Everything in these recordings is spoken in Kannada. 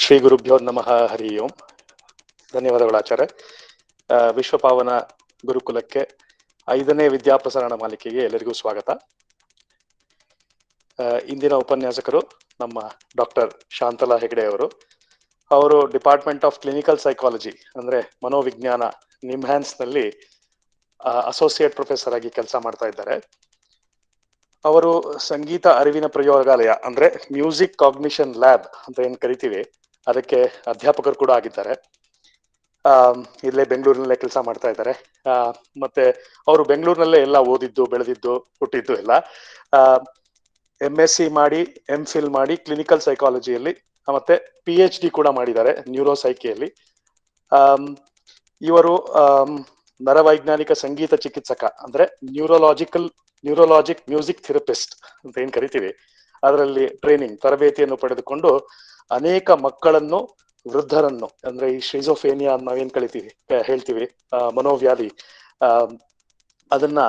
ಶ್ರೀ ಗುರುಭ್ಯೋ ನಮಃ. ಹರಿ ಓಂ. ಧನ್ಯವಾದಗಳು ಆಚಾರ್ಯ. ವಿಶ್ವಪಾವನ ಗುರುಕುಲಕ್ಕೆ 5ನೇ ವಿದ್ಯಾಪ್ರಸರಣ ಮಾಲಿಕೆಗೆ ಎಲ್ಲರಿಗೂ ಸ್ವಾಗತ. ಇಂದಿನ ಉಪನ್ಯಾಸಕರು ನಮ್ಮ ಡಾಕ್ಟರ್ ಶಾಂತಲಾ ಹೆಗಡೆ ಅವರು ಡಿಪಾರ್ಟ್ಮೆಂಟ್ ಆಫ್ ಕ್ಲಿನಿಕಲ್ ಸೈಕಾಲಜಿ ಅಂದ್ರೆ ಮನೋವಿಜ್ಞಾನ ನಿಮ್ಹ್ಯಾನ್ಸ್ ನಲ್ಲಿ ಅಸೋಸಿಯೇಟ್ ಪ್ರೊಫೆಸರ್ ಆಗಿ ಕೆಲಸ ಮಾಡ್ತಾ ಇದ್ದಾರೆ. ಅವರು ಸಂಗೀತ ಅರಿವಿನ ಪ್ರಯೋಗಾಲಯ ಅಂದ್ರೆ ಮ್ಯೂಸಿಕ್ ಕಾಗ್ನಿಷನ್ ಲ್ಯಾಬ್ ಅಂತ ಏನ್ ಕರಿತೀವಿ ಅದಕ್ಕೆ ಅಧ್ಯಾಪಕರು ಕೂಡ ಆಗಿದ್ದಾರೆ. ಇಲ್ಲೇ ಬೆಂಗಳೂರಿನಲ್ಲೇ ಕೆಲಸ ಮಾಡ್ತಾ ಇದ್ದಾರೆ. ಮತ್ತೆ ಅವರು ಬೆಂಗಳೂರಿನಲ್ಲೇ ಎಲ್ಲ ಓದಿದ್ದು ಬೆಳೆದಿದ್ದು ಹುಟ್ಟಿದ್ದು ಎಲ್ಲ. MSc ಮಾಡಿ MPhil ಮಾಡಿ ಕ್ಲಿನಿಕಲ್ ಸೈಕಾಲಜಿಯಲ್ಲಿ ಮತ್ತೆ PhD ಕೂಡ ಮಾಡಿದ್ದಾರೆ ನ್ಯೂರೋಸೈಕಿಯಲ್ಲಿ. ಇವರು ನರವೈಜ್ಞಾನಿಕ ಸಂಗೀತ ಚಿಕಿತ್ಸಕ ಅಂದ್ರೆ ನ್ಯೂರೋಲಾಜಿಕ್ ಮ್ಯೂಸಿಕ್ ಥೆರಪಿಸ್ಟ್ ಅಂತ ಏನ್ ಕರಿತೀವಿ ಅದರಲ್ಲಿ ತರಬೇತಿಯನ್ನು ಪಡೆದುಕೊಂಡು ಅನೇಕ ಮಕ್ಕಳನ್ನು ವೃದ್ಧರನ್ನು ಅಂದ್ರೆ ಈ ಶಿಜೋಫೇನಿಯಾ ನಾವೇನ್ ಹೇಳ್ತೀವಿ ಮನೋವ್ಯಾಧಿ ಅದನ್ನ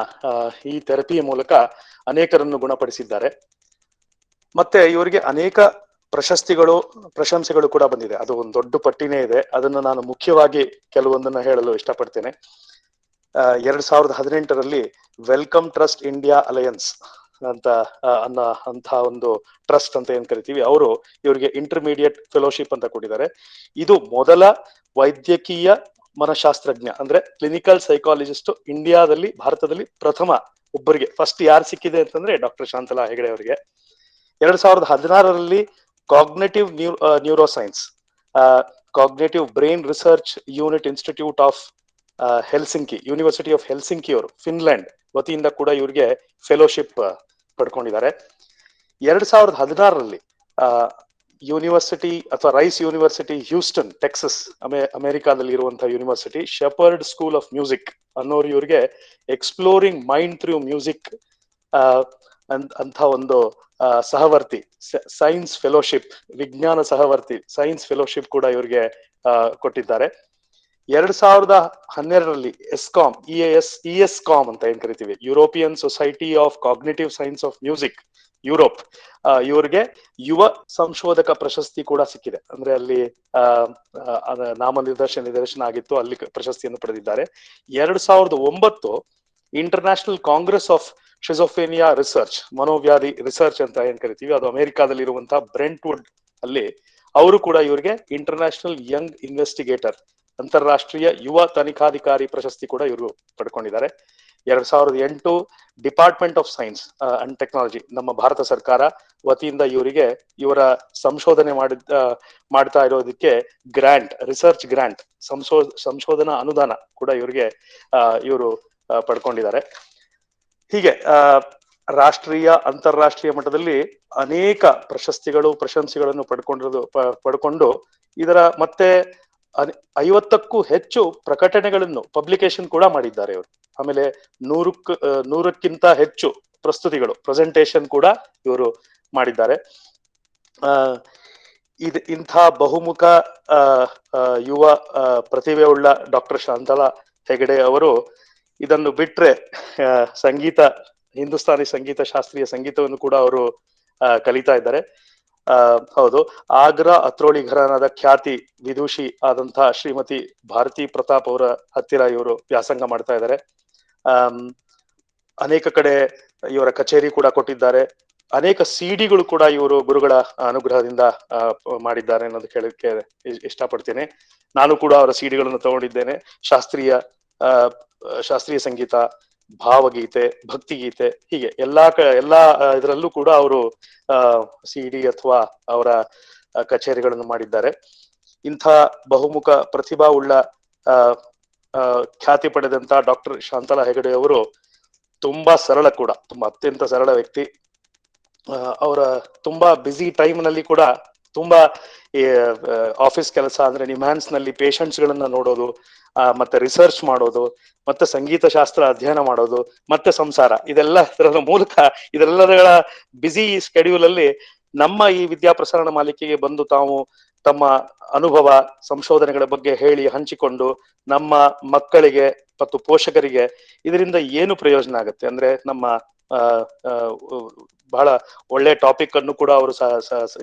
ಈ ಥೆರಪಿಯ ಮೂಲಕ ಅನೇಕರನ್ನು ಗುಣಪಡಿಸಿದ್ದಾರೆ. ಮತ್ತೆ ಇವರಿಗೆ ಅನೇಕ ಪ್ರಶಂಸೆಗಳು ಕೂಡ ಬಂದಿದೆ. ಅದು ಒಂದು ದೊಡ್ಡ ಪಟ್ಟಿನೇ ಇದೆ. ಅದನ್ನು ನಾನು ಮುಖ್ಯವಾಗಿ ಕೆಲವೊಂದನ್ನ ಹೇಳಲು ಇಷ್ಟಪಡ್ತೇನೆ. 2018ರಲ್ಲಿ ವೆಲ್ಕಮ್ ಟ್ರಸ್ಟ್ ಇಂಡಿಯಾ ಅಲಯನ್ಸ್ ಅಂತ ಒಂದು ಟ್ರಸ್ಟ್ ಅಂತ ಏನ್ ಕರಿತೀವಿ ಅವರು ಇವರಿಗೆ ಇಂಟರ್ಮೀಡಿಯೇಟ್ ಫೆಲೋಶಿಪ್ ಅಂತ ಕೊಟ್ಟಿದ್ದಾರೆ. ಇದು ಮೊದಲ ವೈದ್ಯಕೀಯ ಮನಶಾಸ್ತ್ರಜ್ಞ ಅಂದ್ರೆ ಕ್ಲಿನಿಕಲ್ ಸೈಕಾಲಜಿಸ್ಟ್ ಭಾರತದಲ್ಲಿ ಪ್ರಥಮ ಒಬ್ಬರಿಗೆ ಫಸ್ಟ್ ಯಾರು ಸಿಕ್ಕಿದೆ ಅಂತಂದ್ರೆ ಡಾಕ್ಟರ್ ಶಾಂತಲಾ ಹೆಗಡೆ ಅವರಿಗೆ. 2016ರಲ್ಲಿ cognitive neuroscience cognitive brain research unit institute of university of Helsinki ಅವರು ಫಿನ್ಲ್ಯಾಂಡ್ ವತಿಯಿಂದ ಕೂಡ ಇವರಿಗೆ ಫೆಲೋಶಿಪ್ ಪಡ್ಕೊಂಡಿದ್ದಾರೆ. 2016ರಲ್ಲಿ ಯೂನಿವರ್ಸಿಟಿ ಅಥವಾ ರೈಸ್ ಯೂನಿವರ್ಸಿಟಿ ಹ್ಯೂಸ್ಟನ್ ಟೆಕ್ಸಸ್ ಅಮೆರಿಕಾದಲ್ಲಿ ಇರುವಂತಹ university Shepherd school of music ಅನ್ನೋರು ಇವರಿಗೆ ಎಕ್ಸ್ಪ್ಲೋರಿಂಗ್ ಮೈಂಡ್ ಥ್ರೂ ಮ್ಯೂಸಿಕ್ ಅಂತ ಒಂದು ಸಹವರ್ತಿ ಸೈನ್ಸ್ ಫೆಲೋಶಿಪ್ ವಿಜ್ಞಾನ ಸಹವರ್ತಿ ಸೈನ್ಸ್ ಫೆಲೋಶಿಪ್ ಕೂಡ ಇವರಿಗೆ ಕೊಟ್ಟಿದ್ದಾರೆ. 2012ರಲ್ಲಿ ESCOM ಅಂತ ಏನ್ ಕರಿತೀವಿ European society of cognitive science of music Europe ಇವರಿಗೆ ಯುವ ಸಂಶೋಧಕ ಪ್ರಶಸ್ತಿ ಕೂಡ ಸಿಕ್ಕಿದೆ. ಅಂದ್ರೆ ಅಲ್ಲಿ ನಿದರ್ಶನ ಆಗಿತ್ತು, ಅಲ್ಲಿ ಪ್ರಶಸ್ತಿಯನ್ನು ಪಡೆದಿದ್ದಾರೆ. 2009 international congress of schizophrenia research ಮನೋವ್ಯಾಧಿ ರಿಸರ್ಚ್ ಅಂತ ಏನ್ ಕರಿತೀವಿ ಅದು ಅಮೆರಿಕಾದಲ್ಲಿ ಇರುವಂತಹ ಬ್ರೆಂಟ್ವುಡ್ ಅಲ್ಲಿ ಅವರು ಕೂಡ ಇವರಿಗೆ ಇಂಟರ್ನ್ಯಾಷನಲ್ ಯಂಗ್ ಇನ್ವೆಸ್ಟಿಗೇಟರ್ ಅಂತಾರಾಷ್ಟ್ರೀಯ ಯುವ ತನಿಖಾಧಿಕಾರಿ ಪ್ರಶಸ್ತಿ ಕೂಡ ಇವರು ಪಡ್ಕೊಂಡಿದ್ದಾರೆ. 2008 department of science and technology ನಮ್ಮ ಭಾರತ ಸರ್ಕಾರ ವತಿಯಿಂದ ಇವರ ಸಂಶೋಧನೆ ಮಾಡ್ತಾ ಇರೋದಕ್ಕೆ ರಿಸರ್ಚ್ ಗ್ರಾಂಟ್ ಸಂಶೋಧನಾ ಅನುದಾನ ಕೂಡ ಇವರು ಪಡ್ಕೊಂಡಿದ್ದಾರೆ. ಹೀಗೆ ರಾಷ್ಟ್ರೀಯ ಅಂತಾರಾಷ್ಟ್ರೀಯ ಮಟ್ಟದಲ್ಲಿ ಅನೇಕ ಪ್ರಶಂಸೆಗಳನ್ನು ಪಡ್ಕೊಂಡು ಇದರ ಮತ್ತೆ 50ಕ್ಕೂ ಹೆಚ್ಚು ಪ್ರಕಟಣೆಗಳನ್ನು ಪಬ್ಲಿಕೇಶನ್ ಕೂಡ ಮಾಡಿದ್ದಾರೆ ಇವರು. ಆಮೇಲೆ 100ಕ್ಕಿಂತ ಹೆಚ್ಚು ಪ್ರೆಸೆಂಟೇಶನ್ ಕೂಡ ಇವರು ಮಾಡಿದ್ದಾರೆ. ಇಂಥ ಬಹುಮುಖ ಯುವ ಪ್ರತಿಭೆ ಉಳ್ಳ ಡಾಕ್ಟರ್ ಶಾಂತಲಾ ಹೆಗಡೆ ಅವರು ಇದನ್ನು ಬಿಟ್ರೆ ಹಿಂದೂಸ್ತಾನಿ ಸಂಗೀತ ಶಾಸ್ತ್ರೀಯ ಸಂಗೀತವನ್ನು ಕೂಡ ಅವರು ಕಲಿತಾ ಇದ್ದಾರೆ. ಹೌದು, ಆಗ್ರಾ ಅತ್ರೋಳಿ ಘರಾನಾದ ಖ್ಯಾತಿ ವಿದೂಷಿ ಆದಂತಹ ಶ್ರೀಮತಿ ಭಾರತಿ ಪ್ರತಾಪ್ ಅವರ ಹತ್ತಿರ ಇವರು ವ್ಯಾಸಂಗ ಮಾಡ್ತಾ ಇದ್ದಾರೆ. ಅನೇಕ ಕಡೆ ಇವರ ಕಚೇರಿ ಕೂಡ ಕೊಟ್ಟಿದ್ದಾರೆ. ಅನೇಕ ಸಿಡಿಗಳು ಕೂಡ ಇವರು ಗುರುಗಳ ಅನುಗ್ರಹದಿಂದ ಮಾಡಿದ್ದಾರೆ ಅನ್ನೋದು ಕೇಳಕ್ಕೆ ಇಷ್ಟಪಡ್ತೇನೆ. ನಾನು ಕೂಡ ಅವರ ಸಿಡಿಗಳನ್ನು ತಗೊಂಡಿದ್ದೇನೆ. ಶಾಸ್ತ್ರೀಯ ಸಂಗೀತ, ಭಾವಗೀತೆ, ಭಕ್ತಿಗೀತೆ ಹೀಗೆ ಎಲ್ಲಾ ಇದರಲ್ಲೂ ಕೂಡ ಅವರು ಸಿಡಿ ಅಥವಾ ಅವರ ಕಚೇರಿಗಳನ್ನು ಮಾಡಿದ್ದಾರೆ. ಇಂಥ ಬಹುಮುಖ ಪ್ರತಿಭಾ ಉಳ್ಳ ಖ್ಯಾತಿ ಪಡೆದಂತ ಡಾಕ್ಟರ್ ಶಾಂತಲಾ ಹೆಗಡೆ ಅವರು ತುಂಬಾ ಸರಳ ಕೂಡ, ಅತ್ಯಂತ ಸರಳ ವ್ಯಕ್ತಿ. ಅವರ ತುಂಬಾ ಬ್ಯುಸಿ ಟೈಮ್ ನಲ್ಲಿ ಕೂಡ ತುಂಬಾ ಆಫೀಸ್ ಕೆಲಸ ಅಂದ್ರೆ ನಿಮ್ಹ್ಯಾನ್ಸ್ ನಲ್ಲಿ ಪೇಷಂಟ್ಸ್ ಗಳನ್ನ ನೋಡೋದು, ಮತ್ತೆ ರಿಸರ್ಚ್ ಮಾಡೋದು, ಮತ್ತೆ ಸಂಗೀತ ಶಾಸ್ತ್ರ ಅಧ್ಯಯನ ಮಾಡೋದು, ಮತ್ತೆ ಸಂಸಾರ ಇದೆಲ್ಲದರ ಮೂಲಕ ಇದೆಲ್ಲದರ ಬ್ಯುಸಿ ಸ್ಕೆಡ್ಯೂಲ್ ಅಲ್ಲಿ ನಮ್ಮ ಈ ವಿದ್ಯಾಪ್ರಸರಣ ಮಾಲಿಕೆಗೆ ಬಂದು ತಾವು ತಮ್ಮ ಅನುಭವ ಸಂಶೋಧನೆಗಳ ಬಗ್ಗೆ ಹಂಚಿಕೊಂಡು ನಮ್ಮ ಮಕ್ಕಳಿಗೆ ಮತ್ತು ಪೋಷಕರಿಗೆ ಇದರಿಂದ ಏನು ಪ್ರಯೋಜನ ಆಗುತ್ತೆ ಅಂದ್ರೆ ನಮ್ಮ ಬಹಳ ಒಳ್ಳೆ ಟಾಪಿಕ್ ಅನ್ನು ಕೂಡ ಅವರು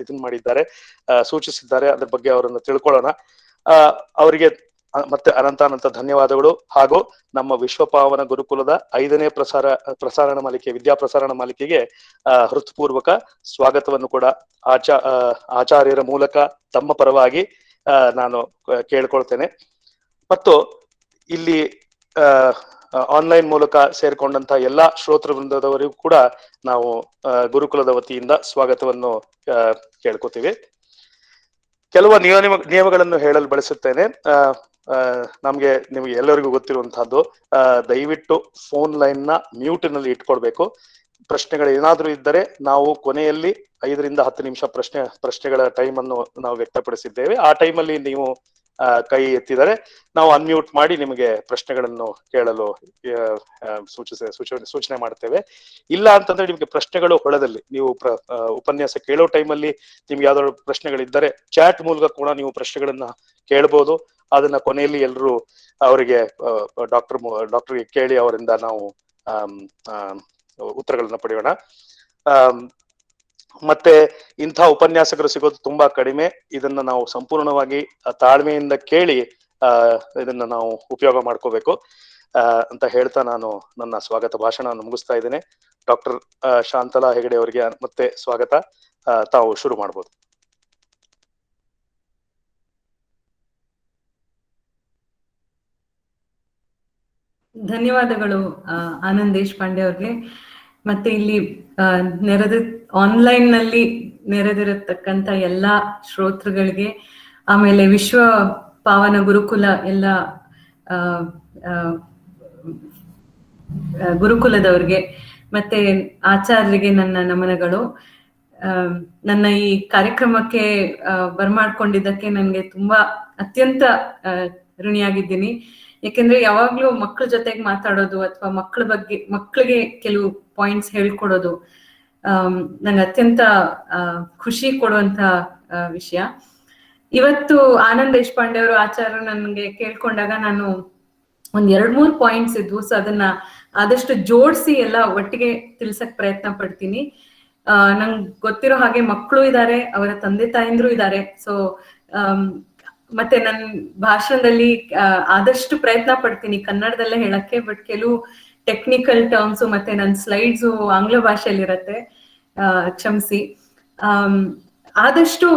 ಇದನ್ ಮಾಡಿದ್ದಾರೆ, ಸೂಚಿಸಿದ್ದಾರೆ. ಅದ್ರ ಬಗ್ಗೆ ಅವರನ್ನು ತಿಳ್ಕೊಳ್ಳೋಣ. ಅವರಿಗೆ ಮತ್ತೆ ಅನಂತ ಧನ್ಯವಾದಗಳು. ಹಾಗೂ ನಮ್ಮ ವಿಶ್ವಪಾವನ ಗುರುಕುಲದ 5ನೇ ಪ್ರಸಾರಣ ಮಾಲಿಕೆ, ವಿದ್ಯಾ ಪ್ರಸಾರಣ ಮಾಲಿಕೆಗೆ ಹೃತ್ಪೂರ್ವಕ ಸ್ವಾಗತವನ್ನು ಕೂಡ ಆಚಾರ್ಯರ ಮೂಲಕ ತಮ್ಮ ಪರವಾಗಿ ನಾನು ಕೇಳ್ಕೊಳ್ತೇನೆ. ಮತ್ತು ಇಲ್ಲಿ ಆನ್ಲೈನ್ ಮೂಲಕ ಸೇರ್ಕೊಂಡಂತಹ ಎಲ್ಲಾ ಶ್ರೋತೃ ವೃಂದದವರಿಗೂ ಕೂಡ ನಾವು ಗುರುಕುಲದ ವತಿಯಿಂದ ಸ್ವಾಗತವನ್ನು ಕೇಳ್ಕೊತೀವಿ. ಕೆಲವು ನಿಯಮಗಳನ್ನು ಹೇಳಲು ಬಳಸುತ್ತೇನೆ. ನಿಮಗೆ ಎಲ್ಲರಿಗೂ ಗೊತ್ತಿರುವಂತಹದ್ದು, ದಯವಿಟ್ಟು ಫೋನ್ ಲೈನ್ ನ ಮ್ಯೂಟ್ ನಲ್ಲಿ ಇಟ್ಕೊಳ್ಬೇಕು. ಪ್ರಶ್ನೆಗಳು ಏನಾದ್ರೂ ಇದ್ದರೆ ನಾವು ಕೊನೆಯಲ್ಲಿ 5 ರಿಂದ 10 ನಿಮಿಷ ಪ್ರಶ್ನೆಗಳ ಟೈಮ್ ಅನ್ನು ನಾವು ವ್ಯಕ್ತಪಡಿಸಿದ್ದೇವೆ. ಆ ಟೈಮಲ್ಲಿ ನೀವು ಕೈ ಎತ್ತಿದರೆ ನಾವು ಅನ್ಮ್ಯೂಟ್ ಮಾಡಿ ನಿಮಗೆ ಪ್ರಶ್ನೆಗಳನ್ನು ಕೇಳಲು ಸೂಚನೆ ಮಾಡ್ತೇವೆ. ಇಲ್ಲ ಅಂತಂದ್ರೆ ನಿಮ್ಗೆ ಪ್ರಶ್ನೆಗಳು ಹೊಳದಲ್ಲಿ ನೀವು ಉಪನ್ಯಾಸ ಕೇಳೋ ಟೈಮಲ್ಲಿ ನಿಮ್ಗೆ ಯಾವ್ದಾದ್ರು ಪ್ರಶ್ನೆಗಳಿದ್ದರೆ ಚಾಟ್ ಮೂಲಕ ಕೂಡ ನೀವು ಪ್ರಶ್ನೆಗಳನ್ನ ಕೇಳಬಹುದು. ಅದನ್ನ ಕೊನೆಯಲ್ಲಿ ಎಲ್ಲರೂ ಅವರಿಗೆ ಡಾಕ್ಟರ್ಗೆ ಕೇಳಿ ಅವರಿಂದ ನಾವು ಉತ್ತರಗಳನ್ನ ಪಡೆಯೋಣ. ಮತ್ತೆ ಇಂಥ ಉಪನ್ಯಾಸಕರು ಸಿಗೋದು ತುಂಬಾ ಕಡಿಮೆ. ಇದನ್ನ ನಾವು ಸಂಪೂರ್ಣವಾಗಿ ತಾಳ್ಮೆಯಿಂದ ಕೇಳಿ ಇದನ್ನ ನಾವು ಉಪಯೋಗ ಮಾಡ್ಕೋಬೇಕು ಅಂತ ಹೇಳ್ತಾ ನಾನು ನನ್ನ ಸ್ವಾಗತ ಭಾಷಣವನ್ನು ಮುಗಿಸ್ತಾ ಇದ್ದೇನೆ. ಡಾಕ್ಟರ್ ಶಾಂತಲಾ ಹೆಗಡೆ ಅವರಿಗೆ ಮತ್ತೆ ಸ್ವಾಗತ. ತಾವು ಶುರು ಮಾಡ್ಬೋದು. ಧನ್ಯವಾದಗಳು ಆನಂದ್ ದೇಶಪಾಂಡೆ ಅವ್ರಿಗೆ. ಮತ್ತೆ ಇಲ್ಲಿ ಆನ್ಲೈನ್ ನಲ್ಲಿ ನೆರೆದಿರತಕ್ಕಂತ ಎಲ್ಲಾ ಶ್ರೋತೃಗಳಿಗೆ, ಆಮೇಲೆ ವಿಶ್ವ ಪಾವನ ಗುರುಕುಲ ಎಲ್ಲ ಗುರುಕುಲದವ್ರಿಗೆ ಮತ್ತೆ ಆಚಾರ್ಯರಿಗೆ ನನ್ನ ನಮನಗಳು. ನನ್ನ ಈ ಕಾರ್ಯಕ್ರಮಕ್ಕೆ ಬರ್ಮಾಡ್ಕೊಂಡಿದ್ದಕ್ಕೆ ನನಗೆ ತುಂಬಾ ಅತ್ಯಂತ ಋಣಿಯಾಗಿದ್ದೀನಿ. ಯಾಕೆಂದ್ರೆ ಯಾವಾಗ್ಲೂ ಮಕ್ಕಳ ಜೊತೆಗೆ ಮಾತಾಡೋದು ಅಥವಾ ಮಕ್ಕಳಿಗೆ ಕೆಲವು ಪಾಯಿಂಟ್ಸ್ ಹೇಳ್ಕೊಡೋದು ನಂಗೆ ಅತ್ಯಂತ ಖುಷಿ ಕೊಡುವಂತ ವಿಷಯ. ಇವತ್ತು ಆನಂದ್ ದೇಶಪಾಂಡೆ ಅವರು ಆಚಾರ್ಯರು ನನ್ಗೆ ಕೇಳ್ಕೊಂಡಾಗ ನಾನು ಒಂದ್ 2-3 ಪಾಯಿಂಟ್ಸ್ ಇದ್ವು. ಸೊ ಅದನ್ನ ಆದಷ್ಟು ಜೋಡಿಸಿ ಎಲ್ಲ ಒಟ್ಟಿಗೆ ತಿಳ್ಸಕ್ ಪ್ರಯತ್ನ ಪಡ್ತೀನಿ. ನಂಗೆ ಗೊತ್ತಿರೋ ಹಾಗೆ ಮಕ್ಕಳು ಇದ್ದಾರೆ, ಅವರ ತಂದೆ ತಾಯಂದ್ರು ಇದ್ದಾರೆ. ಸೊ ಮತ್ತೆ ನನ್ ಭಾಷಣದಲ್ಲಿ ಆದಷ್ಟು ಪ್ರಯತ್ನ ಪಡ್ತೀನಿ ಕನ್ನಡದಲ್ಲೇ ಹೇಳಕ್ಕೆ. ಬಟ್ ಕೆಲವು ಟೆಕ್ನಿಕಲ್ ಟರ್ಮ್ಸ್ ಮತ್ತೆ ನನ್ನ ಸ್ಲೈಡ್ಸು ಆಂಗ್ಲ ಭಾಷೆಯಲ್ಲಿರತ್ತೆ, ಕ್ಷಮಿಸಿ. ಆದಷ್ಟು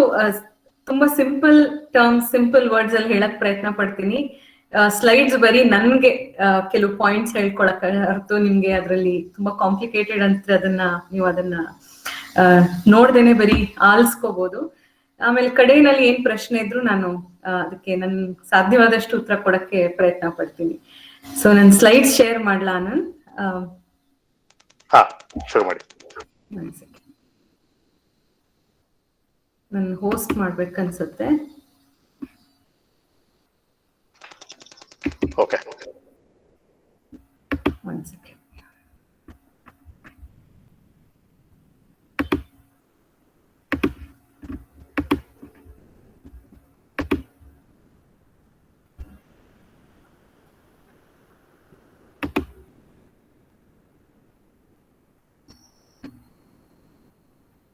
ತುಂಬಾ ಸಿಂಪಲ್ ಟರ್ಮ್ಸ್, ಸಿಂಪಲ್ ವರ್ಡ್ಸ್ ಅಲ್ಲಿ ಹೇಳಕ್ ಪ್ರಯತ್ನ ಪಡ್ತೀನಿ. ಸ್ಲೈಡ್ಸ್ ಬರೀ ನನ್ಗೆ ಕೆಲವು ಪಾಯಿಂಟ್ಸ್ ಹೇಳ್ಕೊಳಕ್ ಹೊರತು ನಿಮ್ಗೆ ಅದ್ರಲ್ಲಿ ತುಂಬಾ ಕಾಂಪ್ಲಿಕೇಟೆಡ್ ಅಂತ ನೀವು ಅದನ್ನ ನೋಡ್ದೇನೆ ಬರೀ ಆಲಿಸ್ಕೋಬಹುದು. ಆಮೇಲೆ ಕಡೆಯಲ್ಲಿ ಏನ್ ಪ್ರಶ್ನೆ ಇದ್ರು ನಾನು ಅದಕ್ಕೆ ನನ್ ಸಾಧ್ಯವಾದಷ್ಟು ಉತ್ತರ ಕೊಡಕ್ಕೆ ಪ್ರಯತ್ನ ಪಡ್ತೀನಿ. ಸೊ ನನ್ ಸ್ಲೈಡ್ಸ್ ಶೇರ್ ಮಾಡ್ಲಾ ಆನಂದ್? ನನ್ ಹೋಸ್ಟ್ ಮಾಡ್ಬೇಕನ್ಸುತ್ತೆ. Okay, one second.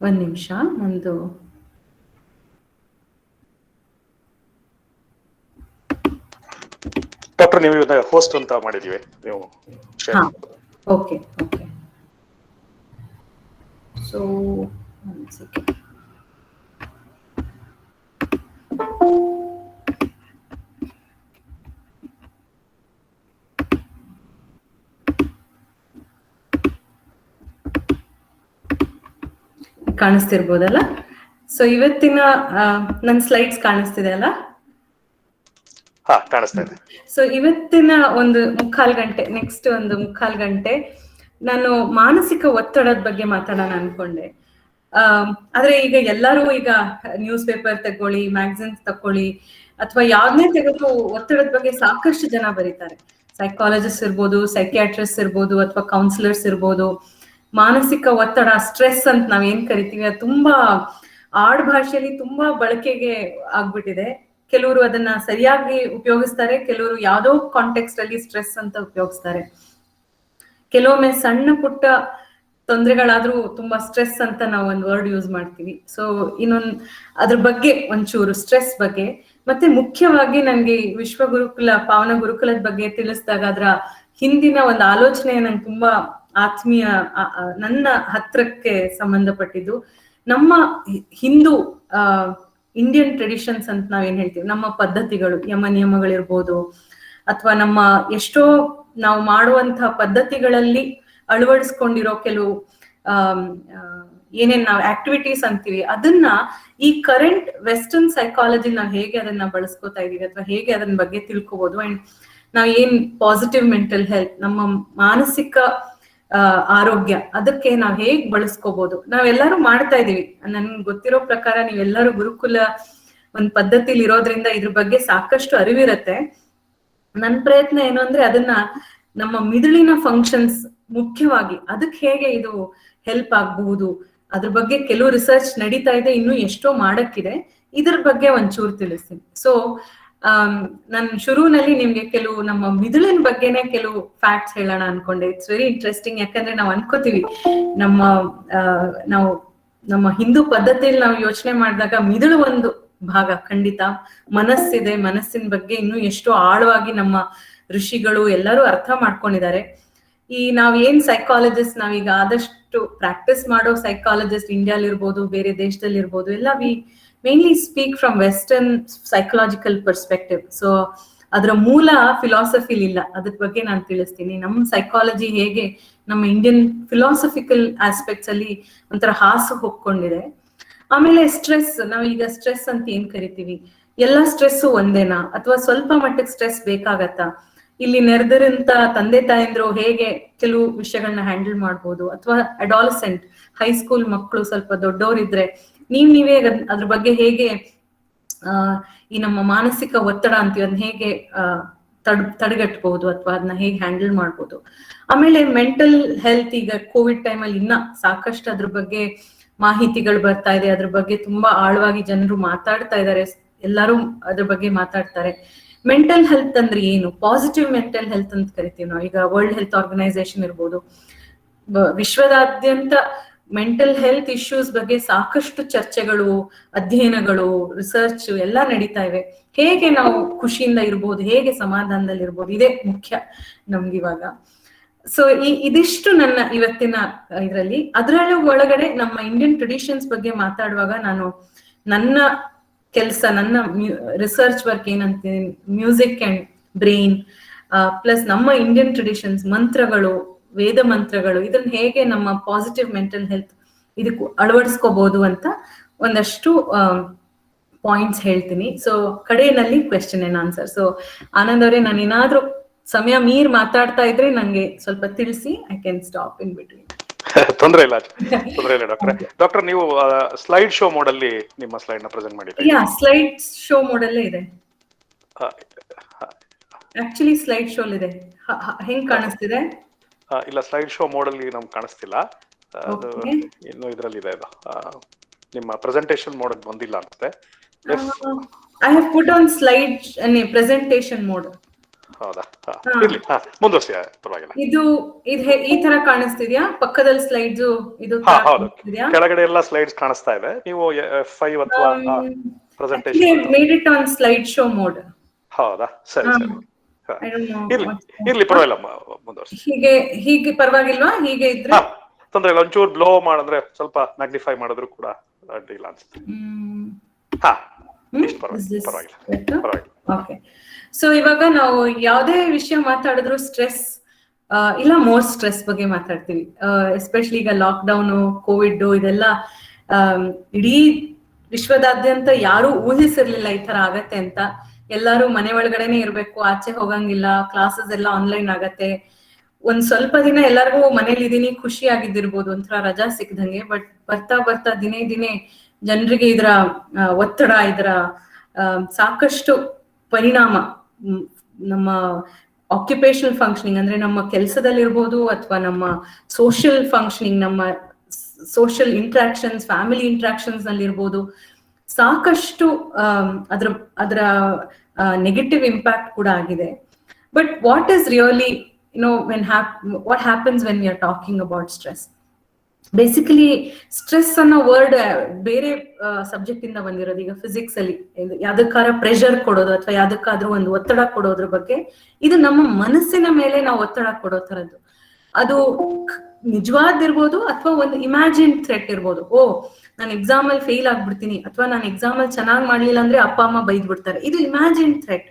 ಒಂದ್ ನಿಮಿಷ, ಒಂದು ಡಾಕ್ಟರ್ ನೀವು ಹೋಸ್ಟ್ ಅಂತ ಮಾಡಿದೀವಿ, ನೀವು ಓಕೆ ಓಕೆ. ಸೊ ಒಂದ್ ಸೆಕೆಂಡ್. ಕಾಣಿಸ್ತಿರ್ಬೋದಲ್ಲ? ಸೊ ಇವತ್ತಿನ ನನ್ನ ಸ್ಲೈಡ್ಸ್ ಕಾಣಿಸ್ತಿದೆ ಅಲ್ಲ? ಕಾಣಿಸ್ತಾ ಇದೆ. ಸೊ ಇವತ್ತಿನ ಒಂದು 3/4 ಗಂಟೆ, ನೆಕ್ಸ್ಟ್ ಒಂದು 3/4 ಗಂಟೆ ನಾನು ಮಾನಸಿಕ ಒತ್ತಡದ ಬಗ್ಗೆ ಮಾತಾಡೋಣ ಅನ್ಕೊಂಡೆ. ಆದ್ರೆ ಈಗ ಎಲ್ಲರೂ ಈಗ ನ್ಯೂಸ್ ಪೇಪರ್ ತಗೊಳ್ಳಿ, ಮ್ಯಾಗಝಿನ್ಸ್ ತಗೊಳ್ಳಿ, ಅಥವಾ ಯಾವ್ದನ್ನೇ ತೆಗೆದು ಒತ್ತಡದ ಬಗ್ಗೆ ಸಾಕಷ್ಟು ಜನ ಬರೀತಾರೆ. ಸೈಕಾಲಜಿಸ್ಟ್ ಇರ್ಬೋದು, ಸೈಕಿಯಾಟ್ರಿಸ್ಟ್ ಇರ್ಬೋದು, ಅಥವಾ ಕೌನ್ಸಿಲರ್ಸ್ ಇರ್ಬೋದು. ಮಾನಸಿಕ ಒತ್ತಡ, ಸ್ಟ್ರೆಸ್ ಅಂತ ನಾವ್ ಏನ್ ಕರಿತೀವಿ, ಅದು ತುಂಬಾ ಆಡ್ ಭಾಷೆಯಲ್ಲಿ ತುಂಬಾ ಬಳಕೆಗೆ ಆಗ್ಬಿಟ್ಟಿದೆ. ಕೆಲವರು ಅದನ್ನ ಸರಿಯಾಗಿ ಉಪಯೋಗಿಸ್ತಾರೆ, ಕೆಲವರು ಯಾವ್ದೋ ಕಾಂಟೆಕ್ಸ್ಟ್ ಅಲ್ಲಿ ಸ್ಟ್ರೆಸ್ ಅಂತ ಉಪಯೋಗಿಸ್ತಾರೆ. ಕೆಲವೊಮ್ಮೆ ಸಣ್ಣ ಪುಟ್ಟ ತೊಂದರೆಗಳಾದ್ರೂ ತುಂಬಾ ಸ್ಟ್ರೆಸ್ ಅಂತ ನಾವು ಒಂದು ವರ್ಡ್ ಯೂಸ್ ಮಾಡ್ತೀವಿ. ಸೊ ಇನ್ನೊಂದು ಅದ್ರ ಬಗ್ಗೆ ಒಂಚೂರು ಸ್ಟ್ರೆಸ್ ಬಗ್ಗೆ, ಮತ್ತೆ ಮುಖ್ಯವಾಗಿ ನನ್ಗೆ ವಿಶ್ವ ಗುರುಕುಲ ಪಾವನ ಗುರುಕುಲದ ಬಗ್ಗೆ ತಿಳಿಸಿದಾಗ ಅದರ ಹಿಂದಿನ ಒಂದು ಆಲೋಚನೆ ನಂಗೆ ತುಂಬಾ ಆತ್ಮೀಯ, ನನ್ನ ಹತ್ರಕ್ಕೆ ಸಂಬಂಧಪಟ್ಟಿದ್ದು. ನಮ್ಮ ಹಿಂದೂ ಇಂಡಿಯನ್ ಟ್ರೆಡಿಷನ್ಸ್ ಅಂತ ನಾವೇನ್ ಹೇಳ್ತೀವಿ, ನಮ್ಮ ಪದ್ಧತಿಗಳು, ಯಮ ನಿಯಮಗಳಿರ್ಬೋದು, ಅಥವಾ ನಮ್ಮ ಎಷ್ಟೋ ನಾವು ಮಾಡುವಂತಹ ಪದ್ಧತಿಗಳಲ್ಲಿ ಅಳವಡಿಸ್ಕೊಂಡಿರೋ ಕೆಲವು ಏನೇನ್ ನಾವು ಆಕ್ಟಿವಿಟೀಸ್ ಅಂತೀವಿ, ಅದನ್ನ ಈ ಕರೆಂಟ್ ವೆಸ್ಟರ್ನ್ ಸೈಕಾಲಜಿ ನಾವು ಹೇಗೆ ಅದನ್ನ ಬಳಸ್ಕೋತಾ ಇದೀವಿ ಅಥವಾ ಹೇಗೆ ಅದನ್ನ ಬಗ್ಗೆ ತಿಳ್ಕೊಬಹುದು. ಅಂಡ್ ನಾವ್ ಏನ್ ಪಾಸಿಟಿವ್ ಮೆಂಟಲ್ ಹೆಲ್ತ್, ನಮ್ಮ ಮಾನಸಿಕ ಆರೋಗ್ಯ, ಅದಕ್ಕೆ ನಾವ್ ಹೇಗ್ ಬಳಸ್ಕೋಬಹುದು. ನಾವೆಲ್ಲರೂ ಮಾಡ್ತಾ ಇದೀವಿ, ನನ್ಗೆ ಗೊತ್ತಿರೋ ಪ್ರಕಾರ ನೀವೆಲ್ಲರೂ ಗುರುಕುಲ ಒಂದ್ ಪದ್ಧತಿಲಿ ಇರೋದ್ರಿಂದ ಇದ್ರ ಬಗ್ಗೆ ಸಾಕಷ್ಟು ಅರಿವಿರತ್ತೆ. ನನ್ ಪ್ರಯತ್ನ ಏನು ಅಂದ್ರೆ ಅದನ್ನ ನಮ್ಮ ಮಿದುಳಿನ ಫಂಕ್ಷನ್ಸ್ ಮುಖ್ಯವಾಗಿ ಅದಕ್ಕೆ ಹೇಗೆ ಇದು ಹೆಲ್ಪ್ ಆಗಬಹುದು, ಅದ್ರ ಬಗ್ಗೆ ಕೆಲವು ರಿಸರ್ಚ್ ನಡೀತಾ ಇದೆ, ಇನ್ನು ಎಷ್ಟೋ ಮಾಡಕ್ಕಿದೆ, ಇದ್ರ ಬಗ್ಗೆ ಒಂಚೂರು ತಿಳಿಸ್ತೀನಿ. ಸೊ ನಾನು ಶುರುವಿನಲ್ಲಿ ನಿಮ್ಗೆ ಕೆಲವು ನಮ್ಮ ಮಿದುಳಿನ ಬಗ್ಗೆನೆ ಕೆಲವು ಫ್ಯಾಕ್ಟ್ಸ್ ಹೇಳೋಣ ಅನ್ಕೊಂಡೆ. It's very interesting. ಯಾಕಂದ್ರೆ ನಾವು ಅನ್ಕೋತೀವಿ ನಾವು ನಮ್ಮ ಹಿಂದೂ ಪದ್ಧತಿಯಲ್ಲಿ ನಾವು ಯೋಚನೆ ಮಾಡಿದಾಗ ಮಿದುಳು ಒಂದು ಭಾಗ, ಖಂಡಿತ ಮನಸ್ಸಿದೆ, ಮನಸ್ಸಿನ ಬಗ್ಗೆ ಇನ್ನೂ ಎಷ್ಟೋ ಆಳವಾಗಿ ನಮ್ಮ ಋಷಿಗಳು ಎಲ್ಲರೂ ಅರ್ಥ ಮಾಡ್ಕೊಂಡಿದ್ದಾರೆ. ಈ ನಾವ್ ಏನ್ ಸೈಕಾಲಜಿಸ್ಟ್, ನಾವೀಗ ಆದಷ್ಟು ಪ್ರಾಕ್ಟೀಸ್ ಮಾಡೋ ಸೈಕಾಲಜಿಸ್ಟ್ ಇಂಡಿಯಾಲಿ ಇರ್ಬೋದು, ಬೇರೆ ದೇಶದಲ್ಲಿ ಇರ್ಬೋದು, ಎಲ್ಲ we mainly speak from western psychological perspective. So ಅದರ ಮೂಲ ಫಿಲಾಸಫಿಲಿ ಇಲ್ಲ, ಅದ್ರ ಬಗ್ಗೆ ನಾನು ತಿಳಿಸ್ತೀನಿ. ನಮ್ಮ ಸೈಕಾಲಜಿ ಹೇಗೆ ನಮ್ಮ ಇಂಡಿಯನ್ ಫಿಲಾಸಫಿಕಲ್ ಆಸ್ಪೆಕ್ಟ್ಸ್ ಅಲ್ಲಿ ಒಂಥರ ಹಾಸು ಹೊಕ್ಕೊಂಡಿದೆ. ಆಮೇಲೆ ಸ್ಟ್ರೆಸ್, ನಾವೀಗ ಸ್ಟ್ರೆಸ್ ಅಂತ ಏನ್ ಕರಿತೀವಿ, ಎಲ್ಲ ಸ್ಟ್ರೆಸ್ಸು ಒಂದೇನಾ ಅಥವಾ ಸ್ವಲ್ಪ ಮಟ್ಟಿಗೆ ಸ್ಟ್ರೆಸ್ ಬೇಕಾಗತ್ತಾ, ಇಲ್ಲಿ ನೆರೆದಿರಂತ ತಂದೆ ತಾಯಂದ್ರು ಹೇಗೆ ಕೆಲವು ವಿಷಯಗಳನ್ನ ಹ್ಯಾಂಡಲ್ ಮಾಡ್ಬೋದು, ಅಥವಾ ಅಡಾಲಸೆಂಟ್ ಹೈಸ್ಕೂಲ್ ಮಕ್ಕಳು ಸ್ವಲ್ಪ ದೊಡ್ಡವರಿದ್ರೆ ನೀವೇ ಅದ್ರ ಬಗ್ಗೆ ಹೇಗೆ ಈ ನಮ್ಮ ಮಾನಸಿಕ ಒತ್ತಡ ಅಂತೀವಿ ಅದನ್ನ ಹೇಗೆ ತಡೆಗಟ್ಟಬಹುದು ಅಥವಾ ಅದನ್ನ ಹೇಗೆ ಹ್ಯಾಂಡಲ್ ಮಾಡ್ಬೋದು. ಆಮೇಲೆ ಮೆಂಟಲ್ ಹೆಲ್ತ್, ಈಗ ಕೋವಿಡ್ ಟೈಮಲ್ಲಿ ಇನ್ನ ಸಾಕಷ್ಟು ಅದ್ರ ಬಗ್ಗೆ ಮಾಹಿತಿಗಳು ಬರ್ತಾ ಇದೆ, ಅದ್ರ ಬಗ್ಗೆ ತುಂಬಾ ಆಳವಾಗಿ ಜನರು ಮಾತಾಡ್ತಾ ಇದ್ದಾರೆ, ಎಲ್ಲರೂ ಅದ್ರ ಬಗ್ಗೆ ಮಾತಾಡ್ತಾರೆ. ಮೆಂಟಲ್ ಹೆಲ್ತ್ ಅಂದ್ರೆ ಏನು, ಪಾಸಿಟಿವ್ ಮೆಂಟಲ್ ಹೆಲ್ತ್ ಅಂತ ಕರಿತೀವಿ ನಾವು. ಈಗ ವರ್ಲ್ಡ್ ಹೆಲ್ತ್ ಆರ್ಗನೈಸೇಷನ್ ಇರ್ಬೋದು, ವಿಶ್ವದಾದ್ಯಂತ ಮೆಂಟಲ್ ಹೆಲ್ತ್ ಇಶ್ಯೂಸ್ ಬಗ್ಗೆ ಸಾಕಷ್ಟು ಚರ್ಚೆಗಳು, ಅಧ್ಯಯನಗಳು, ರಿಸರ್ಚ್ ಎಲ್ಲ ನಡೀತಾ ಇವೆ. ಹೇಗೆ ನಾವು ಖುಷಿಯಿಂದ ಇರ್ಬೋದು, ಹೇಗೆ ಸಮಾಧಾನದಲ್ಲಿ ಇರ್ಬೋದು, ಇದೇ ಮುಖ್ಯ ನಮ್ಗಿವಾಗ. ಸೊ ಇದಿಷ್ಟು ನನ್ನ ಇವತ್ತಿನ ಇದರಲ್ಲಿ. ಅದರಲ್ಲೂ ಒಳಗಡೆ ನಮ್ಮ ಇಂಡಿಯನ್ ಟ್ರೆಡಿಷನ್ಸ್ ಬಗ್ಗೆ ಮಾತಾಡುವಾಗ ನಾನು ನನ್ನ ಕೆಲಸ, ನನ್ನ ರಿಸರ್ಚ್ ವರ್ಕ್ ಏನಂತೀನಿ, ಮ್ಯೂಸಿಕ್ ಅಂಡ್ ಬ್ರೈನ್ ಪ್ಲಸ್ ನಮ್ಮ ಇಂಡಿಯನ್ ಟ್ರೆಡಿಷನ್ಸ್, ಮಂತ್ರಗಳು, ವೇದ ಮಂತ್ರಗಳು, ಇದನ್ನ ಹೇಗೆ ನಮ್ಮ ಪಾಸಿಟಿವ್ ಮೆಂಟಲ್ ಹೆಲ್ತ್ ಇದಕ್ಕೂ ಅಳವಡಿಸ್ಕೋಬಹುದು ಅಂತ ಒಂದಷ್ಟು ಪಾಯಿಂಟ್ಸ್ ಹೇಳ್ತೀನಿ. ಸೊ ಕಡೆಯಲ್ಲಿ question and answer. So Anand ಅವರೇ, ನಾನು ಏನಾದ್ರೂ ಸಮಯ ಮೀರ್ ಮಾತಾಡ್ತಾ ಇದ್ರೆ ನಂಗೆ ಸ್ವಲ್ಪ ತಿಳಿಸಿ, I can stop in between. ತೊಂದರೆ ಇಲ್ಲ ಡಾಕ್ಟರ್. ನೀವು ಸ್ಲೈಡ್ ಶೋ ಮೋಡ್ ಅಲ್ಲಿ ನಿಮ್ಮ ಸ್ಲೈಡ್ ನ ಪ್ರೆಸೆಂಟ್ ಮಾಡಿದ್ದೀರಿ. ಯಾ, ಸ್ಲೈಡ್ ಶೋ ಮೋಡ್ ಅಲ್ಲೇ ಇದೆ. ಆಕ್ಚುಲಿ ಸ್ಲೈಡ್ ಶೋ ಇದೆ. ಹೆಂಗ್ ಕಾಣಿಸ್ತಿದೆ? ಇಲ್ಲ, ಸ್ಲೈಡ್ ಶೋ ಮೋಡ್ ಅಲ್ಲಿ ನಮ್ಗೆ ಕಾಣಿಸ್ತಿಲ್ಲ. ಅದು ಇನ್ನು ಇದ್ರಲ್ಲಿ ಇದೆ, ನಿಮ್ಮ ಪ್ರೆಸೆಂಟೇಶನ್ ಮೋಡ್ ಬಂದಿಲ್ಲ ಅನ್ಸುತ್ತೆ. I have put on slide presentation mode. ಹೌದಾ? ಇರ್ಲಿ, ಮುಂದುವರಿಸಿ, ಪರವಾಗಿಲ್ಲ. ಇದು ಈ ತರ ಕಾಣಿಸ್ತಿದ್ಯಾ? ಪಕ್ಕದಲ್ಲಿ ಸ್ಲೈಡ್ಸ್ ಇದು ಹೌದು, ಕೆಳಗಡೆ ಎಲ್ಲ ಸ್ಲೈಡ್ಸ್ ಕಾಣಿಸ್ತಾ ಇದೆ. ನೀವು F5 ಅಥವಾ presentation made it on slide show mode. ಹೌದಾ? ಸರಿ ಸರಿ, ಇರ್ಲಿ ಪರವಾಗಿಲ್ಲ, ಮುಂದುವರಿಸಿ. ಹೀಗೆ ಪರವಾಗಿಲ್ವಾ? ಹೀಗೆ ಇದ್ರೆ ತೊಂದರೆ ಇಲ್ಲ. ಒಂಚೂರು ಬ್ಲೋ ಮಾಡಿದ್ರೆ, ಸ್ವಲ್ಪ ಮ್ಯಾಗ್ನಿಫೈ ಮಾಡಿದ್ರು ಕೂಡ ಅಡ್ಡಿಲ್ಲ ಅನ್ಸುತ್ತೆ. ಪರವಾಗಿಲ್ಲ. ಓಕೆ. ಸೊ ಇವಾಗ ನಾವು ಯಾವುದೇ ವಿಷಯ ಮಾತಾಡಿದ್ರು ಸ್ಟ್ರೆಸ್ ಇಲ್ಲ ಮೋರ್ ಸ್ಟ್ರೆಸ್ ಬಗ್ಗೆ ಮಾತಾಡ್ತೀವಿ. ಎಸ್ಪೆಷಲಿ ಈಗ ಲಾಕ್ಡೌನು, ಕೋವಿಡ್, ಇದೆಲ್ಲ ಇಡೀ ವಿಶ್ವದಾದ್ಯಂತ ಯಾರು ಊಹಿಸಿರ್ಲಿಲ್ಲ ಈ ತರ ಆಗತ್ತೆ ಅಂತ. ಎಲ್ಲಾರು ಮನೆ ಒಳಗಡೆನೆ ಇರ್ಬೇಕು, ಆಚೆ ಹೋಗಂಗಿಲ್ಲ, ಕ್ಲಾಸಸ್ ಎಲ್ಲ ಆನ್ಲೈನ್ ಆಗತ್ತೆ. ಒಂದ್ ಸ್ವಲ್ಪ ದಿನ ಎಲ್ಲರಿಗೂ ಮನೇಲಿ ಇದೀನಿ ಖುಷಿ ಆಗಿದ್ದಿರ್ಬೋದು, ಒಂಥರ ರಜಾ ಸಿಕ್ದಂಗೆ. ಬಟ್ ಬರ್ತಾ ಬರ್ತಾ ದಿನೇ ದಿನೇ ಜನರಿಗೆ ಇದರ ಒತ್ತಡ, ಇದರ ಸಾಕಷ್ಟು ಪರಿಣಾಮ ನಮ್ಮ ಆಕ್ಯುಪೇಷನಲ್ ಫಂಕ್ಷನಿಂಗ್ ಅಂದ್ರೆ ನಮ್ಮ ಕೆಲಸದಲ್ಲಿರ್ಬೋದು, ಅಥವಾ ನಮ್ಮ ಸೋಷಿಯಲ್ ಫಂಕ್ಷನಿಂಗ್, ನಮ್ಮ ಸೋಷಿಯಲ್ ಇಂಟ್ರಾಕ್ಷನ್ಸ್, ಫ್ಯಾಮಿಲಿ ಇಂಟ್ರಾಕ್ಷನ್ಸ್ ನಲ್ಲಿ ಇರ್ಬೋದು, ಸಾಕಷ್ಟು ಅದರ ನೆಗೆಟಿವ್ ಇಂಪ್ಯಾಕ್ಟ್ ಕೂಡ ಆಗಿದೆ. But what is really what happens when we are talking about stress? Basically stress ಅನ್ನೋ ವರ್ಡ್ ಬೇರೆ ಸಬ್ಜೆಕ್ಟ್ ಇಂದ ಬಂದಿರೋದು. ಈಗ ಫಿಸಿಕ್ಸ್ ಅಲ್ಲಿ ಯಾವ್ದಕ್ಕಾರ ಪ್ರೆಷರ್ ಕೊಡೋದು ಅಥವಾ ಯಾವ್ದಕ್ಕಾದ್ರೂ ಒಂದು ಒತ್ತಡ ಕೊಡೋದ್ರ ಬಗ್ಗೆ, ಇದು ನಮ್ಮ ಮನಸ್ಸಿನ ಮೇಲೆ ನಾವು ಒತ್ತಡ ಕೊಡೋ ತರದ್ದು. ಅದು ನಿಜವಾದಿರ್ಬೋದು ಅಥವಾ ಒಂದು ಇಮ್ಯಾಜಿನ್ ಥ್ರೆಟ್ ಇರ್ಬೋದು. ನಾನು ಎಕ್ಸಾಮ್ ಅಲ್ಲಿ ಫೇಲ್ ಆಗ್ಬಿಡ್ತೀನಿ ಅಥವಾ ನಾನು ಎಕ್ಸಾಮ್ ಅಲ್ಲಿ ಚೆನ್ನಾಗಿ ಮಾಡ್ಲಿಲ್ಲ ಅಂದ್ರೆ ಅಪ್ಪ ಅಮ್ಮ ಬೈದ್ ಬಿಡ್ತಾರೆ, ಇದು imagine threat.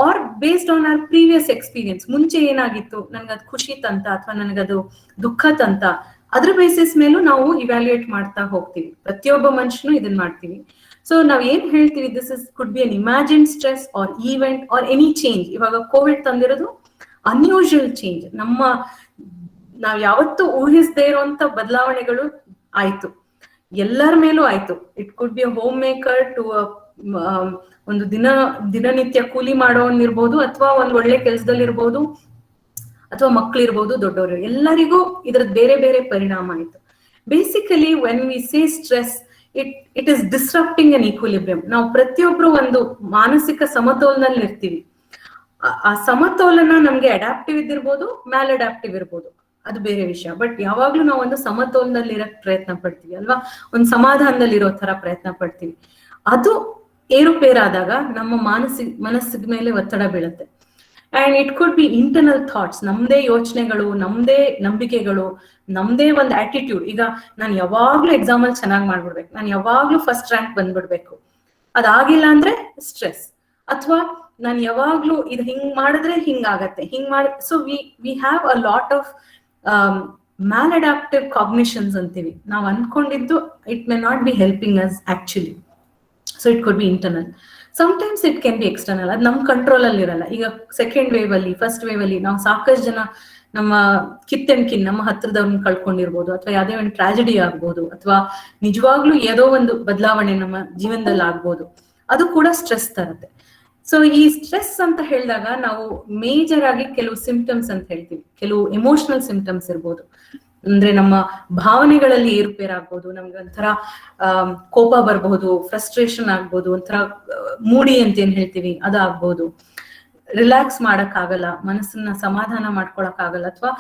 Or based on our previous experience, ಮುಂಚೆ ಏನಾಗಿತ್ತು, ನನ್ಗದು ಖುಷಿ ತಂತ ಅಥವಾ ನನಗದು ದುಃಖ ತಂತ, ಅದ್ರ ಬೇಸಿಸ್ ಮೇಲೂ ನಾವು ಇವ್ಯಾಲ್ಯೂಯೇಟ್ ಮಾಡ್ತಾ ಹೋಗ್ತೀವಿ. ಪ್ರತಿಯೊಬ್ಬ ಮನುಷ್ಯನು ಇದನ್ನ ಮಾಡ್ತೀವಿ. ಸೊ ನಾವ್ ಏನ್ ಹೇಳ್ತೀವಿ, this is could be an imagine stress or event or any change. ಇವಾಗ ಕೋವಿಡ್ ತಂದಿರೋದು ಅನ್ಯೂಶುವಲ್ ಚೇಂಜ್. ನಾವ್ ಯಾವತ್ತೂ ಊಹಿಸದೇ ಇರುವಂತ ಬದಲಾವಣೆಗಳು ಆಯ್ತು, ಎಲ್ಲರ ಮೇಲೂ ಆಯ್ತು. It could be a homemaker to ಒಂದು ದಿನನಿತ್ಯ ಕೂಲಿ ಮಾಡೋನಿರ್ಬೋದು, ಅಥವಾ ಒಂದ್ ಒಳ್ಳೆ ಕೆಲ್ಸದಲ್ಲಿ ಇರ್ಬೋದು, ಅಥವಾ ಮಕ್ಳಿರ್ಬೋದು, ದೊಡ್ಡವರು, ಎಲ್ಲರಿಗೂ ಇದ್ರದ್ದು ಬೇರೆ ಬೇರೆ ಪರಿಣಾಮ ಆಯ್ತು. Basically when we say stress, it is disrupting an equilibrium. ನಾವು ಪ್ರತಿಯೊಬ್ರು ಒಂದು ಮಾನಸಿಕ ಸಮತೋಲನಲ್ಲಿ ಇರ್ತೀವಿ. ಆ ಸಮತೋಲನ ನಮ್ಗೆ ಅಡಾಪ್ಟಿವ್ ಇದ್ದಿರ್ಬೋದು, ಮ್ಯಾಲ್ ಅಡಾಪ್ಟಿವ್ ಇರ್ಬೋದು, ಅದು ಬೇರೆ ವಿಷಯ. ಬಟ್ ಯಾವಾಗ್ಲೂ ನಾವು ಒಂದು ಸಮತೋಲನದಲ್ಲಿ ಇರಕ್ ಪ್ರಯತ್ನ ಪಡ್ತೀವಿ ಅಲ್ವಾ, ಒಂದು ಸಮಾಧಾನದಲ್ಲಿ ಇರೋ ತರ ಪ್ರಯತ್ನ ಪಡ್ತೀವಿ. ಅದು ಏರುಪೇರಾದಾಗ ನಮ್ಮ ಮನಸ್ಸಿನ ಮೇಲೆ ಒತ್ತಡ ಬೀಳುತ್ತೆ. And it could be internal thoughts, ನಮ್ದೇ ಯೋಚನೆಗಳು, ನಮ್ದೇ ನಂಬಿಕೆಗಳು, ನಮ್ದೇ ಒಂದು ಆಟಿಟ್ಯೂಡ್. ಈಗ ನಾನು ಯಾವಾಗ್ಲೂ ಎಕ್ಸಾಮ್ ಅಲ್ಲಿ ಚೆನ್ನಾಗಿ ಮಾಡ್ಬಿಡ್ಬೇಕು, ನಾನು ಯಾವಾಗ್ಲೂ ಫಸ್ಟ್ ರ್ಯಾಂಕ್ ಬಂದ್ಬಿಡ್ಬೇಕು, ಅದಾಗಿಲ್ಲ ಅಂದ್ರೆ ಸ್ಟ್ರೆಸ್. ಅಥವಾ ನಾನು ಯಾವಾಗ್ಲೂ ಇದು ಹಿಂಗ್ ಮಾಡಿದ್ರೆ ಹಿಂಗಾಗತ್ತೆ, so we have a lot of maladaptive cognitions ಅಂತೀವಿ. ನಾವು ಅನ್ಕೊಂಡಿದ್ದು it may not be helping us actually. So it could be internal. Sometimes it can be external. ಅದು ನಮ್ ಕಂಟ್ರೋಲ್ ಅಲ್ಲಿ ಇರಲ್ಲ. ಈಗ ಸೆಕೆಂಡ್ ವೇವ್ ಅಲ್ಲಿ, ಫಸ್ಟ್ ವೇವ್ ಅಲ್ಲಿ ನಾವು ಸಾಕಷ್ಟು ಜನ ನಮ್ಮ ನಮ್ಮ ಹತ್ರದವ್ರನ್ನ ಕಳ್ಕೊಂಡಿರ್ಬೋದು, ಅಥವಾ ಯಾವುದೇ ಒಂದು ಟ್ರಾಜಿಡಿ ಆಗ್ಬೋದು, ಅಥವಾ ನಿಜವಾಗ್ಲೂ ಏನೋ ಒಂದು ಬದಲಾವಣೆ ನಮ್ಮ ಜೀವನದಲ್ಲಿ ಆಗ್ಬೋದು. ಅದು ಕೂಡ ಸ್ಟ್ರೆಸ್ ತರುತ್ತೆ. ಸೊ ಈ ಸ್ಟ್ರೆಸ್ ಅಂತ ಹೇಳಿದಾಗ ನಾವು ಮೇಜರ್ ಆಗಿ ಕೆಲವು ಸಿಂಪ್ಟಮ್ಸ್ ಅಂತ ಹೇಳ್ತೀವಿ. ಕೆಲವು ಎಮೋಷನಲ್ ಸಿಂಪ್ಟಮ್ಸ್ ಇರ್ಬೋದು. ಅಂದ್ರೆ ನಮ್ಮ ಭಾವನೆಗಳಲ್ಲಿ ಏರುಪೇರಾಗ್ಬೋದು, ನಮ್ಗೆ ಒಂಥರ ಕೋಪ ಬರ್ಬಹುದು, ಫ್ರಸ್ಟ್ರೇಷನ್ ಆಗ್ಬೋದು, ಒಂಥರ ಮೂಡಿ ಅಂತ ಏನ್ ಹೇಳ್ತೀವಿ ಅದಾಗ್ಬೋದು, ರಿಲ್ಯಾಕ್ಸ್ ಮಾಡಕ್ ಆಗಲ್ಲ, ಮನಸ್ಸನ್ನ ಸಮಾಧಾನ ಮಾಡ್ಕೊಳಕ್ ಆಗಲ್ಲ, ಅಥವಾ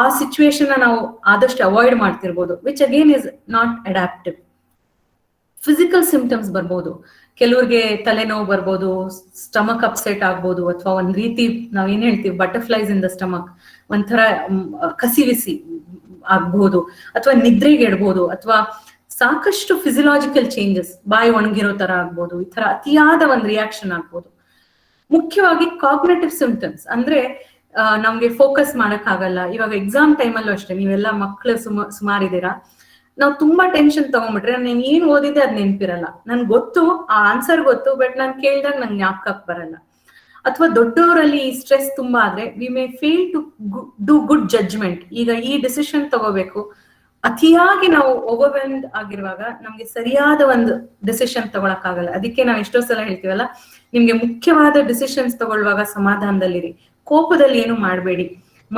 ಆ ಸಿಚುವೇಶನ್ ನಾವು ಆದಷ್ಟು ಅವಾಯ್ಡ್ ಮಾಡ್ತಿರ್ಬೋದು, which again is not adaptive. Physical symptoms ಬರ್ಬೋದು. ಕೆಲವ್ರಿಗೆ ತಲೆನೋವು ಬರ್ಬೋದು, ಸ್ಟಮಕ್ ಅಪ್ಸೆಟ್ ಆಗ್ಬೋದು, ಅಥವಾ ಒಂದ್ ರೀತಿ ನಾವ್ ಏನ್ ಹೇಳ್ತೀವಿ ಬಟರ್ಫ್ಲೈಸ್ ಇನ್ ದ ಸ್ಟಮಕ್, ಒಂಥರ ಕಸಿವಿಸಿ ಆಗ್ಬಹುದು, ಅಥವಾ ನಿದ್ರೆಗೆ ಇಡ್ಬೋದು, ಅಥವಾ ಸಾಕಷ್ಟು ಫಿಸಿಯಲಾಜಿಕಲ್ ಚೇಂಜಸ್, ಬಾಯಿ ಒಣಗಿರೋ ತರ ಆಗ್ಬೋದು, ಈ ತರ ಅತಿಯಾದ ಒಂದು ರಿಯಾಕ್ಷನ್ ಆಗ್ಬೋದು. ಮುಖ್ಯವಾಗಿ ಕಾಗ್ನೇಟಿವ್ ಸಿಂಪ್ಟಮ್ಸ್ ಅಂದ್ರೆ ನಮ್ಗೆ ಫೋಕಸ್ ಮಾಡಕ್ ಆಗಲ್ಲ. ಇವಾಗ ಎಕ್ಸಾಮ್ ಟೈಮಲ್ಲೂ ಅಷ್ಟೇ, ನೀವೆಲ್ಲ ಮಕ್ಳು ಸುಮಾರಿದ್ದೀರಾ, ನಾವು ತುಂಬಾ ಟೆನ್ಷನ್ ತಗೊಂಡ್ಬಿಟ್ರೆ ನಾನು ಏನ್ ಓದಿದೆ ಅದ್ ನೆನ್ಪಿರಲ್ಲ. ನನ್ಗೆ ಗೊತ್ತು, ಆ ಆನ್ಸರ್ ಗೊತ್ತು, ಬಟ್ ನಾನ್ ಕೇಳಿದಾಗ ನಂಗೆ ಜ್ಞಾಪಕಕ್ಕೆ ಬರಲ್ಲ. ಅಥವಾ ದೊಡ್ಡವರಲ್ಲಿ ಈ ಸ್ಟ್ರೆಸ್ ತುಂಬಾ ಆದ್ರೆ we may fail to do good judgement. ಈಗ ಈ ಡಿಸಿಷನ್ ತಗೋಬೇಕು, ಅತಿಯಾಗಿ ನಾವು ಓವರ್ವೆಲ್ಮ್ಡ್ ಆಗಿರುವಾಗ ನಮ್ಗೆ ಸರಿಯಾದ ಒಂದು ಡಿಸಿಷನ್ ತಗೊಳಕ್ ಆಗಲ್ಲ. ಅದಕ್ಕೆ ನಾವು ಎಷ್ಟೋ ಸಲ ಹೇಳ್ತೀವಲ್ಲ, ನಿಮ್ಗೆ ಮುಖ್ಯವಾದ ಡಿಸಿಷನ್ಸ್ ತಗೊಳ್ಳುವಾಗ ಸಮಾಧಾನದಲ್ಲಿರಿ, ಕೋಪದಲ್ಲಿ ಏನು ಮಾಡಬೇಡಿ,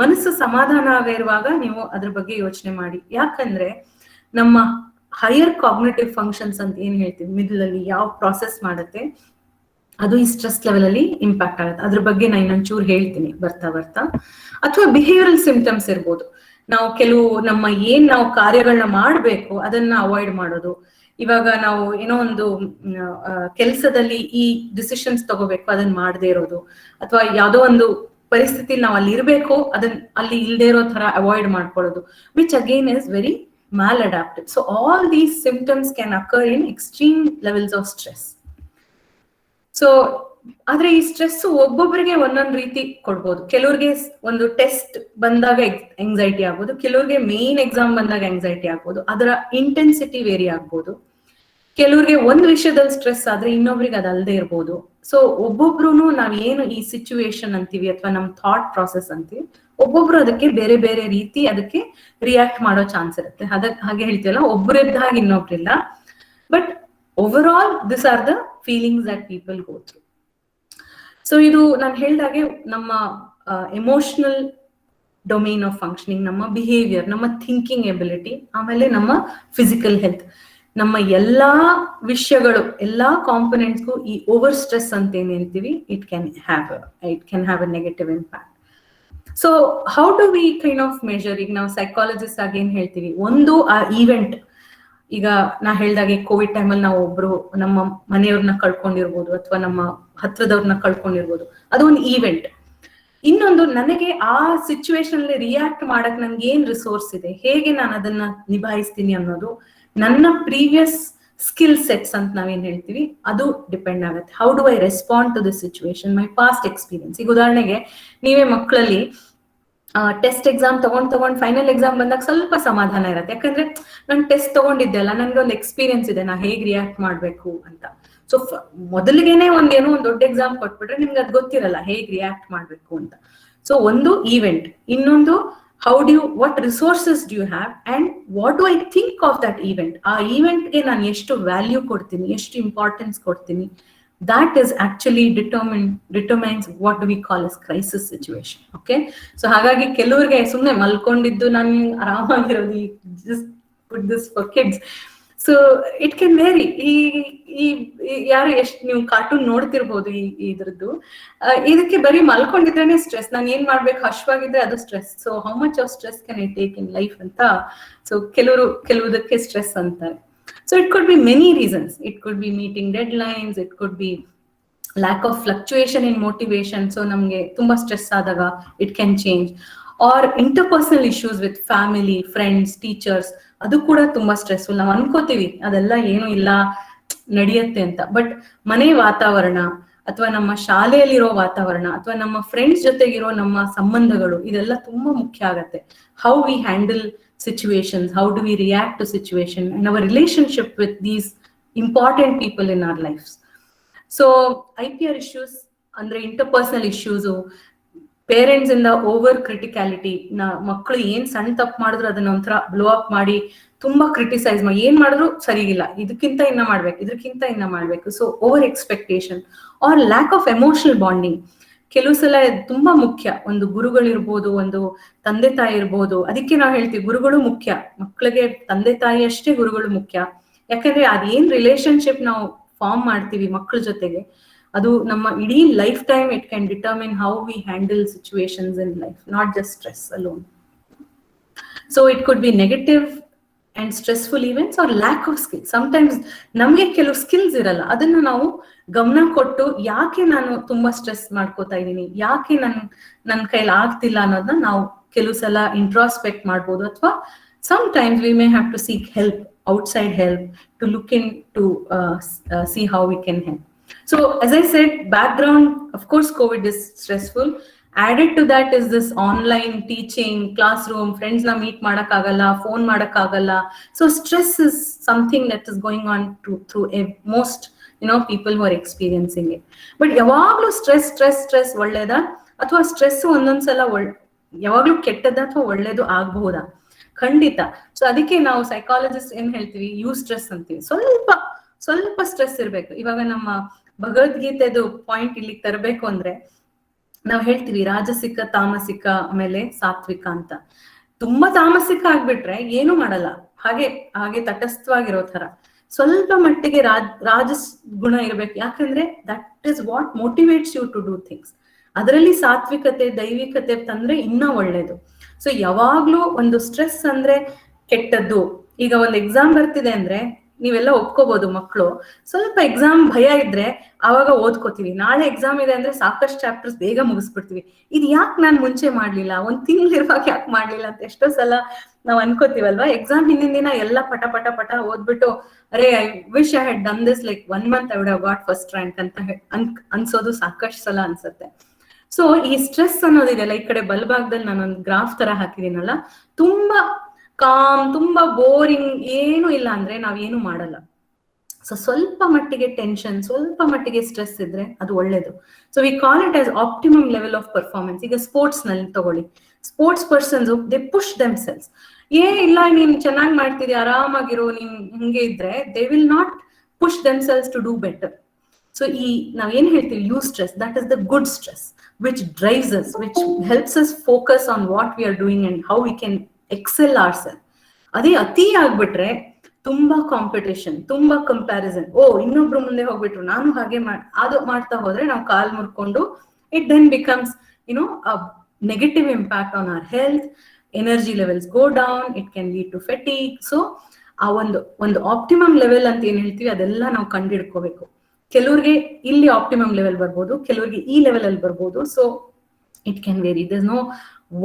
ಮನಸ್ಸು ಸಮಾಧಾನ ಆಗಿರುವಾಗ ನೀವು ಅದ್ರ ಬಗ್ಗೆ ಯೋಚನೆ ಮಾಡಿ. ಯಾಕಂದ್ರೆ ನಮ್ಮ ಹೈಯರ್ ಕಾಗ್ನೇಟಿವ್ ಫಂಕ್ಷನ್ಸ್ ಅಂತ ಏನ್ ಹೇಳ್ತೀವಿ, ಮಿಡಲ್ ಅಲ್ಲಿ ಯಾವ ಪ್ರಾಸೆಸ್ ಮಾಡುತ್ತೆ, ಅದು ಈ ಸ್ಟ್ರೆಸ್ ಲೆವೆಲ್ ಅಲ್ಲಿ ಇಂಪ್ಯಾಕ್ಟ್ ಆಗುತ್ತೆ. ಅದ್ರ ಬಗ್ಗೆ ನಾನು ಇನ್ನೊಂಚೂರು ಹೇಳ್ತೀನಿ ಬರ್ತಾ ಬರ್ತಾ. ಅಥವಾ ಬಿಹೇವಿಯರಲ್ ಸಿಂಪ್ಟಮ್ಸ್ ಇರ್ಬೋದು. ನಾವು ಕೆಲವು ನಾವು ಕಾರ್ಯಗಳನ್ನ ಮಾಡ್ಬೇಕು ಅದನ್ನ ಅವಾಯ್ಡ್ ಮಾಡೋದು. ಇವಾಗ ನಾವು ಏನೋ ಒಂದು ಕೆಲಸದಲ್ಲಿ ಈ ಡಿಸಿಷನ್ಸ್ ತಗೋಬೇಕು, ಅದನ್ನ ಮಾಡದೇ ಇರೋದು, ಅಥವಾ ಯಾವ್ದೋ ಒಂದು ಪರಿಸ್ಥಿತಿ ನಾವು ಅಲ್ಲಿ ಇರ್ಬೇಕು, ಅದನ್ನ ಅಲ್ಲಿ ಇಲ್ದೇ ಇರೋ ತರ ಅವಾಯ್ಡ್ ಮಾಡ್ಕೊಳ್ಳೋದು, which again is very maladaptive. So all these symptoms can occur in extreme levels of stress. So ಆದ್ರೆ ಈ ಸ್ಟ್ರೆಸ್ ಒಬ್ಬೊಬ್ಬರಿಗೆ ಒಂದೊಂದು ರೀತಿ ಕೊಡ್ಬೋದು. ಕೆಲವ್ರಿಗೆ ಒಂದು ಟೆಸ್ಟ್ ಬಂದಾಗ ಎಂಗ್ಸೈಟಿ ಆಗ್ಬೋದು, ಕೆಲವ್ರಿಗೆ ಮೇನ್ ಎಕ್ಸಾಮ್ ಬಂದಾಗ ಎಂಗ್ಸೈಟಿ ಆಗ್ಬೋದು, ಅದರ ಇಂಟೆನ್ಸಿಟಿ ವೇರಿ ಆಗ್ಬೋದು. ಕೆಲವ್ರಿಗೆ ಒಂದ್ ವಿಷಯದಲ್ಲಿ ಸ್ಟ್ರೆಸ್ ಆದ್ರೆ ಇನ್ನೊಬ್ರಿಗೆ ಅದಲ್ದೇ ಇರ್ಬೋದು. ಸೊ ಒಬ್ಬೊಬ್ರು ನಾವ್ ಏನು ಈ ಸಿಚುವೇಶನ್ ಅಂತೀವಿ ಅಥವಾ ನಮ್ ಥಾಟ್ ಪ್ರಾಸೆಸ್ ಅಂತೀವಿ, ಒಬ್ಬೊಬ್ರು ಅದಕ್ಕೆ ಬೇರೆ ಬೇರೆ ರೀತಿ ಅದಕ್ಕೆ ರಿಯಾಕ್ಟ್ ಮಾಡೋ ಚಾನ್ಸ್ ಇರುತ್ತೆ. ಹಾಗೆ ಹೇಳ್ತೀವಲ್ಲ, ಒಬ್ಬರಿದ್ದ ಹಾಗೆ ಇನ್ನೊಬ್ರಿಲ್ಲ. But over all this are the feelings that people go through. So ಇದು ನಾನು ಹೇಳ್ದಾಗೆ ನಮ್ಮ ಎಮೋಷನಲ್ ಡೊಮೇನ್ ಆಫ್ ಫಂಕ್ಷನಿಂಗ್, ನಮ್ಮ ಬಿಹೇವಿಯರ್, ನಮ್ಮ ಥಿಂಕಿಂಗ್ ಎಬಿಲಿಟಿ, ಆಮೇಲೆ ನಮ್ಮ ಫಿಸಿಕಲ್ ಹೆಲ್ತ್, ನಮ್ಮ ಎಲ್ಲಾ ವಿಷಯಗಳು, ಎಲ್ಲಾ ಕಾಂಪೊನೆಂಟ್ಸ್ಗೂ ಈ ಓವರ್ ಸ್ಟ್ರೆಸ್ ಅಂತ ಏನ್ ಹೇಳ್ತೀವಿ, it can have a negative impact. So how do we kind of measure? ಈಗ ನಾವು ಸೈಕಾಲಜಿಸ್ಟ್ ಆಗಿ ಏನ್ ಹೇಳ್ತೀವಿ, ಒಂದು ಆ ಈವೆಂಟ್, ಈಗ ನಾ ಹೇಳ್ದಾಗೆ ಕೋವಿಡ್ ಟೈಮಲ್ಲಿ ನಾವು ಒಬ್ರು ನಮ್ಮ ಮನೆಯವ್ರನ್ನ ಕಳ್ಕೊಂಡಿರ್ಬೋದು ಅಥವಾ ನಮ್ಮ ಹತ್ರದವ್ರನ್ನ ಕಳ್ಕೊಂಡಿರ್ಬೋದು, ಅದು ಒಂದು ಈವೆಂಟ್. ಇನ್ನೊಂದು, ನನಗೆ ಆ ಸಿಚುವೇಶನ್ ಅಲ್ಲಿ ರಿಯಾಕ್ಟ್ ಮಾಡಕ್ ನನ್ಗೆ ಏನ್ ರಿಸೋರ್ಸ್ ಇದೆ, ಹೇಗೆ ನಾನು ಅದನ್ನ ನಿಭಾಯಿಸ್ತೀನಿ ಅನ್ನೋದು, ನನ್ನ ಪ್ರೀವಿಯಸ್ ಸ್ಕಿಲ್ ಸೆಟ್ಸ್ ಅಂತ ನಾವೇನ್ ಹೇಳ್ತೀವಿ ಅದು ಡಿಪೆಂಡ್ ಆಗುತ್ತೆ. How do I respond to the situation, my past experience. ಈಗ ಉದಾಹರಣೆಗೆ ನೀವೇ ಮಕ್ಕಳಲ್ಲಿ ಟೆಸ್ಟ್ ಎಕ್ಸಾಮ್ ತಗೊಂಡ್ ಫೈನಲ್ ಎಕ್ಸಾಮ್ ಬಂದಾಗ ಸ್ವಲ್ಪ ಸಮಾಧಾನ ಇರುತ್ತೆ, ಯಾಕಂದ್ರೆ ನಾನು ಟೆಸ್ಟ್ ತಗೊಂಡಿದ್ದೆ ಅಲ್ಲ, ನನ್ಗೆ ಒಂದು ಎಕ್ಸ್ಪೀರಿಯನ್ಸ್ ಇದೆ, ನಾ ಹೇಗ್ ರಿಯಾಕ್ಟ್ ಮಾಡ್ಬೇಕು ಅಂತ. ಸೊ ಮೊದಲಿಗೆನೆ ಒಂದೇನೋ ಒಂದು ದೊಡ್ಡ ಎಕ್ಸಾಮ್ ಕೊಟ್ಬಿಟ್ರೆ ನಿಮ್ಗೆ ಅದು ಗೊತ್ತಿರಲ್ಲ ಹೇಗ್ ರಿಯಾಕ್ಟ್ ಮಾಡ್ಬೇಕು ಅಂತ. ಸೊ ಒಂದು ಈವೆಂಟ್, ಇನ್ನೊಂದು how do you, what resources do you have and what do I think of that event. ಆ ಈವೆಂಟ್ಗೆ ನಾನು ಎಷ್ಟು ವ್ಯಾಲ್ಯೂ ಕೊಡ್ತೀನಿ, ಎಷ್ಟು ಇಂಪಾರ್ಟೆನ್ಸ್ ಕೊಡ್ತೀನಿ, that is actually determines what do we call as crisis situation. Okay, so ಹಾಗಾಗಿ ಕೆಲವರಿಗೆ ಸುಮ್ಮನೆ ಮಲ್ಕೊಂಡಿದ್ದು ನಾನು ಆರಾಮಾಗಿರೋದು, just put this for kids. So it can vary. ಈ ಯಾರು ಎಷ್ಟು ನೀವು ಕಾರ್ಟೂನ್ ನೋಡ್ತಿರ್ಬೋದು ಇದ್ರದ್ದು, ಇದಕ್ಕೆ ಬರೀ ಮಲ್ಕೊಂಡಿದ್ರೇನೆ ಸ್ಟ್ರೆಸ್, ನಾನು ಏನ್ ಮಾಡ್ಬೇಕು, ಹಶ್ವಾಗಿದ್ರೆ ಅದು stress. So how much of stress can I take in life ಅಂತ ಸೊ ಕೆಲವುದಕ್ಕೆ ಸ್ಟ್ರೆಸ್ ಅಂತಾರೆ. So it could be many reasons. It could be meeting deadlines. It could be lack of fluctuation in motivation. So namge tumba stress adaga it can change. Or interpersonal issues with family, friends, teachers. Adu kuda tumba stressful. Navu ankotivi adella ಏನು ಇಲ್ಲ ನಡೆಯುತ್ತೆ ಅಂತ. ಬಟ್ ಮನೆ ವಾತಾವರಣ ಅಥವಾ ನಮ್ಮ ಶಾಲೆಯಲ್ಲಿರೋ ವಾತಾವರಣ ಅಥವಾ ನಮ್ಮ ಫ್ರೆಂಡ್ಸ್ ಜೊತೆಗಿರೋ ನಮ್ಮ ಸಂಬಂಧಗಳು, ಇದೆಲ್ಲ ತುಂಬಾ ಮುಖ್ಯ ಆಗತ್ತೆ. How we handle situations, how do we react to situation, and our relationship with these important people in our lives. So IPR issues andre interpersonal issues, parents in the over criticality, na ಮಕ್ಕಳು ಏನ್ ಸಣ್ಣ ತಪ್ಪು ಮಾಡಿದ್ರು ಅದನ್ನ ಒಂಥರ ಬ್ಲೋ ಅಪ್ ಮಾಡಿ ತುಂಬಾ ಕ್ರಿಟಿಸೈಸ್ ಮಾಡಿ, ಏನ್ ಮಾಡಿದ್ರು ಸರಿಗಿಲ್ಲ, ಇದಕ್ಕಿಂತ ಇನ್ನ ಮಾಡ್ಬೇಕು, ಇದಕ್ಕಿಂತ ಇನ್ನ ಮಾಡ್ಬೇಕು. So over expectation or lack of emotional bonding. ಕೆಲವು ಸಲ ತುಂಬಾ ಮುಖ್ಯ, ಒಂದು ಗುರುಗಳಿರ್ಬೋದು, ಒಂದು ತಂದೆ ತಾಯಿ ಇರ್ಬೋದು. ಅದಕ್ಕೆ ನಾವು ಹೇಳ್ತೀವಿ ಗುರುಗಳು ಮುಖ್ಯ, ಮಕ್ಕಳಿಗೆ ತಂದೆ ತಾಯಿ ಅಷ್ಟೇ ಗುರುಗಳು ಮುಖ್ಯ. ಯಾಕಂದ್ರೆ ಅದೇನ್ ರಿಲೇಶನ್ಶಿಪ್ ನಾವು ಫಾರ್ಮ್ ಮಾಡ್ತೀವಿ ಮಕ್ಕಳ ಜೊತೆಗೆ, ಅದು ನಮ್ಮ ಇಡೀ life time it can determine how we handle situations in life, not just stress alone. So it could B negative and stressful events or lack of skills. Sometimes ನಮ್ಗೆ ಕೆಲವು ಸ್ಕಿಲ್ಸ್ ಇರಲ್ಲ, ಅದನ್ನ ನಾವು ಗಮನ ಕೊಟ್ಟು ಯಾಕೆ ನಾನು ತುಂಬಾ ಸ್ಟ್ರೆಸ್ ಮಾಡ್ಕೋತಾ ಇದ್ದೀನಿ, ಯಾಕೆ ನನ್ನ ಕೈಲಿ ಆಗ್ತಿಲ್ಲ ಅನ್ನೋದನ್ನ ನಾವು ಕೆಲವು ಸಲ ಇಂಟ್ರಾಸ್ಪೆಕ್ಟ್ ಮಾಡ್ಬೋದು. ಅಥವಾ sometimes we may have to seek help, outside help, to look into see how we can help. So as I said, background, of course COVID is stressful. Added to that is this online teaching, classroom, friends na meet madak agalla, phone madak agalla. So stress is something that is going on through most people who are experiencing it. But yavaglu stress ಒಳ್ಳೆದಾ ಅಥವಾ ಸ್ಟ್ರೆಸ್ ಒಂದೊಂದ್ಸಲ ಯಾವಾಗ್ಲೂ ಕೆಟ್ಟದ ಅಥವಾ ಒಳ್ಳೇದು ಆಗಬಹುದಾ? ಖಂಡಿತ. ಸೊ ಅದಕ್ಕೆ ನಾವು ಸೈಕಾಲಜಿಸ್ಟ್ ಏನ್ ಹೇಳ್ತೀವಿ, ಯೂ ಸ್ಟ್ರೆಸ್ ಅಂತೀವಿ. ಸ್ವಲ್ಪ ಸ್ಟ್ರೆಸ್ ಇರ್ಬೇಕು. ಇವಾಗ ನಮ್ಮ ಭಗವದ್ಗೀತೆದು ಪಾಯಿಂಟ್ ಇಲ್ಲಿ ತರಬೇಕು ಅಂದ್ರೆ ನಾವ್ ಹೇಳ್ತೀವಿ ರಾಜಸಿಕ, ತಾಮಸಿಕ, ಆಮೇಲೆ ಸಾತ್ವಿಕ ಅಂತ. ತುಂಬಾ ತಾಮಸಿಕ ಆಗ್ಬಿಟ್ರೆ ಏನು ಮಾಡಲ್ಲ, ಹಾಗೆ ತಟಸ್ಥವಾಗಿರೋ ತರ. ಸ್ವಲ್ಪ ಮಟ್ಟಿಗೆ ರಾಜಸ್ ಗುಣ ಇರ್ಬೇಕು, ಯಾಕಂದ್ರೆ that is what motivates you to do things. ಅದರಲ್ಲಿ ಸಾತ್ವಿಕತೆ, ದೈವಿಕತೆ ತಂದ್ರೆ ಇನ್ನೂ ಒಳ್ಳೇದು. ಸೊ ಯಾವಾಗ್ಲೂ ಒಂದು ಸ್ಟ್ರೆಸ್ ಅಂದ್ರೆ ಕೆಟ್ಟದ್ದು. ಈಗ ಒಂದು ಎಕ್ಸಾಮ್ ಬರ್ತಿದೆ ಅಂದ್ರೆ ನೀವೆಲ್ಲ ಒಪ್ಕೋಬಹುದು, ಮಕ್ಕಳು ಸ್ವಲ್ಪ ಎಕ್ಸಾಮ್ ಭಯ ಇದ್ರೆ ಆವಾಗ ಓದ್ಕೋತೀವಿ. ನಾಳೆ ಎಕ್ಸಾಮ್ ಇದೆ ಅಂದ್ರೆ ಸಾಕಷ್ಟು ಚಾಪ್ಟರ್ಸ್ ಬೇಗ ಮುಗಿಸ್ಬಿಡ್ತೀವಿ. ಇದು ಯಾಕೆ ನಾನು ಮುಂಚೆ ಮಾಡ್ಲಿಲ್ಲ, ಒಂದ್ ತಿಂಗಳಿರುವಾಗ ಯಾಕೆ ಮಾಡ್ಲಿಲ್ಲ ಅಂತ ಎಷ್ಟೋ ಸಲ ನಾವ್ ಅನ್ಕೋತೀವಲ್ವಾ. ಎಕ್ಸಾಮ್ ಹಿಂದಿನ ದಿನ ಎಲ್ಲ ಪಟ ಪಟ ಪಟ ಓದ್ಬಿಟ್ಟು ಅರೆ I wish I had done this like 1 month I would have got first rank ಅಂತ ಅನ್ಸೋದು ಸಾಕಷ್ಟು ಸಲ ಅನ್ಸುತ್ತೆ. ಸೊ ಈ ಸ್ಟ್ರೆಸ್ ಅನ್ನೋದಿದೆಯಲ್ಲ, ಈ ಕಡೆ ಬಲಭಾಗದಲ್ಲಿ ನಾನೊಂದು ಗ್ರಾಫ್ ತರ ಹಾಕಿದೀನಲ್ಲ, ತುಂಬಾ ಕಾಮ್, ತುಂಬಾ ಬೋರಿಂಗ್, ಏನು ಇಲ್ಲ ಅಂದ್ರೆ ನಾವೇನು ಮಾಡಲ್ಲ. ಸೊ ಸ್ವಲ್ಪ ಮಟ್ಟಿಗೆ ಟೆನ್ಷನ್, ಸ್ವಲ್ಪ ಮಟ್ಟಿಗೆ ಸ್ಟ್ರೆಸ್ ಇದ್ರೆ ಅದು ಒಳ್ಳೇದು. So we call it as optimum level of performance. ಈಗ ಸ್ಪೋರ್ಟ್ಸ್ ನಲ್ಲಿ ತಗೊಳ್ಳಿ, sports persons they push themselves. ಇಲ್ಲ ನೀನ್ ಚೆನ್ನಾಗಿ ಮಾಡ್ತಿದ್ಯಾ, ಆರಾಮಾಗಿರೋ, ನೀನ್ ಹಿಂಗೆ ಇದ್ರೆ they will not push themselves to do better. So ನಾವ್ ಏನ್ ಹೇಳ್ತೀವಿ, you stress, that is the good stress which drives us, which helps us focus on what we are doing and how we can excel ourselves. ಅದೇ ಅತಿ ಆಗ್ಬಿಟ್ರೆ ತುಂಬಾ ಕಾಂಪಿಟೇಷನ್, ತುಂಬಾ ಕಂಪ್ಯಾರಿಸನ್. ಇನ್ನೊಬ್ರು ಮುಂದೆ ಹೋಗ್ಬಿಟ್ರು, ನಾನು ಹಾಗೆ ಅದು ಮಾಡ್ತಾ ಹೋದ್ರೆ ನಾವು ಕಾಲ್ ಮುರ್ಕೊಂಡು it then becomes negative impact on our health. Energy levels go down, it can lead to fatigue. So ಆ ಒಂದು ಆಪ್ಟಿಮಮ್ ಲೆವೆಲ್ ಅಂತ ಏನ್ ಹೇಳ್ತೀವಿ ಅದೆಲ್ಲ ನಾವು ಕಂಡಿಡ್ಕೋಬೇಕು. ಕೆಲವ್ರಿಗೆ ಇಲ್ಲಿ ಆಪ್ಟಿಮಮ್ ಲೆವೆಲ್ ಬರ್ಬೋದು, ಕೆಲವ್ರಿಗೆ ಈ ಲೆವೆಲ್ ಅಲ್ಲಿ ಬರ್ಬೋದು. So it can vary. There no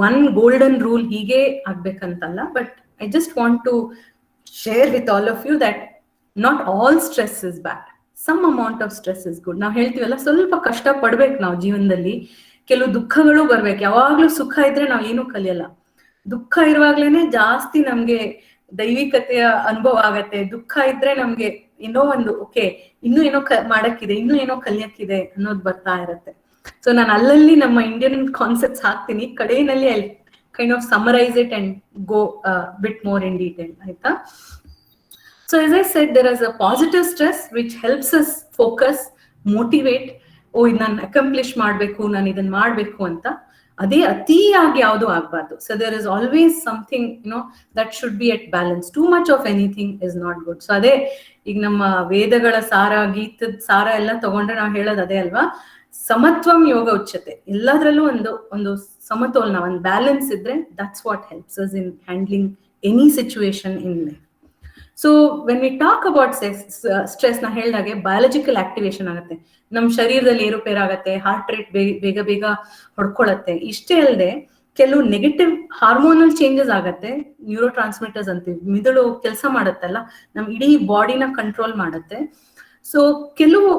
one golden rule ಹೀಗೆ ಆಗ್ಬೇಕಂತಲ್ಲ. But I just want to share with all of you that not all stress is bad. Some amount of stress is good. ನಾವು ಹೇಳ್ತೀವಲ್ಲ, ಸ್ವಲ್ಪ ಕಷ್ಟ ಪಡ್ಬೇಕು ನಾವು ಜೀವನದಲ್ಲಿ. ಕೆಲವು ದುಃಖಗಳು ಬರ್ಬೇಕು. ಯಾವಾಗ್ಲೂ ಸುಖ ಇದ್ರೆ ನಾವ್ ಏನು ಕಲಿಯಲ್ಲ. ದುಃಖ ಇರುವಾಗ್ಲೇನೆ ಜಾಸ್ತಿ ನಮ್ಗೆ ದೈವಿಕತೆಯ ಅನುಭವ ಆಗತ್ತೆ. ದುಃಖ ಇದ್ರೆ ನಮ್ಗೆ ಏನೋ ಒಂದು ಓಕೆ, ಇನ್ನೂ ಏನೋ ಮಾಡಕ್ಕಿದೆ, ಇನ್ನೂ ಏನೋ ಕಲಿಯಕ್ಕಿದೆ ಅನ್ನೋದು ಬರ್ತಾ ಇರತ್ತೆ. ಸೊ ನಾನು ಅಲ್ಲಲ್ಲಿ ನಮ್ಮ ಇಂಡಿಯನ್ ಕಾನ್ಸೆಪ್ಟ್ಸ್ ಹಾಕ್ತೀನಿ. ಕಡೆಯಲ್ಲಿ I kind of summarise it and go bit more in detail. ಆಯ್ತಾ? So as I said, there is a positive stress which helps us focus, motivate. ಓ, ಇದು ನಾನು ಅಕಂಪ್ಲಿಷ್ ಮಾಡ್ಬೇಕು, ನಾನು ಇದನ್ನ ಮಾಡ್ಬೇಕು ಅಂತ. ಅದೇ ಅತಿಯಾಗಿ ಯಾವುದು ಆಗ್ಬಾರ್ದು. So there is always something that should be at balance. Too much of anything is not good. So ಅದೇ ಈಗ ನಮ್ಮ ವೇದಗಳ ಸಾರ, ಗೀತದ ಸಾರ ಎಲ್ಲ ತಗೊಂಡ್ರೆ ನಾವು ಹೇಳೋದು ಅದೇ ಅಲ್ವಾ, ಸಮತ್ವಂ ಯೋಗ ಉಚ್ಯತೆ. ಎಲ್ಲದರಲ್ಲೂ ಒಂದು ಸಮತೋಲನ, ಒಂದು ಬ್ಯಾಲೆನ್ಸ್ ಇದ್ರೆ that's what helps us in handling any situation in life. So when we talk about stress, ನಾ ಹೇಳಿದಾಗೆ ಬಯಾಲಜಿಕಲ್ ಆಕ್ಟಿವೇಶನ್ ಆಗುತ್ತೆ, ನಮ್ಮ ಶರೀರದಲ್ಲಿ ಏರುಪೇರಾಗತ್ತೆ, ಹಾರ್ಟ್ ರೇಟ್ ಬೇಗ ಬೇಗ ಹೊಡ್ಕೊಳತ್ತೆ. ಇಷ್ಟೇ ಅಲ್ಲದೆ ಕೆಲವು ನೆಗೆಟಿವ್ ಹಾರ್ಮೋನಲ್ ಚೇಂಜಸ್ ಆಗತ್ತೆ. ನ್ಯೂರೋ ಟ್ರಾನ್ಸ್ಮಿಟರ್ಸ್ ಅಂತೀವಿ, ಮಿದುಳು ಕೆಲಸ ಮಾಡುತ್ತಲ್ಲ, ನಮ್ ಇಡೀ ಬಾಡಿನ ಕಂಟ್ರೋಲ್ ಮಾಡುತ್ತೆ. ಸೊ ಕೆಲವು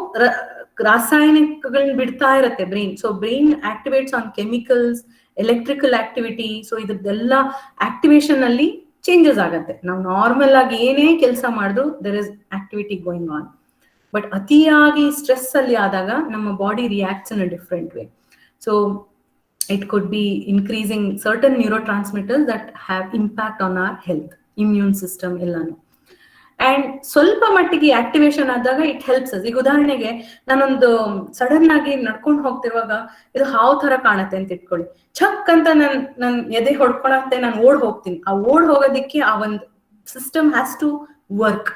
ರಾಸಾಯನಿಕಗಳನ್ನ ಬಿಡ್ತಾ ಇರತ್ತೆ brain. So brain activates on chemicals, electrical activity. So ಇದ್ರದ್ದೆಲ್ಲ ಆಕ್ಟಿವೇಶನ್ ಅಲ್ಲಿ ಚೇಂಜಸ್ ಆಗತ್ತೆ. ನಾವು ನಾರ್ಮಲ್ ಆಗಿ ಏನೇ ಕೆಲಸ ಮಾಡಿದ್ರು there is activity going on. But ಅತಿಯಾಗಿ ಸ್ಟ್ರೆಸ್ ಅಲ್ಲಿ ಆದಾಗ ನಮ್ಮ body reacts in a different way. So it could be increasing certain neurotransmitters that have impact on our health, immune system ಎಲ್ಲಾನು. ಅಂಡ್ ಸ್ವಲ್ಪ ಮಟ್ಟಿಗೆ ಆಕ್ಟಿವೇಶನ್ ಆದಾಗ ಇಟ್ ಹೆಲ್ಪ್ಸ್ ಅಸ್. ಈಗ ಉದಾಹರಣೆಗೆ ನಾನೊಂದು ಸಡನ್ ಆಗಿ ನಡ್ಕೊಂಡು ಹೋಗ್ತಿರುವಾಗ ಇದು ಹಾವು ತರ ಕಾಣತ್ತೆ ಅಂತ ಇಟ್ಕೊಳ್ಳಿ. ಛಕ್ ಅಂತ ನನ್ ಎದೆ ಹೊಡ್ಕೊಳತ್ತೆ, ನಾನು ಓಡ್ ಹೋಗ್ತೀನಿ. ಆ ಓಡ್ ಹೋಗೋದಿಕ್ಕೆ ಆ ಒಂದು ಸಿಸ್ಟಮ್ ಹ್ಯಾಸ್ ಟು ವರ್ಕ್.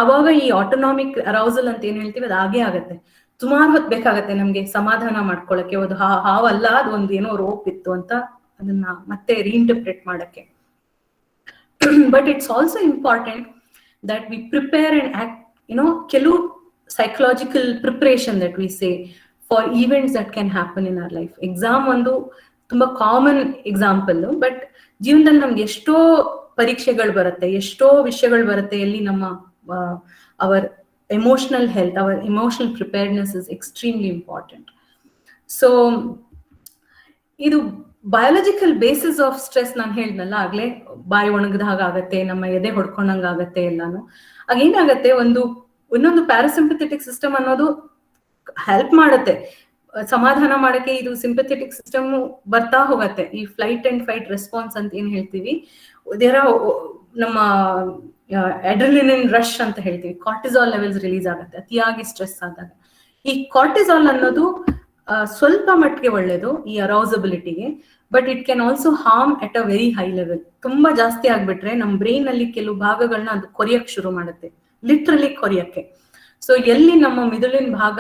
ಅವಾಗ ಈ ಆಟೋನಾಮಿಕ್ ಅರೌಸಲ್ ಅಂತ ಏನ್ ಹೇಳ್ತೀವಿ ಅದು ಹಾಗೆ ಆಗತ್ತೆ. ಸುಮಾರು ಹೊತ್ತು ಬೇಕಾಗತ್ತೆ ನಮ್ಗೆ ಸಮಾಧಾನ ಮಾಡ್ಕೊಳಕ್ಕೆ. ಒಂದು ಹಾವಲ್ಲ, ಅದು ಒಂದು ಏನೋ ರೋಪ್ ಇತ್ತು ಅಂತ ಅದನ್ನ ಮತ್ತೆ ರೀಇಂಟರ್ಪ್ರೆಟ್ ಮಾಡಕ್ಕೆ. But it's also important that we prepare and act, ಕೆಲವು psychological preparation that we say for events that can happen in our life. Exam ಒಂದು ತುಂಬಾ ಕಾಮನ್ ಎಕ್ಸಾಂಪಲ್. ಬಟ್ ಜೀವನದಲ್ಲಿ ನಮ್ಗೆ ಎಷ್ಟೋ ಪರೀಕ್ಷೆಗಳು ಬರುತ್ತೆ, ಎಷ್ಟೋ ವಿಷಯಗಳು ಬರುತ್ತೆ, ಎಲ್ಲಿ ನಮ್ಮ our emotional health, our emotional preparedness is extremely important. So ಇದು ಬಯಾಲಜಿಕಲ್ ಬೇಸಿಸ್ ಆಫ್ ಸ್ಟ್ರೆಸ್ ನಾನು ಹೇಳ್ದಲ್ಲ ಆಗ್ಲೇ, ಬಾಯಿ ಒಣಗದಾಗ ಆಗತ್ತೆ, ನಮ್ಮ ಎದೆ ಹೊಡ್ಕೊಂಡಂಗ ಆಗತ್ತೆ ಎಲ್ಲಾನು. ಆಗೇನಾಗತ್ತೆ, ಇನ್ನೊಂದು ಪ್ಯಾರಾಸಿಂಪಥೆಟಿಕ್ ಸಿಸ್ಟಮ್ ಅನ್ನೋದು ಹೆಲ್ಪ್ ಮಾಡುತ್ತೆ ಸಮಾಧಾನ ಮಾಡಕ್ಕೆ. ಇದು ಸಿಂಪಥೆಟಿಕ್ ಸಿಸ್ಟಮ್ ಬರ್ತಾ ಹೋಗತ್ತೆ. ಈ ಫ್ಲೈಟ್ ಅಂಡ್ ಫೈಟ್ ರೆಸ್ಪಾನ್ಸ್ ಅಂತ ಏನ್ ಹೇಳ್ತೀವಿ, ನಮ್ಮ ಅಡ್ರಿನಲಿನ್ ರಶ್ ಅಂತ ಹೇಳ್ತೀವಿ, ಕಾರ್ಟಿಸಾಲ್ ಲೆವೆಲ್ಸ್ ರಿಲೀಸ್ ಆಗುತ್ತೆ ಅತಿಯಾಗಿ ಸ್ಟ್ರೆಸ್ ಆದಾಗ. ಈ ಕಾರ್ಟಿಸಾಲ್ ಅನ್ನೋದು ಸ್ವಲ್ಪ ಮಟ್ಟಿಗೆ ಒಳ್ಳೇದು ಈ ಅರೌಸಬಿಲಿಟಿಗೆ. But it can also harm at a very high level. ತುಂಬಾ ಜಾಸ್ತಿ ಆಗ್ಬಿಟ್ರೆ ನಮ್ಮ ಬ್ರೈನ್ ಅಲ್ಲಿ ಕೆಲವು ಭಾಗಗಳನ್ನ ಅದು ಕೊರಿಯಕ್ ಶುರು ಮಾಡುತ್ತೆ, ಲಿಟ್ರಲಿ ಕೊರಿಯಕ್ಕೆ. ಸೊ ಎಲ್ಲಿ ನಮ್ಮ ಮಿದುಳಿನ ಭಾಗ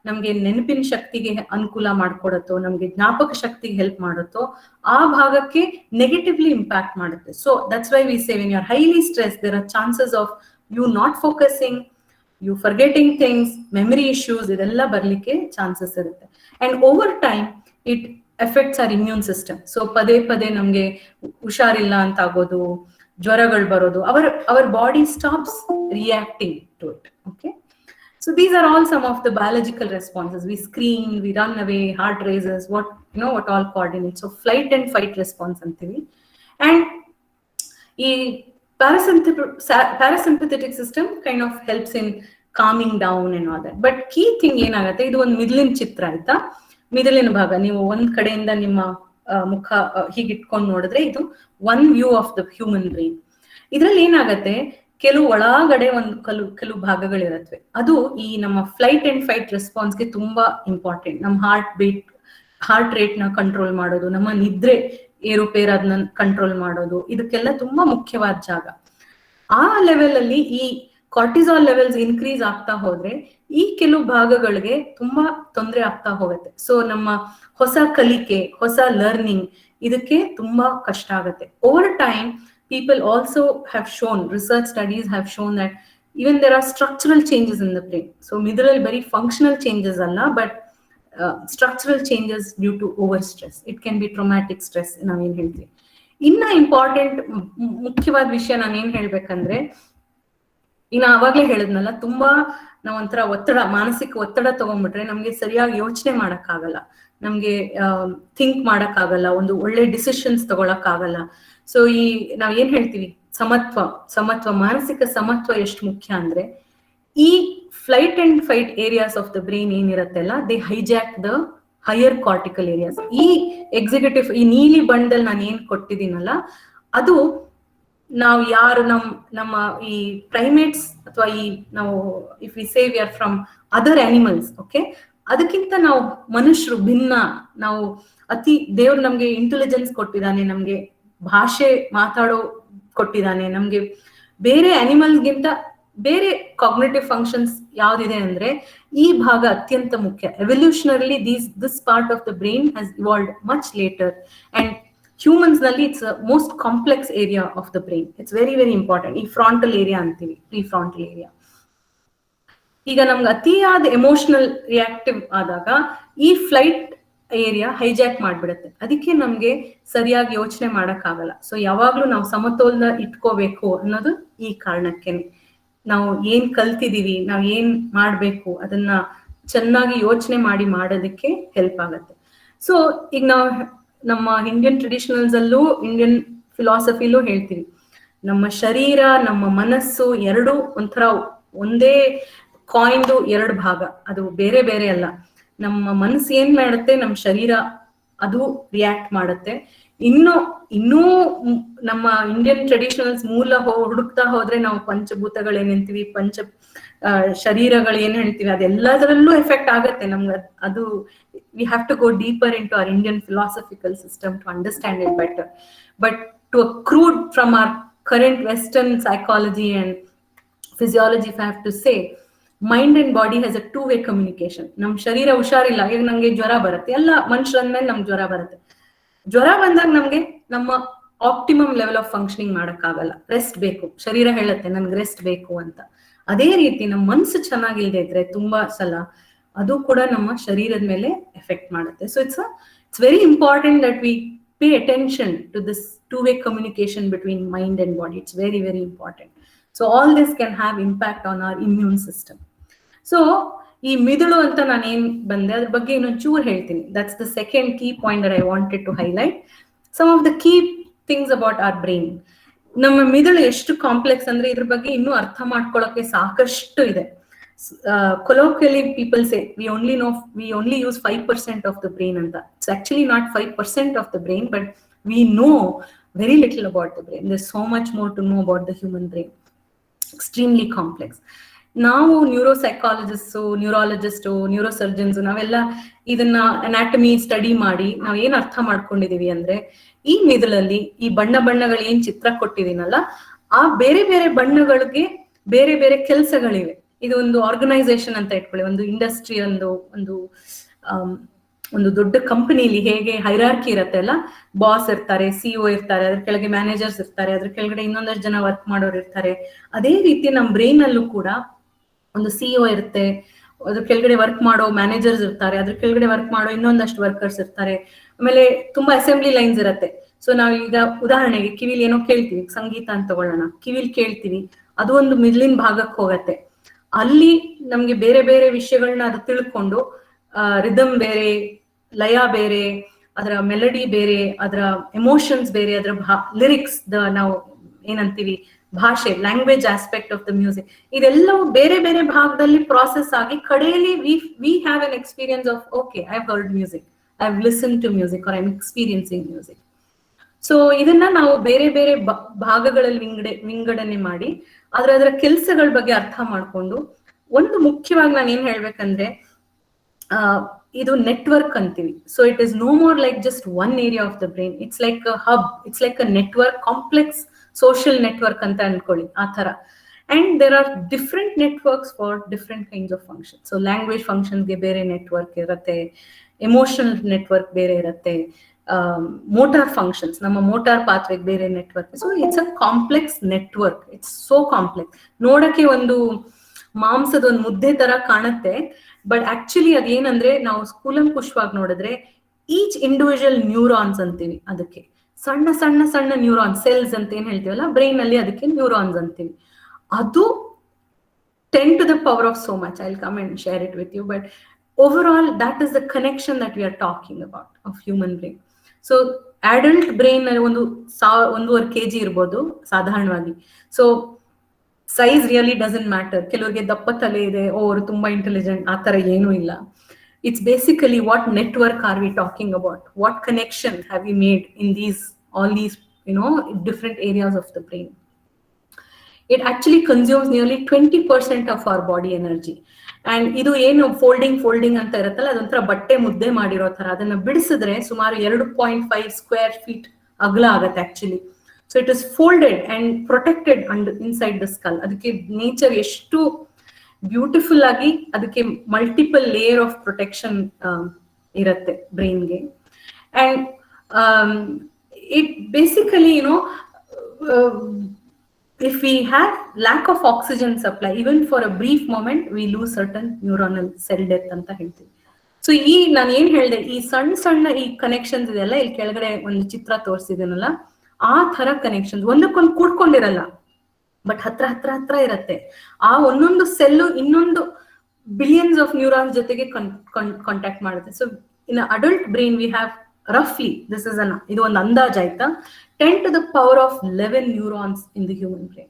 ನಮ್ಗೆ ನೆನಪಿನ ಶಕ್ತಿಗೆ ಅನುಕೂಲ ಮಾಡ್ಕೊಡತ್ತೋ, ನಮ್ಗೆ ಜ್ಞಾಪಕ ಶಕ್ತಿಗೆ ಹೆಲ್ಪ್ ಮಾಡುತ್ತೋ, ಆ ಭಾಗಕ್ಕೆ ನೆಗೆಟಿವ್ಲಿ ಇಂಪ್ಯಾಕ್ಟ್ ಮಾಡುತ್ತೆ. So that's why we say when you are highly stress there are chances of you not focusing, you forgetting things, memory issues ಇದೆಲ್ಲ ಬರ್ಲಿಕ್ಕೆ ಚಾನ್ಸಸ್ ಇರುತ್ತೆ. And over time it effects our immune system. So ಪದೇ ಪದೇ ನಮ್ಗೆ ಹುಷಾರಿಲ್ಲ ಅಂತ ಆಗೋದು, ಜ್ವರಗಳು ಬರೋದು, our body stops reacting to it. Okay, so these are all some of the biological responses. We scream, we run away, heart races, what all coordinates. So flight and fight response antivi. And e parasympathetic system kind of helps in calming down and all that. But key thing ಏನಾಗುತ್ತೆ, ಇದು ಒಂದು ಮಿದುಳಿನ ಚಿತ್ರ ಆಯ್ತಾ. ಮಿದುಳಿನ ಭಾಗ ನೀವು ಒಂದ್ ಕಡೆಯಿಂದ ನಿಮ್ಮ ಮುಖ ಹೀಗಿಟ್ಕೊಂಡು ನೋಡಿದ್ರೆ ಇದು one view of the human brain. ಇದ್ರಲ್ಲಿ ಏನಾಗತ್ತೆ, ಕೆಲವು ಒಳಗಡೆ ಕೆಲವು ಭಾಗಗಳಿರತ್ವೆ. ಅದು ಈ ನಮ್ಮ ಫ್ಲೈಟ್ ಅಂಡ್ ಫೈಟ್ ರೆಸ್ಪಾನ್ಸ್ಗೆ ತುಂಬಾ ಇಂಪಾರ್ಟೆಂಟ್. ನಮ್ಮ ಹಾರ್ಟ್ ರೇಟ್ ನ ಕಂಟ್ರೋಲ್ ಮಾಡೋದು, ನಮ್ಮ ನಿದ್ರೆ ಏರುಪೇರ್ ಅದನ್ನ ಕಂಟ್ರೋಲ್ ಮಾಡೋದು, ಇದಕ್ಕೆಲ್ಲ ತುಂಬಾ ಮುಖ್ಯವಾದ ಜಾಗ. ಆ ಲೆವೆಲ್ ಅಲ್ಲಿ ಈ ಕಾರ್ಟಿಸಾಲ್ ಲೆವೆಲ್ಸ್ ಇನ್ಕ್ರೀಸ್ ಆಗ್ತಾ ಹೋದ್ರೆ ಈ ಕೆಲವು ಭಾಗಗಳಿಗೆ ತುಂಬಾ ತೊಂದರೆ ಆಗ್ತಾ ಹೋಗುತ್ತೆ. ಸೊ ನಮ್ಮ ಹೊಸ ಕಲಿಕೆ, ಹೊಸ ಲರ್ನಿಂಗ್ ಇದಕ್ಕೆ ತುಂಬಾ ಕಷ್ಟ ಆಗುತ್ತೆ. Over time people also have shown, research studies have shown that even there are structural changes in the brain. So middle very functional changes alla, but structural changes due to overstress. It can be traumatic stress ನಾವು ಏನ್ ಹೇಳ್ತೀವಿ. ಇನ್ನ ಇಂಪಾರ್ಟೆಂಟ್ ಮುಖ್ಯವಾದ ವಿಷಯ ನಾನು ಏನ್ ಹೇಳ್ಬೇಕಂದ್ರೆ, ಇನ್ನು ಆವಾಗ್ಲೇ ಹೇಳಿದ್ನಲ್ಲ, ತುಂಬಾ ನಾವ್ ಒಂಥರ ಒತ್ತಡ, ಮಾನಸಿಕ ಒತ್ತಡ ತಗೊಂಡ್ಬಿಟ್ರೆ ನಮ್ಗೆ ಸರಿಯಾಗಿ ಯೋಚನೆ ಮಾಡಕ್ ಆಗಲ್ಲ, ನಮ್ಗೆ ಥಿಂಕ್ ಮಾಡಕ್ ಆಗಲ್ಲ, ಒಂದು ಒಳ್ಳೆ ಡಿಸಿಷನ್ಸ್ ತಗೊಳಕ್ ಆಗಲ್ಲ. ಸೊ ಈ ನಾವ್ ಏನ್ ಹೇಳ್ತೀವಿ ಸಮತ್ವ, ಮಾನಸಿಕ ಸಮತ್ವ ಎಷ್ಟು ಮುಖ್ಯ ಅಂದ್ರೆ, ಈ flight and fight areas of the brain ಏನಿರತ್ತೆಲ್ಲ, they hijack the higher cortical areas. ಈ ಎಕ್ಸಿಕ್ಯೂಟಿವ್, ಈ ನೀಲಿ ಬಣ್ಣದಲ್ಲಿ ನಾನು ಏನ್ ಕೊಟ್ಟಿದ್ದೀನಲ್ಲ, ಅದು ನಾವು ಯಾರು ನಮ್ಮ ಈ ಪ್ರೈಮೇಟ್ಸ್ ಅಥವಾ ಈ ನಾವು if we say we are from other animals, okay, ಅದಕ್ಕಿಂತ ನಾವು ಮನುಷ್ಯರು ಭಿನ್ನ. ನಾವು ದೇವ್ರು ನಮ್ಗೆ ಇಂಟೆಲಿಜೆನ್ಸ್ ಕೊಟ್ಟಿದ್ದಾನೆ, ನಮ್ಗೆ ಭಾಷೆ ಮಾತಾಡೋ ಕೊಟ್ಟಿದ್ದಾನೆ, ನಮ್ಗೆ ಬೇರೆ ಅನಿಮಲ್ಸ್ಗಿಂತ ಬೇರೆ ಕಾಗ್ನಿಟಿವ್ ಫಂಕ್ಷನ್ಸ್ ಯಾವ್ದಿದೆ ಅಂದ್ರೆ ಈ ಭಾಗ ಅತ್ಯಂತ ಮುಖ್ಯ. Evolutionarily this part of the brain has evolved much later, and humans ನಲ್ಲಿ it's most complex area of the brain. It's very very important. ಈ ಫ್ರಾಂಟಲ್ ಏರಿಯಾ ಅಂತೀವಿ, ಪ್ರೀ ಫ್ರಾಂಟಲ್ ಏರಿಯಾ. ಈಗ ನಮ್ಗೆ ಅತಿಯಾದ ಎಮೋಷನಲ್ ರಿಯಾಕ್ಟಿವ್ ಆದಾಗ ಈ ಫ್ಲೈಟ್ ಏರಿಯಾ ಹೈಜಾಕ್ ಮಾಡ್ಬಿಡುತ್ತೆ. ಅದಕ್ಕೆ ನಮ್ಗೆ ಸರಿಯಾಗಿ ಯೋಚನೆ ಮಾಡಕ್ ಆಗಲ್ಲ. ಸೊ ಯಾವಾಗ್ಲೂ ನಾವು ಸಮತೋಲನ ಇಟ್ಕೋಬೇಕು ಅನ್ನೋದು ಈ ಕಾರಣಕ್ಕೇನೆ. ನಾವು ಏನ್ ಕಲ್ತಿದೀವಿ, ನಾವ್ ಏನ್ ಮಾಡ್ಬೇಕು, ಅದನ್ನ ಚೆನ್ನಾಗಿ ಯೋಚನೆ ಮಾಡೋದಕ್ಕೆ ಹೆಲ್ಪ್ ಆಗತ್ತೆ. ಸೊ ಈಗ ನಾವು ನಮ್ಮ ಇಂಡಿಯನ್ ಟ್ರೆಡಿಷನಲ್ಸ್ ಅಲ್ಲೂ ಇಂಡಿಯನ್ ಫಿಲಾಸಫಿಲೂ ಹೇಳ್ತೀವಿ, ನಮ್ಮ ಶರೀರ ನಮ್ಮ ಮನಸ್ಸು ಎರಡು ಒಂಥರ ಒಂದೇ ಕಾಯಿನ್ದು ಎರಡು ಭಾಗ, ಅದು ಬೇರೆ ಬೇರೆ ಅಲ್ಲ. ನಮ್ಮ ಮನಸ್ಸು ಏನ್ ಮಾಡುತ್ತೆ, ನಮ್ಮ ಶರೀರ ಅದು ರಿಯಾಕ್ಟ್ ಮಾಡುತ್ತೆ. ಇನ್ನೂ ನಮ್ಮ ಇಂಡಿಯನ್ ಟ್ರೆಡಿಷನಲ್ಸ್ ಮೂಲ ಹುಡುಕ್ತಾ ಹೋದ್ರೆ ನಾವು ಪಂಚಭೂತಗಳು ಏನಂತೀವಿ, ಶರೀರಗಳು ಏನ್ ಹೇಳ್ತೀವಿ, ಅದೆಲ್ಲದರಲ್ಲೂ ಎಫೆಕ್ಟ್ ಆಗತ್ತೆ ನಮ್ಗೆ. ಅದು we have to go deeper in to our Indian philosophical system to understand it better. But to accrued from our current western psychology and physiology, if I have to say, mind and body has a 2-way communication. ನಮ್ ಶರೀರ ಹುಷಾರಿಲ್ಲ, ಈಗ ನಂಗೆ ಜ್ವರ ಬರುತ್ತೆ, ಎಲ್ಲ ಮನುಷ್ಯರಂದ್ಮೇಲೆ ನಮ್ಗೆ ಜ್ವರ ಬರುತ್ತೆ. ಜ್ವರ ಬಂದಾಗ ನಮ್ಗೆ ನಮ್ಮ ಆಪ್ಟಿಮಮ್ ಲೆವೆಲ್ ಆಫ್ ಫಂಕ್ಷನಿಂಗ್ ಮಾಡಕ್ ಆಗಲ್ಲ, ರೆಸ್ಟ್ ಬೇಕು. ಶರೀರ ಹೇಳುತ್ತೆ ನನ್ಗೆ ರೆಸ್ಟ್ ಬೇಕು ಅಂತ. ಅದೇ ರೀತಿ ನಮ್ಮ ಮನ್ಸು ಚೆನ್ನಾಗಿಲ್ದೇ ಇದ್ರೆ ತುಂಬಾ ಸಲ ಅದು ಕೂಡ ನಮ್ಮ ಶರೀರದ ಮೇಲೆ ಎಫೆಕ್ಟ್ ಮಾಡುತ್ತೆ. So it's very important that we pay attention to this 2-way communication between mind and body. It's very very important. So all this can have impact on our immune system. So ಈ ಮಿದುಳು ಅಂತ ನಾನು ಏನ್ ಬಂದೆ, ಅದ್ರ ಬಗ್ಗೆ ಇನ್ನೊಂದು ಚೂರು ಹೇಳ್ತೀನಿ. That's the second key point that I wanted to highlight. Some of the key things about our brain. ನಮ್ಮ ಮಿದುಳು ಎಷ್ಟು ಕಾಂಪ್ಲೆಕ್ಸ್ ಅಂದ್ರೆ ಇದ್ರ ಬಗ್ಗೆ ಇನ್ನೂ ಅರ್ಥ ಮಾಡ್ಕೊಳ್ಳೋಕೆ ಸಾಕಷ್ಟು ಇದೆ. Colloquially people say we only use 5% of the brain ಅಂತ. It's actually not 5% of the brain, but we know very little about the brain. There so much more to know about the human brain. Extremely complex. ನಾವು ನ್ಯೂರೋಸೈಕಾಲಜಿಸ್ಟ್, ನ್ಯೂರಾಲಜಿಸ್ಟ್, ನ್ಯೂರೋಸರ್ಜನ್ಸ್ ನಾವೆಲ್ಲ ಇದನ್ನ ಅನಾಟಮಿ ಸ್ಟಡಿ ಮಾಡಿ ನಾವ್ ಏನ್ ಅರ್ಥ ಮಾಡ್ಕೊಂಡಿದೀವಿ ಅಂದ್ರೆ, ಈ ಮಿದುಳಲ್ಲಿ ಈ ಬಣ್ಣಗಳು ಏನ್ ಚಿತ್ರ ಕೊಟ್ಟಿದೀನಲ್ಲ, ಆ ಬೇರೆ ಬೇರೆ ಬಣ್ಣಗಳಿಗೆ ಬೇರೆ ಬೇರೆ ಕೆಲಸಗಳಿವೆ. ಇದು ಒಂದು ಆರ್ಗನೈಸೇಷನ್ ಅಂತ ಇಟ್ಕೊಳ್ಳಿ, ಒಂದು ಇಂಡಸ್ಟ್ರಿ, ಒಂದು ದೊಡ್ಡ ಕಂಪನಿಲಿ ಹೇಗೆ ಹೈರಾರ್ಕಿ ಇರತ್ತೆ ಅಲ್ಲ, ಬಾಸ್ ಇರ್ತಾರೆ, ಸಿಇಒ ಇರ್ತಾರೆ, ಅದ್ರ ಕೆಳಗೆ ಮ್ಯಾನೇಜರ್ಸ್ ಇರ್ತಾರೆ, ಅದ್ರ ಕೆಳಗಡೆ ಇನ್ನೊಂದಷ್ಟು ಜನ ವರ್ಕ್ ಮಾಡೋರು ಇರ್ತಾರೆ. ಅದೇ ರೀತಿ ನಮ್ ಬ್ರೈನ್ ಅಲ್ಲೂ ಕೂಡ ಒಂದು ಸಿಇಒ ಇರುತ್ತೆ, ಅದ್ರ ಕೆಳಗಡೆ ವರ್ಕ್ ಮಾಡೋ ಮ್ಯಾನೇಜರ್ಸ್ ಇರ್ತಾರೆ, ಅದ್ರ ಕೆಳಗಡೆ ವರ್ಕ್ ಮಾಡೋ ಇನ್ನೊಂದಷ್ಟು ವರ್ಕರ್ಸ್ ಇರ್ತಾರೆ. ಆಮೇಲೆ ತುಂಬಾ ಅಸೆಂಬ್ಲಿ ಲೈನ್ಸ್ ಇರತ್ತೆ. ಸೊ ನಾವೀಗ ಉದಾಹರಣೆಗೆ ಕಿವಿಲಿ ಏನೋ ಕೇಳ್ತೀವಿ, ಸಂಗೀತ ಅಂತ ತಗೊಳ್ಳೋಣ, ಕಿವಿಲಿ ಕೇಳ್ತೀವಿ, ಅದು ಒಂದು ಮಿಡ್ಲಿನ ಭಾಗಕ್ಕೆ ಹೋಗತ್ತೆ. ಅಲ್ಲಿ ನಮ್ಗೆ ಬೇರೆ ಬೇರೆ ವಿಷಯಗಳನ್ನ ಅದು ತಿಳ್ಕೊಂಡು, ರಿದಮ್ ಬೇರೆ, ಲಯ ಬೇರೆ, ಅದರ ಮೆಲಡಿ ಬೇರೆ, ಅದರ ಎಮೋಷನ್ಸ್ ಬೇರೆ, ಅದರ ಲಿರಿಕ್ಸ್, ನಾವು ಏನಂತೀವಿ ಭಾಷೆ, language aspect of the music, ಇದೆಲ್ಲವೂ ಬೇರೆ ಬೇರೆ ಭಾಗದಲ್ಲಿ ಪ್ರಾಸೆಸ್ ಆಗಿ ಕಡೆಯಲ್ಲಿ we have an experience of okay, I have heard music, I have listen to music, or I am experiencing music. So ಇದನ್ನ ನಾವು ಬೇರೆ ಬೇರೆ ಭಾಗಗಳಲ್ಲಿ ವಿಂಗಡಣೆ ಮಾಡಿ ಅದರ ಕೆಲಸಗಳ ಬಗ್ಗೆ ಅರ್ಥ ಮಾಡ್ಕೊಂಡು, ಒಂದು ಮುಖ್ಯವಾಗಿ ನಾನು ಏನ್ ಹೇಳ್ಬೇಕಂದ್ರೆ, ಇದು ನೆಟ್ವರ್ಕ್ ಅಂತೀವಿ. So it is no more like just one area of the brain. It's like a hub, it's like a network, complex social network ಅಂತ ಅನ್ಕೊಳ್ಳಿ, ಆ ತರ. And there are different networks for different kinds of functions. So language functions ಗೆ ಬೇರೆ ನೆಟ್ವರ್ಕ್ ಇರುತ್ತೆ, ಎಮೋಷನಲ್ ನೆಟ್ವರ್ಕ್ ಬೇರೆ ಇರುತ್ತೆ, ಮೋಟಾರ್ ಫಂಕ್ಷನ್ಸ್ ನಮ್ಮ ಮೋಟಾರ್ ಪಾತ್ವೆಗೆ ಬೇರೆ network. So it's a complex network, it's so complex. ನೋಡಕ್ಕೆ ಒಂದು ಮಾಂಸದ ಒಂದು ಮುದ್ದೆ ತರ ಕಾಣುತ್ತೆ, ಬಟ್ ಆಕ್ಚುಲಿ ಅದೇನಂದ್ರೆ ನಾವು ಕೂಲಂಕುಷವಾಗಿ ನೋಡಿದ್ರೆ ಈಚ್ ಇಂಡಿವಿಜುವಲ್ ನ್ಯೂರಾನ್ಸ್ ಅಂತೀವಿ ಅದಕ್ಕೆ. ಸಣ್ಣ ಸಣ್ಣ ಸಣ್ಣ ನ್ಯೂರಾನ್ಸ್, ಸೆಲ್ಸ್ ಅಂತ ಏನ್ ಹೇಳ್ತೀವಲ್ಲ ಬ್ರೈನ್ ಅಲ್ಲಿ, ಅದಕ್ಕೆ ನ್ಯೂರಾನ್ಸ್ ಅಂತೀವಿ. ಅದು 10 to the power of so much. I'll come and share it with you, but overall that is the connection that we are talking about of human brain. So adult brain ಒಂದು 1.5 kg ಇರ್ಬೋದು ಸಾಧಾರಣವಾಗಿ. So size really doesn't matter. ಕೆಲವರಿಗೆ ದಪ್ಪ ತಲೆ ಇದೆ, ಅವರು ತುಂಬಾ ಇಂಟೆಲಿಜೆಂಟ್, ಆ ತರ ಏನೂ ಇಲ್ಲ. It's basically what network are we talking about? What connection have we made in all these, different areas of the brain? It actually consumes nearly 20% of our body energy. And ಇದು ಏನು ಫೋಲ್ಡಿಂಗ್ ಅಂತ ಇರುತ್ತಲ್ಲ, ಅದೊಂಥರ ಬಟ್ಟೆ ಮುದ್ದೆ ಮಾಡಿರೋ ತರ. ಅದನ್ನ ಬಿಡಿಸಿದ್ರೆ ಸುಮಾರು 2.5 ಸ್ಕ್ವೇರ್ ಫೀಟ್ ಅಗಲ ಆಗತ್ತೆ actually. So it is folded and protected inside the skull. ಅದಕ್ಕೆ ನೇಚರ್ ಎಷ್ಟು ಬ್ಯೂಟಿಫುಲ್ ಆಗಿ ಅದಕ್ಕೆ ಮಲ್ಟಿಪಲ್ ಲೇಯರ್ ಆಫ್ ಪ್ರೊಟೆಕ್ಷನ್ ಇರುತ್ತೆ ಬ್ರೈನ್ಗೆ. And it basically if we have lack of oxygen supply, even for a brief moment, we lose certain neuronal cell death ಅಂತ ಹೇಳ್ತೀವಿ. ಸೊ ನಾನು ಏನ್ ಹೇಳಿದೆ, ಈ ಸಣ್ಣ ಸಣ್ಣ ಈ ಕನೆಕ್ಷನ್ಸ್ ಇದೆಲ್ಲ, ಇಲ್ಲಿ ಕೆಳಗಡೆ ಒಂದು ಚಿತ್ರ ತೋರಿಸಿದನಲ್ಲ, ಆ ತರ ಕನೆಕ್ಷನ್ಸ್ ಒಂದಕ್ಕೊಂದು ಕೂಡ್ಕೊಂಡಿರಲ್ಲ, ಬಟ್ ಹತ್ರ ಇರತ್ತೆ. ಆ ಒಂದೊಂದು ಸೆಲ್ಲು ಇನ್ನೊಂದು ಬಿಲಿಯನ್ಸ್ ಆಫ್ ನ್ಯೂರಾನ್ಸ್ ಜೊತೆಗೆ ಕಾಂಟ್ಯಾಕ್ಟ್ ಮಾಡುತ್ತೆ. So in adult brain we have ರಫ್ಲಿ, ಇದು ಒಂದು ಅಂದಾಜ್ ಆಯ್ತಾ, 10 to the power of 11 neurons in the human brain.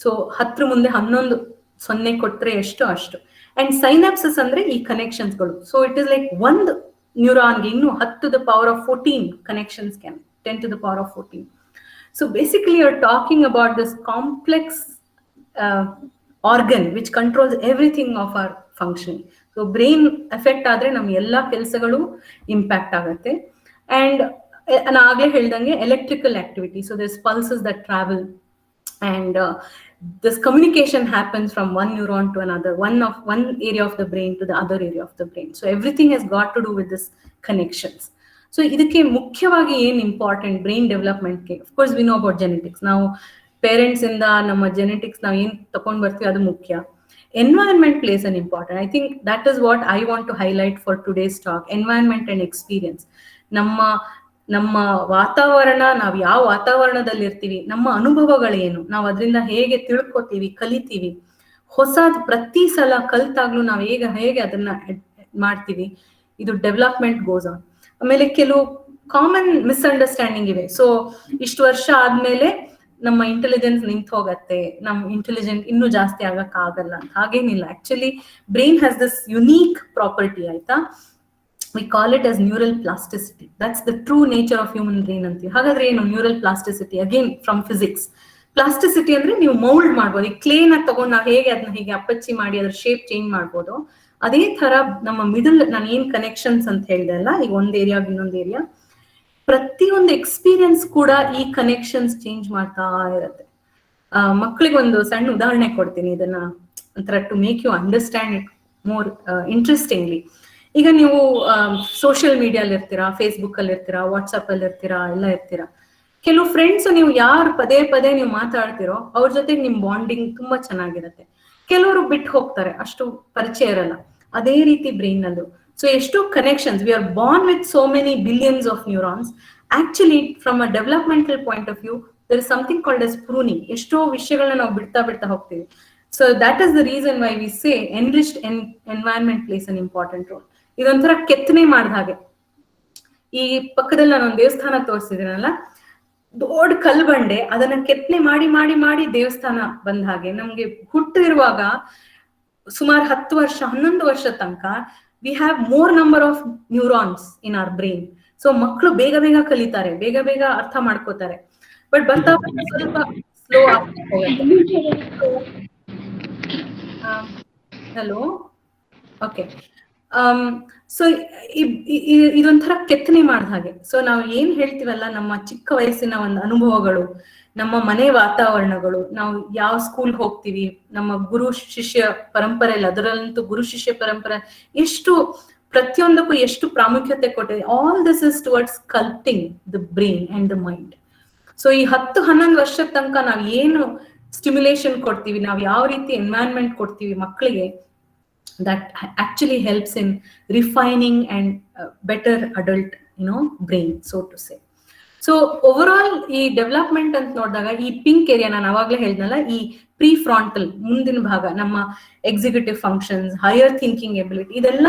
So 10 ಮುಂದೆ 11 0 ಕೊಟ್ರೆ ಅಷ್ಟು. ಅಂಡ್ ಸೈನಾಪ್ಸಸ್ ಅಂದ್ರೆ ಈ ಕನೆಕ್ಷನ್ಸ್ಗಳು. ಸೊ ಇಟ್ ಇಸ್ ಲೈಕ್ ಒಂದು ನ್ಯೂರಾನ್ಗೆ ಇನ್ನು 10 to the power of 14 connections can, 10 to the power of 14. So basically you're talking about this complex organ which controls everything of our functioning. So brain affect ಆದ್ರೆ ನಮ್ಮ ಎಲ್ಲಾ ಕೆಲಸಗಳು ಇಂಪ್ಯಾಕ್ಟ್ ಆಗುತ್ತೆ. ಅಂಡ್ ನಾನು ಆಗ್ಲೇ ಹೇಳ್ದಂಗೆ electrical activity, so there's pulses that travel and this communication happens from one neuron to another, one area of the brain to the other area of the brain. So everything has got to do with this connections. So ಇದಕ್ಕೆ ಮುಖ್ಯವಾಗಿ ಏನ್ ಇಂಪಾರ್ಟೆಂಟ್ ಬ್ರೈನ್ ಡೆವಲಪ್ಮೆಂಟ್ಗೆ, of course we know about genetics. ನಾವು ಪೇರೆಂಟ್ಸ್ ಇಂದ ನಮ್ಮ ಜೆನೆಟಿಕ್ಸ್ ನಾವು ಏನ್ ತಗೊಂಡ್ ಬರ್ತೀವಿ ಅದು ಮುಖ್ಯ. Environment plays an important. I think that is what I want to highlight for today's talk. Environment and experience. ನಮ್ಮ ವಾತಾವರಣ, ನಾವು ಯಾವ ವಾತಾವರಣದಲ್ಲಿ ಇರ್ತೀವಿ, ನಮ್ಮ ಅನುಭವಗಳೇನು, ನಾವು ಅದರಿಂದ ಹೇಗೆ ತಿಳ್ಕೊತೀವಿ, ಕಲಿತೀವಿ, ಹೊಸದ್ ಪ್ರತಿ ಸಲ ಕಲ್ತಾಗ್ಲೂ ನಾವು ಹೇಗೆ ಅದನ್ನ ಮಾಡ್ತೀವಿ, ಇದು ಡೆವಲಪ್ಮೆಂಟ್ ಗೋಸ್ ಆನ್. ಆಮೇಲೆ ಕೆಲವು ಕಾಮನ್ ಮಿಸ್ಅಂಡರ್ಸ್ಟ್ಯಾಂಡಿಂಗ್ ಇವೆ. ಸೊ ಇಷ್ಟು ವರ್ಷ ಆದ್ಮೇಲೆ ನಮ್ಮ ಇಂಟೆಲಿಜೆನ್ಸ್ ನಿಂತು ಹೋಗತ್ತೆ, ನಮ್ ಇಂಟೆಲಿಜೆಂಟ್ ಇನ್ನೂ ಜಾಸ್ತಿ ಆಗಕ್ ಆಗಲ್ಲ ಅಂತ. ಹಾಗೇನಿಲ್ಲ. Actually brain has this unique property, ಆಯ್ತಾ. We call it as neural plasticity. That's the true nature of human brain ಅಂತೀವಿ. ಹಾಗಾದ್ರೆ ಏನು neural plasticity? Again from physics. Plasticity ಅಂದ್ರೆ ನೀವು ಮೌಲ್ಡ್ ಮಾಡ್ಬೋದು. ಈ ಕ್ಲೇನ್ ಆಗಿ ತಗೊಂಡು ನಾವು ಹೇಗೆ ಅದನ್ನ ಹೀಗೆ ಅಪ್ಪಚ್ಚಿ ಮಾಡಿ ಅದ್ರ ಶೇಪ್ ಚೇಂಜ್ ಮಾಡ್ಬೋದು, ಅದೇ ತರ ನಮ್ಮ ಮಿಡಲ್ ನಾನು ಏನ್ ಕನೆಕ್ಷನ್ಸ್ ಅಂತ ಹೇಳಿದೆ ಅಲ್ಲ, ಈಗ ಒಂದ್ ಏರಿಯಾ ಇನ್ನೊಂದ್ ಏರಿಯಾ, ಪ್ರತಿಯೊಂದು ಎಕ್ಸ್ಪೀರಿಯನ್ಸ್ ಕೂಡ ಈ ಕನೆಕ್ಷನ್ಸ್ ಚೇಂಜ್ ಮಾಡ್ತಾ ಇರತ್ತೆ. ಮಕ್ಕಳಿಗೆ ಒಂದು ಸಣ್ಣ ಉದಾಹರಣೆ ಕೊಡ್ತೀನಿ, ಇದನ್ನ ಒಂಥರ to make you understand it more interestingly. ಈಗ ನೀವು ಸೋಷಿಯಲ್ ಮೀಡಿಯಾಲಿ ಇರ್ತೀರಾ, ಫೇಸ್ಬುಕ್ ಅಲ್ಲಿ ಇರ್ತೀರಾ, ವಾಟ್ಸಪ್ ಅಲ್ಲಿ ಇರ್ತೀರಾ, ಎಲ್ಲ ಇರ್ತೀರಾ. ಕೆಲವು ಫ್ರೆಂಡ್ಸ್ ನೀವು ಯಾರು ಪದೇ ಪದೇ ನೀವು ಮಾತಾಡ್ತಿರೋ ಅವ್ರ ಜೊತೆಗೆ ನಿಮ್ ಬಾಂಡಿಂಗ್ ತುಂಬಾ ಚೆನ್ನಾಗಿರತ್ತೆ. ಕೆಲವರು ಬಿಟ್ಟು ಹೋಗ್ತಾರೆ, ಅಷ್ಟು ಪರಿಚಯ ಇರಲ್ಲ. ಅದೇ ರೀತಿ ಬ್ರೈನ್ ಅಲ್ಲೂ ಸೊ ಎಷ್ಟೋ connections, we are born with so many billions of neurons. Actually from a developmental point of view there is something called as pruning. ಎಷ್ಟೋ ವಿಷಯಗಳನ್ನ ನಾವು ಬಿಡ್ತಾ ಹೋಗ್ತೀವಿ. So that is the reason why we say enriched environment plays an important role. ಇದೊಂಥರ ಕೆತ್ತನೆ ಮಾಡಿದ ಹಾಗೆ. ಈ ಪಕ್ಕದಲ್ಲಿ ನಾನೊಂದು ದೇವಸ್ಥಾನ ತೋರಿಸಿದ್ದೀನಲ್ಲ, ದೊಡ್ಡ ಕಲ್ಬಂಡೆ, ಅದನ್ನ ಕೆತ್ತನೆ ಮಾಡಿ ಮಾಡಿ ಮಾಡಿ ದೇವಸ್ಥಾನ ಬಂದ ಹಾಗೆ. ನಮ್ಗೆ ಹುಟ್ಟಿರುವಾಗ ಸುಮಾರು 10 ವರ್ಷ 11 ವರ್ಷ ತನಕ we have more number of neurons in our brain. So ಮಕ್ಕಳು ಬೇಗ ಬೇಗ ಕಲಿತಾರೆ, ಬೇಗ ಬೇಗ ಅರ್ಥ ಮಾಡ್ಕೋತಾರೆ. ಬಟ್ ಬರ್ತಾ ಸ್ವಲ್ಪ ಸ್ಲೋ ಆಗ್ತಾ. Hello, okay. ಸೊ ಇದೊಂಥರ ಕೆತ್ತನೆ ಮಾಡಿದ ಹಾಗೆ. ಸೊ ನಾವು ಏನ್ ಹೇಳ್ತೀವಲ್ಲ, ನಮ್ಮ ಚಿಕ್ಕ ವಯಸ್ಸಿನ ಒಂದು ಅನುಭವಗಳು, ನಮ್ಮ ಮನೆ ವಾತಾವರಣಗಳು, ನಾವು ಯಾವ ಸ್ಕೂಲ್ ಹೋಗ್ತೀವಿ, ನಮ್ಮ ಗುರು ಶಿಷ್ಯ ಪರಂಪರೆಯಲ್ಲಿ, ಅದರಲ್ಲಂತೂ ಗುರು ಶಿಷ್ಯ ಪರಂಪರೆ ಎಷ್ಟು ಪ್ರತಿಯೊಂದಕ್ಕೂ ಎಷ್ಟು ಪ್ರಾಮುಖ್ಯತೆ ಕೊಟ್ಟಿದೆ. All this is towards sculpting the brain and the mind. So ಈ 10-11 ವರ್ಷದ ತನಕ ನಾವು ಏನು ಸ್ಟಿಮ್ಯುಲೇಷನ್ ಕೊಡ್ತೀವಿ, ನಾವು ಯಾವ ರೀತಿ ಎನ್ವೈರನ್ಮೆಂಟ್ ಕೊಡ್ತೀವಿ ಮಕ್ಕಳಿಗೆ, that actually helps in refining and better adult brain, so to say. So over ಈ ಡೆವಲಪ್ಮೆಂಟ್ ಅಂತ ನೋಡಿದಾಗ ಈ ಪಿಂಕ್ ಏರಿಯಾ, ನಾನು ಅವಾಗ್ಲೇ ಹೇಳಿದ್ನಲ್ಲ, ಈ ಪ್ರೀ ಫ್ರಾಂಟಲ್ ಮುಂದಿನ ಭಾಗ, ನಮ್ಮ executive functions, higher thinking ability, ಇದೆಲ್ಲ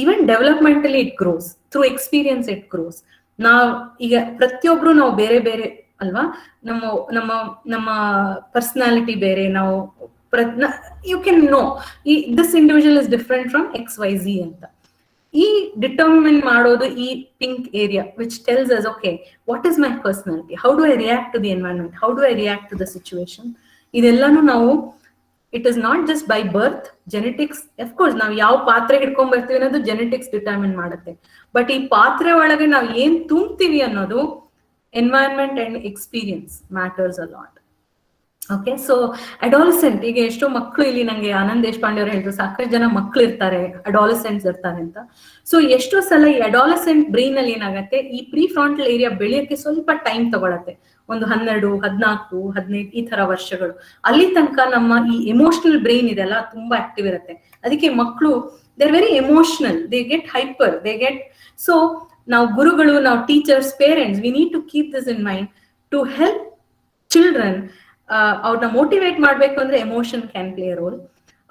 even developmentally it grows, through experience it grows. ನಾವ್ ಈಗ ಪ್ರತಿಯೊಬ್ರು ನಾವು ಬೇರೆ ಬೇರೆ ಅಲ್ವಾ, ನಮ್ಮ ನಮ್ಮ ನಮ್ಮ ಪರ್ಸನಾಲಿಟಿ ಬೇರೆ, ನಾವು you can know this individual is different from XYZ ಅಂತ. ಈ ಡಿಟರ್ಮಿನ್ ಮಾಡೋದು ಈ pink area, which tells us okay, what is my personality, how do I react to the environment, how do I react to the situation. ಇದೆಲ್ಲಾನು ನಾವು, it is not just by birth, genetics, of course ನಾವು ಯಾವ ಪಾತ್ರೆ ಹಿಡ್ಕೊಂಡ್ ಬರ್ತೀವಿ ಅನ್ನೋದು ಜೆನೆಟಿಕ್ಸ್ ಡಿಟರ್ಮಿನ್ ಮಾಡುತ್ತೆ. ಬಟ್ ಈ ಪಾತ್ರೆ ಒಳಗೆ ನಾವು ಏನ್ ತುಂಬ್ತೀವಿ ಅನ್ನೋದು environment and experience matters a lot. Okay, so adolescent, ಈಗ ಎಷ್ಟೋ ಮಕ್ಕಳು, ಇಲ್ಲಿ ನಂಗೆ ಆನಂದ್ ದೇಶಪಾಂಡೆ ಅವರು ಹೇಳಿದ್ರು, ಸಾಕಷ್ಟು ಜನ ಮಕ್ಕಳು ಇರ್ತಾರೆ, ಅಡಾಲಸೆಂಟ್ಸ್ ಇರ್ತಾರೆ ಅಂತ. ಸೊ ಎಷ್ಟೋ ಸಲ ಈ ಅಡಾಲಸೆಂಟ್ ಬ್ರೈನ್ ಅಲ್ಲಿ ಏನಾಗತ್ತೆ, ಈ ಪ್ರೀ ಫ್ರಾಂಟಲ್ ಏರಿಯಾ ಬೆಳೆಯಕ್ಕೆ ಸ್ವಲ್ಪ ಟೈಮ್ ತಗೊಳತ್ತೆ, ಒಂದು 12, 14, 15 ಈ ತರ ವರ್ಷಗಳು. ಅಲ್ಲಿ ತನಕ ನಮ್ಮ ಈ ಎಮೋಷನಲ್ ಬ್ರೈನ್ ಇದೆಲ್ಲ ತುಂಬಾ ಆಕ್ಟಿವ್ ಇರುತ್ತೆ. ಅದಕ್ಕೆ ಮಕ್ಕಳು they are very emotional, they get hyper, they get. So ನಾವು ಗುರುಗಳು, ನಾವು teachers, parents, we need to keep this in mind to help children. ಅವ್ರನ್ನ ಮೋಟಿವೇಟ್ ಮಾಡ್ಬೇಕು ಅಂದ್ರೆ ಎಮೋಷನ್ ಕ್ಯಾನ್ ಪ್ಲೇ ರೋಲ್.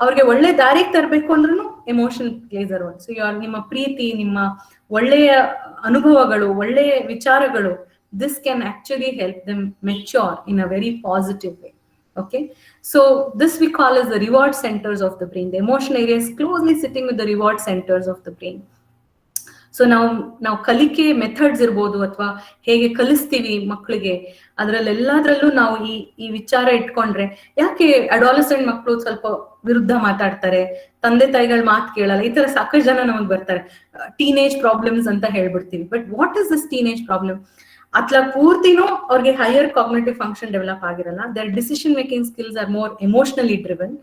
ಅವ್ರಿಗೆ ಒಳ್ಳೆ ದಾರಿಗೆ ತರಬೇಕು ಅಂದ್ರೂ emotion place a role. So ನಿಮ್ಮ ಪ್ರೀತಿ, ನಿಮ್ಮ ಒಳ್ಳೆಯ ಅನುಭವಗಳು, ಒಳ್ಳೆಯ ವಿಚಾರಗಳು, this can actually help them mature in a very positive way. Okay, so this we call as the reward centers of the brain. The emotional area is closely sitting with the reward centers of the brain. So ನಾವು ಕಲಿಕೆ ಮೆಥಡ್ಸ್ ಇರ್ಬೋದು, ಅಥವಾ ಹೇಗೆ ಕಲಿಸ್ತೀವಿ ಮಕ್ಕಳಿಗೆ, ಅದರಲ್ಲೆಲ್ಲದ್ರಲ್ಲೂ ನಾವು ಈ ವಿಚಾರ ಇಟ್ಕೊಂಡ್ರೆ, ಯಾಕೆ ಅಡಾಲಸೆಂಟ್ ಮಕ್ಕಳು ಸ್ವಲ್ಪ ವಿರುದ್ಧ ಮಾತಾಡ್ತಾರೆ, ತಂದೆ ತಾಯಿಗಳ ಮಾತು ಕೇಳಲ್ಲ, ಈ ತರ ಸಾಕಷ್ಟು ಜನ ನಮಗ್ ಬರ್ತಾರೆ. ಟೀನೇಜ್ ಪ್ರಾಬ್ಲಮ್ಸ್ ಅಂತ ಹೇಳ್ಬಿಡ್ತೀವಿ. But what is this teenage problem? ಅತ್ಲ ಪೂರ್ತಿನೂ ಅವ್ರಿಗೆ ಹೈಯರ್ ಕಾಗ್ನಿಟಿವ್ ಫಂಕ್ಷನ್ ಡೆವಲಪ್ ಆಗಿರಲ್ಲ. Their decision making skills are more emotionally driven.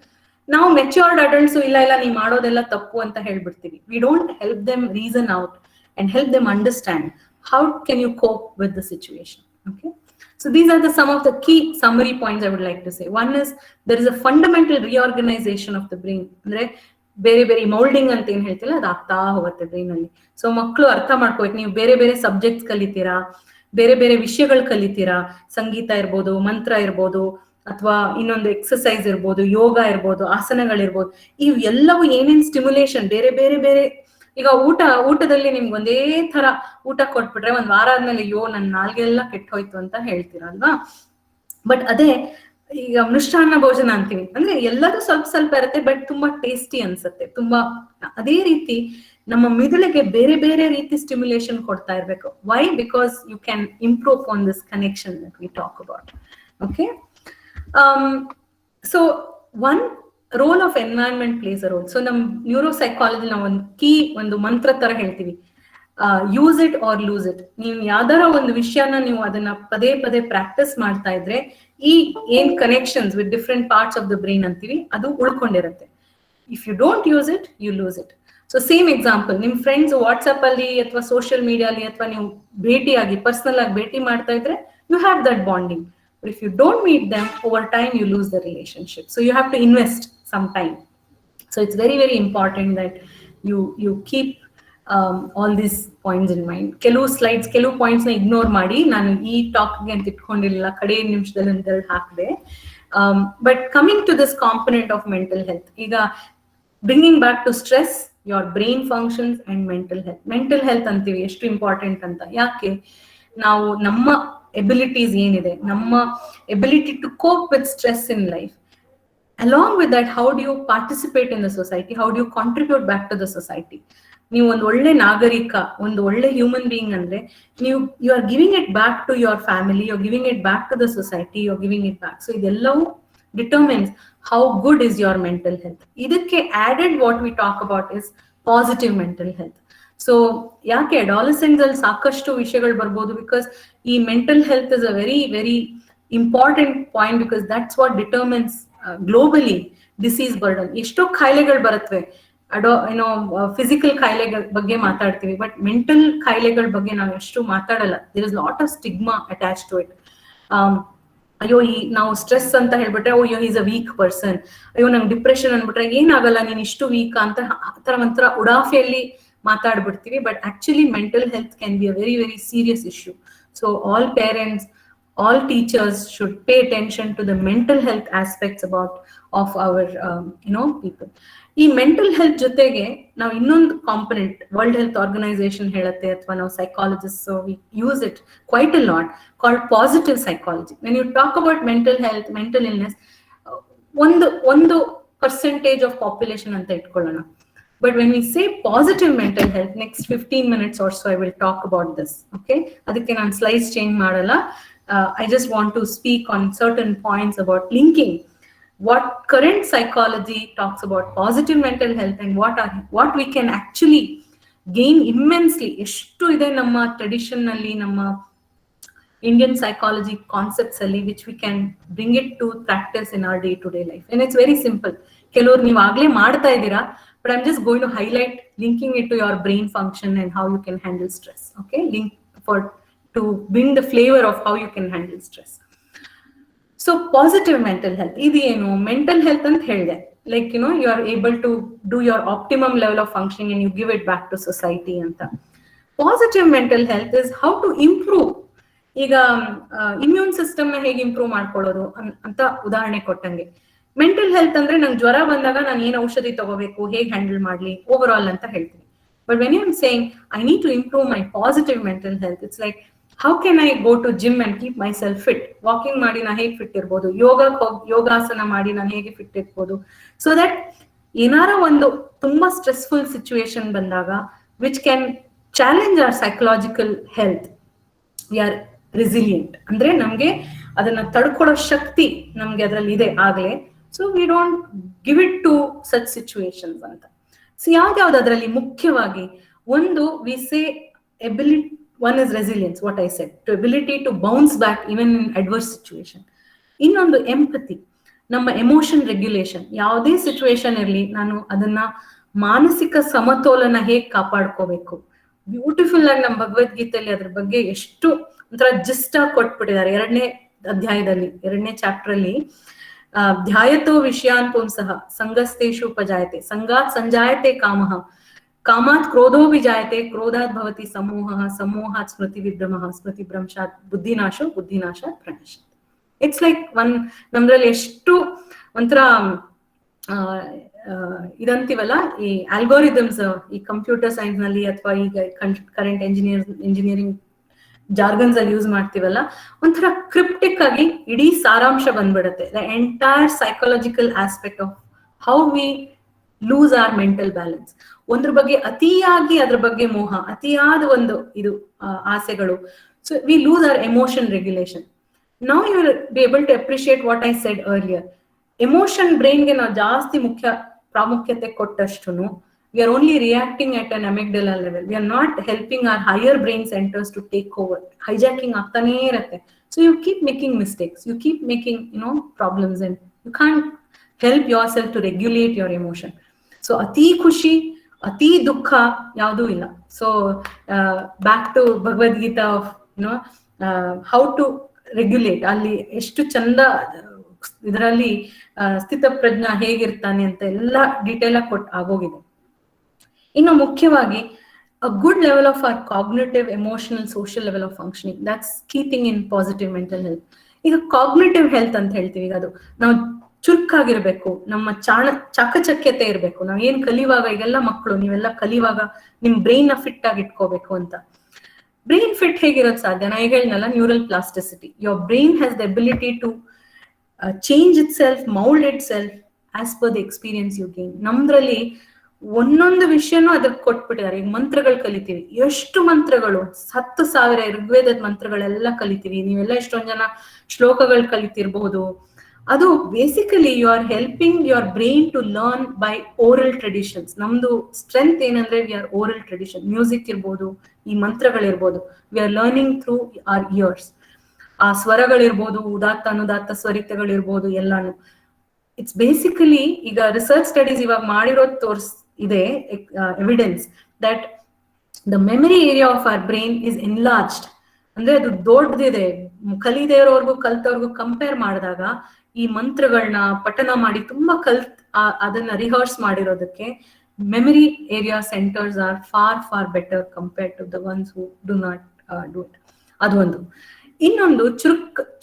ನಾವು ಮೆಚ್ಯೂರ್ಡ್ ಅಡಲ್ಟ್ಸು ಇಲ್ಲ ನೀ ಮಾಡೋದೆಲ್ಲ ತಪ್ಪು ಅಂತ ಹೇಳ್ಬಿಡ್ತೀವಿ. We don't help them reason out and help them understand how can you cope with the situation. Okay, so these are some of the key summary points I would like to say. One is there is a fundamental reorganization of the brain. Andre ಬೇರೆ ಬೇರೆ ಮೌಲ್ಡಿಂಗ್ ಅಂತ ಏನ್ ಹೇಳ್ತಿಲ್ಲ, ಅದು ಆಗ್ತಾ ಹೋಗುತ್ತೆ ಬ್ರೈನ್ ಅಲ್ಲಿ. ಸೊ ಮಕ್ಕಳು ಅರ್ಥ ಮಾಡ್ಕೋಬೇಕು, ನೀವು ಬೇರೆ ಬೇರೆ ಸಬ್ಜೆಕ್ಟ್ಸ್ ಕಲಿತೀರಾ, ಬೇರೆ ಬೇರೆ ವಿಷಯಗಳು ಕಲಿತೀರಾ, ಸಂಗೀತ ಇರ್ಬೋದು, ಮಂತ್ರ ಇರ್ಬೋದು, ಅಥವಾ ಇನ್ನೊಂದು ಎಕ್ಸರ್ಸೈಸ್ ಇರ್ಬೋದು, ಯೋಗ ಇರ್ಬೋದು, ಆಸನಗಳಿರ್ಬೋದು, ಇವು ಎಲ್ಲವೂ ಏನೇನ್ ಸ್ಟಿಮ್ಯುಲೇಷನ್, ಬೇರೆ ಬೇರೆ ಬೇರೆ. ಈಗ ಊಟದಲ್ಲಿ ನಿಮ್ಗೆ ಒಂದೇ ತರ ಊಟ ಕೊಟ್ಬಿಟ್ರೆ ಒಂದ್ ವಾರ ಆದ್ಮೇಲೆ ಅಯ್ಯೋ ನನ್ ನಾಲ್ಗೆಲ್ಲ ಕೆಟ್ಟೋಯ್ತು ಅಂತ ಹೇಳ್ತೀರಾ ಅಲ್ವಾ. ಬಟ್ ಅದೇ ಈಗ ಮೃಷ್ಟಾನ್ನ ಭೋಜನ ಅಂತೀವಿ, ಅಂದ್ರೆ ಎಲ್ಲರೂ ಸ್ವಲ್ಪ ಸ್ವಲ್ಪ ಇರುತ್ತೆ, ಬಟ್ ತುಂಬಾ ಟೇಸ್ಟಿ ಅನ್ಸುತ್ತೆ ತುಂಬಾ. ಅದೇ ರೀತಿ ನಮ್ಮ ಮಿದುಳಿಗೆ ಬೇರೆ ಬೇರೆ ರೀತಿ ಸ್ಟಿಮ್ಯುಲೇಷನ್ ಕೊಡ್ತಾ ಇರ್ಬೇಕು. Why? Because you can improve on this connection that we talk about. Okay, so one role of environment plays a role. So ನಮ್ ನ್ಯೂರೋ ಸೈಕಾಲಜಿ ನಾವು ಒಂದು ಒಂದು ಮಂತ್ರ ತರ ಹೇಳ್ತೀವಿ, use it or lose it. ನೀವು ಯಾವ್ದಾರ ಒಂದು ವಿಷಯನ ನೀವು ಅದನ್ನ ಪದೇ ಪದೇ ಪ್ರಾಕ್ಟೀಸ್ ಮಾಡ್ತಾ ಇದ್ರೆ, ಈ ಏನ್ connections with different parts of the brain ಅಂತೀವಿ, ಅದು ಉಳ್ಕೊಂಡಿರುತ್ತೆ. If you don't use it, you lose it. So same example, ನಿಮ್ ಫ್ರೆಂಡ್ಸ್ ವಾಟ್ಸ್ಆಪ್ ಅಲ್ಲಿ ಅಥವಾ ಸೋಷಿಯಲ್ ಮೀಡಿಯಾಲಿ ಅಥವಾ ನೀವು ಭೇಟಿಯಾಗಿ ಪರ್ಸನಲ್ ಆಗಿ ಭೇಟಿ ಮಾಡ್ತಾ ಇದ್ರೆ, you have that bonding. But if you don't meet them, over time you lose the relationship. So you have to invest some time. So it's very very important that you keep all these points in mind. ಕೆಲವು ಸ್ಲೈಡ್ಸ್, ಕೆಲವು ಪಾಯಿಂಟ್ಸ್ ನ ಇಗ್ನೋರ್ ಮಾಡಿ, ನಾನು ಈ ಟಾಕ್ ಗೆ ಅಂತ ಇಟ್ಕೊಂಡಿರಲಿಲ್ಲ, ಕಡೆ ನಿಮಿಷದಲ್ಲಿ ಒಂದೆರಡು ಹಾಕಿದೆ. But coming to this component of mental health, ಈಗ bringing back to stress, your brain functions and mental health. Mental health ಅಂತೀವಿ ಎಷ್ಟು ಇಂಪಾರ್ಟೆಂಟ್ ಅಂತ. ಯಾಕೆ? ನಾವು ನಮ್ಮ ಎಬಿಲಿಟೀಸ್ ಏನಿದೆ, ನಮ್ಮ ability to cope with stress in life, along with that how do you participate in the society, how do you contribute back to the society. ನೀವು ಒಂದು ಒಳ್ಳೆ ನಾಗರಿಕ, ಒಂದು ಒಳ್ಳೆ ಹ್ಯೂಮನ್ ಬೀಯಿಂಗ್ ಅಂದ್ರೆ ನೀವು you are giving it back to your family, you are giving it back to the society, you are giving it back. So ಇದೆಲ್ಲವೂ determines how good is your mental health. ಇದಕ್ಕೆ added what we talk about is positive mental health. So ಯಾಕೆ ಅಡಾಲಸೆಂಟ್ಸ್ ಅಲ್ಲಿ ಸಾಕಷ್ಟು ವಿಷಯಗಳು ಬರ್ಬೋದು, ಬಿಕಾಸ್ ಈ mental health is a very very important point, because that's what determines globally disease burden. ಎಷ್ಟೋ ಕಾಯಿಲೆಗಳು ಬರುತ್ತವೆ, ಏನೋ ಫಿಸಿಕಲ್ ಕಾಯಿಲೆಗಳ ಬಗ್ಗೆ ಮಾತಾಡ್ತೀವಿ, ಬಟ್ ಮೆಂಟಲ್ ಕಾಯಿಲೆಗಳ ಬಗ್ಗೆ ನಾವು ಎಷ್ಟು ಮಾತಾಡಲ್ಲ. There is lot of stigma attach to it. ಅಯ್ಯೋ ನಾವು ಸ್ಟ್ರೆಸ್ ಅಂತ ಹೇಳ್ಬಿಟ್ರೆ ಅಯ್ಯೋ ಈಸ್ ಅ ವೀಕ್ ಪರ್ಸನ್, ಅಯ್ಯೋ ನಂಗೆ ಡಿಪ್ರೆಷನ್ ಅನ್ಬಿಟ್ರೆ ಏನಾಗಲ್ಲ ನೀನ್ ಇಷ್ಟು ವೀಕ್ ಅಂತ ಆತರ ಒಂಥರ ಉಡಾಫಿಯಲ್ಲಿ ಮಾತಾಡ್ಬಿಡ್ತೀವಿ. But actually mental health can be a very very serious issue. So all parents, all teachers should pay attention to the mental health aspects of our people. ಈ ಮೆಂಟಲ್ ಹೆಲ್ತ್ ಜೊತೆಗೆ ನಾವು ಇನ್ನೊಂದು ಕಾಂಪೊನೆಂಟ್ ವರ್ಲ್ಡ್ ಹೆಲ್ತ್ ಆರ್ಗನೈಸೇಷನ್ ಹೇಳುತ್ತೆ, ಅಥವಾ ನಾವು psychologist we use it quite a lot, called positive psychology. When you talk about mental health, mental illness, ಒಂದು ಪರ್ಸೆಂಟೇಜ್ ಆಫ್ ಪಾಪ್ಯುಲೇಷನ್ ಅಂತ ಇಟ್ಕೊಳ್ಳೋಣ. But when we say positive mental health, next 15 minutes or so I will talk about this. Okay, ಅದಕ್ಕೆ ನಾನು slides change ಮಾಡಲ್ಲ. I just want to speak on certain points about linking what current psychology talks about positive mental health and what we can actually gain immensely. ಎಷ್ಟು ಇದೆ ನಮ್ಮ ಟ್ರೆಡಿಷನ್ ಅಲ್ಲಿ, ನಮ್ಮ ಇಂಡಿಯನ್ ಸೈಕಾಲಜಿ ಕಾನ್ಸೆಪ್ಟ್ಸ್ ಅಲ್ಲಿ, which we can bring it to practice in our day-to-day life. And it's very simple. ಕೆಲವರು ನೀವು ಆಗ್ಲೇ ಮಾಡ್ತಾ ಇದ್ದೀರಾ, but I'm just going to highlight linking it to your brain function and how you can handle stress. Okay, to bring the flavor of how you can handle stress. So positive mental health, ಇದು ಏನು ಮೆಂಟಲ್ ಹೆಲ್ತ್ ಅಂತ ಹೇಳಿದೆ, like you are able to do your optimum level of functioning and you give it back to society ಅಂತ. Positive mental health is how to improve. ಈಗ ಇಮ್ಯೂನ್ ಸಿಸ್ಟಮ್ ನ ಹೇಗೆ ಇಂಪ್ರೂವ್ ಮಾಡ್ಕೊಳ್ಳೋದು ಅಂತ ಉದಾಹರಣೆ ಕೊಟ್ಟಂಗೆ, ಮೆಂಟಲ್ ಹೆಲ್ತ್ ಅಂದ್ರೆ ನಂಗೆ ಜ್ವರ ಬಂದಾಗ ನಾನು ಏನು ಔಷಧಿ ತಗೋಬೇಕು, ಹೇಗೆ ಹ್ಯಾಂಡಲ್ ಮಾಡ್ಲಿ ಓವರ್ ಆಲ್ ಅಂತ ಹೇಳ್ತೀನಿ. But when I'm saying I need to improve my positive mental health, it's like how can I go to gym and keep myself fit? Walking ಮಾಡಿ ನಾನು ಹೇಗೆ ಫಿಟ್ ಇರ್ಬೋದು, ಯೋಗಾಸನ ಮಾಡಿ ನಾನು ಹೇಗೆ ಫಿಟ್ ಇರ್ಬೋದು, so that ಏನಾರ ಒಂದು ತುಂಬಾ ಸ್ಟ್ರೆಸ್ಫುಲ್ ಸಿಚುವೇಶನ್ ಬಂದಾಗ which can challenge our psychological health, we are resilient. ಅಂದ್ರೆ ನಮ್ಗೆ ಅದನ್ನ ತಡ್ಕೊಳ್ಳೋ ಶಕ್ತಿ ನಮ್ಗೆ ಅದರಲ್ಲಿ ಇದೆ ಆಗ್ಲೇ. So we don't give it to such situations ಅಂತ. ಸೊ ಯಾವ್ದಾವ್ದು ಅದರಲ್ಲಿ ಮುಖ್ಯವಾಗಿ ಒಂದು, we say ability, one is resilience, what I said, to ability to bounce back even in adverse situation. ಇನ್ನೊಂದು empathy, ನಮ್ಮ ಎಮೋಷನ್ ರೆಗ್ಯುಲೇಷನ್. ಯಾವುದೇ ಸಿಚುವೇಶನ್ ಇರಲಿ ನಾನು ಅದನ್ನ ಮಾನಸಿಕ ಸಮತೋಲನ ಹೇಗೆ ಕಾಪಾಡ್ಕೋಬೇಕು. ಬ್ಯೂಟಿಫುಲ್ ಆಗಿ ನಮ್ಮ ಭಗವದ್ಗೀತೆಯಲ್ಲಿ ಅದ್ರ ಬಗ್ಗೆ ಎಷ್ಟು ಒಂಥರ ಜಿಸ್ಟ್ ಆಗಿ ಕೊಟ್ಬಿಟ್ಟಿದ್ದಾರೆ. 2ನೇ ಅಧ್ಯಾಯದಲ್ಲಿ 2ನೇ ಚಾಪ್ಟರ್ ಅಲ್ಲಿ ಧ್ಯಾಯತೋ ವಿಷಯಾನ್ ಪುಂಸಃ ಸಂಗಸ್ತೇಷು ಉಪಜಾಯತೆ ಸಂಗಾತ್ ಸಂಜಾಯತೆ ಕಾಮಃ ಕಾಮಾತ್ ಕ್ರೋಧೋ ವಿಜಾಯತೆ ಕ್ರೋಧಾತ್ ಭವತಿ ಸಮೂಹಃ ಸಮೂಹಾತ್ ಸ್ಮೃತಿ ವಿಭ್ರಮಃ ಸ್ಮೃತಿ ಭ್ರಂಶಾತ್ ಬುದ್ಧಿನಾಶೋ ಬುದ್ಧಿನಾಶಾತ್ ಪ್ರಣಶ್ಯತೆ. ಇಟ್ಸ್ ಲೈಕ್ ನಮ್ದ್ರಲ್ಲಿ ಎಷ್ಟು ಒಂಥರ ಇದಂತೀವಲ್ಲ, ಈ ಆಲ್ಗೋರಿದಮ್ಸ್ ಈ ಕಂಪ್ಯೂಟರ್ ಸೈನ್ಸ್ ನಲ್ಲಿ ಅಥವಾ ಈಗ ಕರೆಂಟ್ ಇಂಜಿನಿಯರಿಂಗ್ ಜಾರ್ಗನ್ಸ್ ಅಲ್ಲಿ ಯೂಸ್ ಮಾಡ್ತೀವಲ್ಲ, ಒಂಥರ ಕ್ರಿಪ್ಟಿಕ್ ಆಗಿ ಇಡೀ ಸಾರಾಂಶ ಬಂದ್ಬಿಡುತ್ತೆ. The entire psychological aspect of how we lose our mental balance. ಒಂದ್ರ ಬಗ್ಗೆ ಅತಿಯಾಗಿ ಅದ್ರ ಬಗ್ಗೆ ಮೋಹ, ಅತಿಯಾದ ಒಂದು ಇದು ಆಸೆಗಳು. So we lose our emotion regulation. Now you will be able to appreciate what I said earlier. Emotion ಬ್ರೈನ್ಗೆ ನಾವು ಜಾಸ್ತಿ ಪ್ರಾಮುಖ್ಯತೆ ಕೊಟ್ಟಷ್ಟು we are only reacting at an amygdala level. We are not helping our higher brain centers to take over. Hijacking ಆಗ್ತಾನೆ ಇರುತ್ತೆ. So you keep making mistakes, you keep making problems, and you can't help yourself to regulate your emotion. So ಅತಿ ಖುಷಿ ಅತಿ ದುಃಖ ಯಾವುದೂ ಇಲ್ಲ. So back to Bhagavad Gita of how to regulate, ಅಲ್ಲಿ ಎಷ್ಟು ಚಂದ ಇದರಲ್ಲಿ ಸ್ಥಿತಪ್ರಜ್ಞ ಹೇಗಿರ್ತಾನೆ ಅಂತ ಎಲ್ಲ ಡೀಟೇಲ್ ಆಗಿ ಆಗೋಗಿದೆ. ಇನ್ನು ಮುಖ್ಯವಾಗಿ a good level of our cognitive, emotional, social level of functioning, that's keeping in positive mental health. ಈಗ ಕಾಗ್ನಿಟಿವ್ ಹೆಲ್ತ್ ಅಂತ ಹೇಳ್ತೀವಿ, ಅದು ನಾವು ಚುರುಕಾಗಿರ್ಬೇಕು, ನಮ್ಮ ಚಾಕಚಕ್ಯತೆ ಇರ್ಬೇಕು. ನಾವ್ ಏನ್ ಕಲಿಯುವಾಗ, ಈಗೆಲ್ಲ ಮಕ್ಕಳು ನೀವೆಲ್ಲ ಕಲಿಯುವಾಗ ನಿಮ್ ಬ್ರೈನ್ ನ ಫಿಟ್ ಆಗಿ ಇಟ್ಕೋಬೇಕು ಅಂತ. ಬ್ರೈನ್ ಫಿಟ್ ಹೇಗಿರೋದು ಸಾಧ್ಯ? ನಾ ಈಗ ಹೇಳಿದ್ನಲ್ಲ, neural plasticity. Your brain has the ability to change itself, mould itself as per the experience you gain. ನಮ್ದ್ರಲ್ಲಿ ಒಂದೊಂದು ವಿಷಯನೂ ಅದಕ್ಕೆ ಕೊಟ್ಬಿಟ್ಟಿದ್ದಾರೆ. ಈಗ ಮಂತ್ರಗಳು ಕಲಿತೀವಿ, ಎಷ್ಟು ಮಂತ್ರಗಳು, 10,000 ಋಗ್ವೇದದ ಮಂತ್ರಗಳೆಲ್ಲ ಕಲಿತೀವಿ. ನೀವೆಲ್ಲ ಎಷ್ಟೊಂದ್ ಜನ ಶ್ಲೋಕಗಳು ಕಲಿತಿರ್ಬಹುದು, ಅದು basically you are helping your brain to learn by oral traditions. ನಮ್ದು ಸ್ಟ್ರೆಂತ್ ಏನಂದ್ರೆ we are oral tradition. Music ಇರ್ಬೋದು, ಈ ಮಂತ್ರಗಳಿರ್ಬೋದು, we are learning through our ears. ಆ ಸ್ವರಗಳಿರ್ಬೋದು, ಉದಾತ್ತ ಅನುದಾತ್ತ ಸ್ವರಿತಗಳಿರ್ಬೋದು, ಎಲ್ಲಾನು ಇಟ್ಸ್ ಬೇಸಿಕಲಿ ಈಗ ರಿಸರ್ಚ್ ಸ್ಟಡೀಸ್ ಇವಾಗ ಮಾಡಿರೋದು ಇದೆ evidence that the memory area of our brain is enlarged. ಅಂದ್ರೆ ಅದು ದೊಡ್ಡದಿದೆ. ಕಲಿದೇ ಇರೋರ್ಗು ಕಲ್ತವ್ರಿಗೂ ಕಂಪೇರ್ ಮಾಡಿದಾಗ ಈ ಮಂತ್ರಗಳನ್ನ ಪಠನ ಮಾಡಿ ತುಂಬಾ ಅದನ್ನ ರಿಹರ್ಸ್ ಮಾಡಿರೋದಕ್ಕೆ memory area centres are far better compare to the ones who do not do it. ಅದು ಒಂದು. ಇನ್ನೊಂದು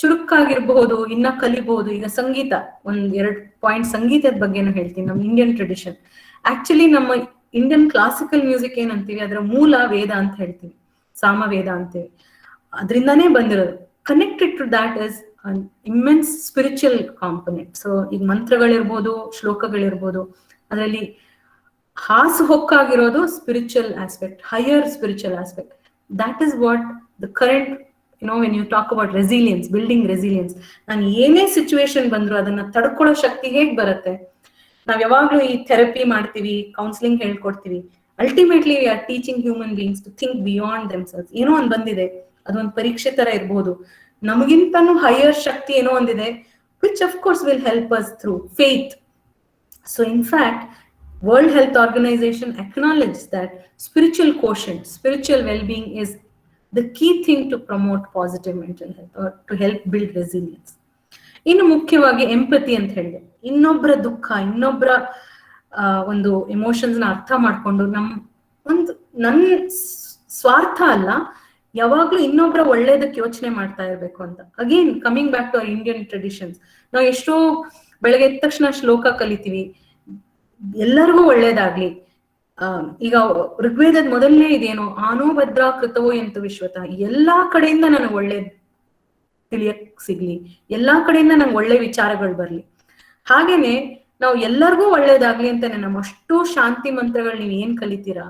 ಚುರುಕಾಗಿರ್ಬಹುದು, ಇನ್ನ ಕಲಿಬಹುದು. ಈಗ ಸಂಗೀತ, ಒಂದ್ 2 ಪಾಯಿಂಟ್ ಸಂಗೀತದ ಬಗ್ಗೆನೂ ಹೇಳ್ತೀನಿ. ನಮ್ಮ ಇಂಡಿಯನ್ ಟ್ರೆಡಿಷನ್, ಆಕ್ಚುಲಿ ನಮ್ಮ ಇಂಡಿಯನ್ ಕ್ಲಾಸಿಕಲ್ ಮ್ಯೂಸಿಕ್ ಏನಂತೀವಿ, ಅದರ ಮೂಲ ವೇದ ಅಂತ ಹೇಳ್ತೀವಿ, ಸಾಮವೇದ ಅಂತೀವಿ. ಅದರಿಂದಾನೇ ಬಂದಿರೋದು. Connected to that is an immense spiritual component. So ಈಗ ಮಂತ್ರಗಳಿರ್ಬೋದು, ಶ್ಲೋಕಗಳಿರ್ಬೋದು, ಅದರಲ್ಲಿ ಹಾಸು ಹೊಕ್ಕಾಗಿರೋದು spiritual aspect, higher spiritual aspect. That is what the current, when you talk about resilience, building resilience. ನಾನು ಏನೇ ಸಿಚುವೇಶನ್ ಬಂದ್ರು ಅದನ್ನ ತಡ್ಕೊಳ್ಳೋ ಶಕ್ತಿ ಹೇಗ್ ಬರುತ್ತೆ? ನಾವ್ ಯಾವಾಗ್ಲೂ ಈ ಥೆರಪಿ ಮಾಡ್ತೀವಿ, ಕೌನ್ಸಿಲಿಂಗ್ ಹೇಳ್ಕೊಡ್ತೀವಿ. Ultimately we are teaching human beings to think beyond themselves. ಏನೋ ಒಂದ್ ಬಂದಿದೆ, ಅದೊಂದು ಪರೀಕ್ಷೆ ತರ ಇರ್ಬೋದು, ನಮಗಿಂತನೂ ಹೈಯರ್ ಶಕ್ತಿ ಏನೋ ಒಂದಿದೆ, which of course will help us through faith. So in fact World Health Organization acknowledges that spiritual quotient, spiritual well-being is the key thing to promote positive mental health or to help build resilience. ಇನ್ನು ಮುಖ್ಯವಾಗಿ ಎಂಪತಿ ಅಂತ ಹೇಳಿದೆ. ಇನ್ನೊಬ್ಬರ ದುಃಖ, ಇನ್ನೊಬ್ಬರ ಒಂದು ಎಮೋಷನ್ಸ್ ನ ಅರ್ಥ ಮಾಡ್ಕೊಂಡು ನನ್ನ ಸ್ವಾರ್ಥ ಅಲ್ಲ, ಯಾವಾಗ್ಲೂ ಇನ್ನೊಬ್ಬರ ಒಳ್ಳೇದಕ್ಕೆ ಯೋಚನೆ ಮಾಡ್ತಾ ಇರ್ಬೇಕು ಅಂತ. Again coming back to our Indian traditions, ನಾವು ಎಷ್ಟೋ ಬೆಳಗ್ಗೆ ಎದ್ದ ತಕ್ಷಣ ಶ್ಲೋಕ ಕಲಿತೀವಿ, ಎಲ್ಲರಿಗೂ ಒಳ್ಳೇದಾಗ್ಲಿ. ಈಗ ಋಗ್ವೇದದ ಮೊದಲನೇ ಇದೇನು, ಆನೋ ಭದ್ರಾ ಕೃತವೋ ಎಂತು ವಿಶ್ವತಃ, ಎಲ್ಲಾ ಕಡೆಯಿಂದ ನನಗೆ ಒಳ್ಳೇದ್ ತಿಳಿಯಕ್ ಸಿಗ್ಲಿ, ಎಲ್ಲಾ ಕಡೆಯಿಂದ ನಂಗೆ ಒಳ್ಳೆ ವಿಚಾರಗಳು ಬರ್ಲಿ. ಹಾಗೇನೆ ನಾವು ಎಲ್ಲರಿಗೂ ಒಳ್ಳೇದಾಗ್ಲಿ ಅಂತ ನಮ್ಮ ಅಷ್ಟು ಶಾಂತಿ ಮಂತ್ರಗಳು ನೀವ್ ಏನ್ ಕಲಿತೀರಾ,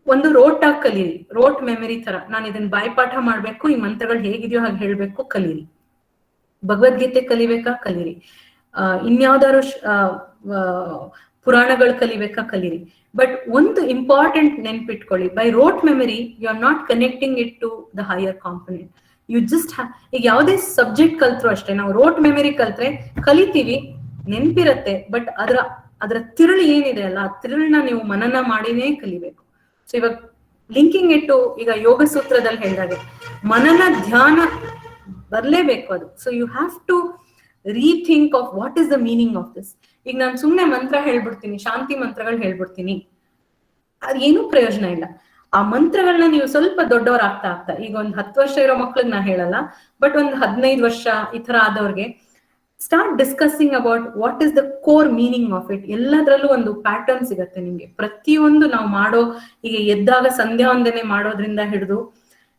ಒಂದು ರೋಟ್ ಆಗಿ ಕಲೀರಿ, ರೋಟ್ ಮೆಮರಿ ತರ. ನಾನು ಇದನ್ನ ಬಾಯ್ಪಾಠ ಮಾಡ್ಬೇಕು, ಈ ಮಂತ್ರಗಳು ಹೇಗಿದೆಯೋ ಹಾಗೆ ಹೇಳ್ಬೇಕು, ಕಲೀರಿ. ಭಗವದ್ಗೀತೆ ಕಲಿಬೇಕಾ, ಕಲೀರಿ. ಇನ್ಯಾವ್ದಾದ್ರು ಪುರಾಣಗಳು ಕಲಿಬೇಕಾ, ಕಲೀರಿ. ಬಟ್ ಒಂದು ಇಂಪಾರ್ಟೆಂಟ್ ನೆನ್ಪಿಟ್ಕೊಳ್ಳಿ, by rote memory you are not connecting it to the higher component. You just ಈಗ ಯಾವುದೇ ಸಬ್ಜೆಕ್ಟ್ ಕಲ್ತ್ರು ಅಷ್ಟೇ, ನಾವು ರೋಟ್ ಮೆಮರಿ ಕಲ್ತ್ರೆ ಕಲಿತೀವಿ, ನೆನ್ಪಿರತ್ತೆ, ಬಟ್ ಅದರ ತಿರುಳು ಏನಿದೆ ಅಲ್ಲ, ಆ ತಿರುಳನ್ನ ನೀವು ಮನನ ಮಾಡಿನೇ ಕಲಿಬೇಕು. ಸೊ ಇವಾಗ ಲಿಂಕಿಂಗ್ ಇಟ್ಟು ಈಗ ಯೋಗ ಸೂತ್ರದಲ್ಲಿ ಹೇಳಿದಾಗೆ ಮನನ ಧ್ಯಾನ ಬರ್ಲೇಬೇಕು ಅದು. So you have to rethink of what is the meaning of this. ಈಗ ನಾನು ಸುಮ್ನೆ ಮಂತ್ರ ಹೇಳ್ಬಿಡ್ತೀನಿ, ಶಾಂತಿ ಮಂತ್ರಗಳು ಹೇಳ್ಬಿಡ್ತೀನಿ, ಅದೇನು ಪ್ರಯೋಜನ ಇಲ್ಲ. ಆ ಮಂತ್ರಗಳನ್ನ ನೀವು ಸ್ವಲ್ಪ ದೊಡ್ಡವ್ರ ಆಗ್ತಾ ಈಗ ಒಂದ್ 10 ವರ್ಷ ಇರೋ ಮಕ್ಳಿಗೆ ನಾ ಹೇಳಲ್ಲ, ಬಟ್ ಒಂದ್ 15 ವರ್ಷ ಈ ತರ ಆದವ್ರಿಗೆ start discussing about what is the core meaning of it. ಎಲ್ಲದ್ರಲ್ಲೂ ಒಂದು ಪ್ಯಾಟರ್ನ್ ಸಿಗತ್ತೆ ನಿಮ್ಗೆ. ಪ್ರತಿಯೊಂದು ನಾವು ಮಾಡೋ, ಈಗ ಎದ್ದಾಗ ಸಂಧ್ಯಾ ವಂದನೆ ಮಾಡೋದ್ರಿಂದ ಹಿಡಿದು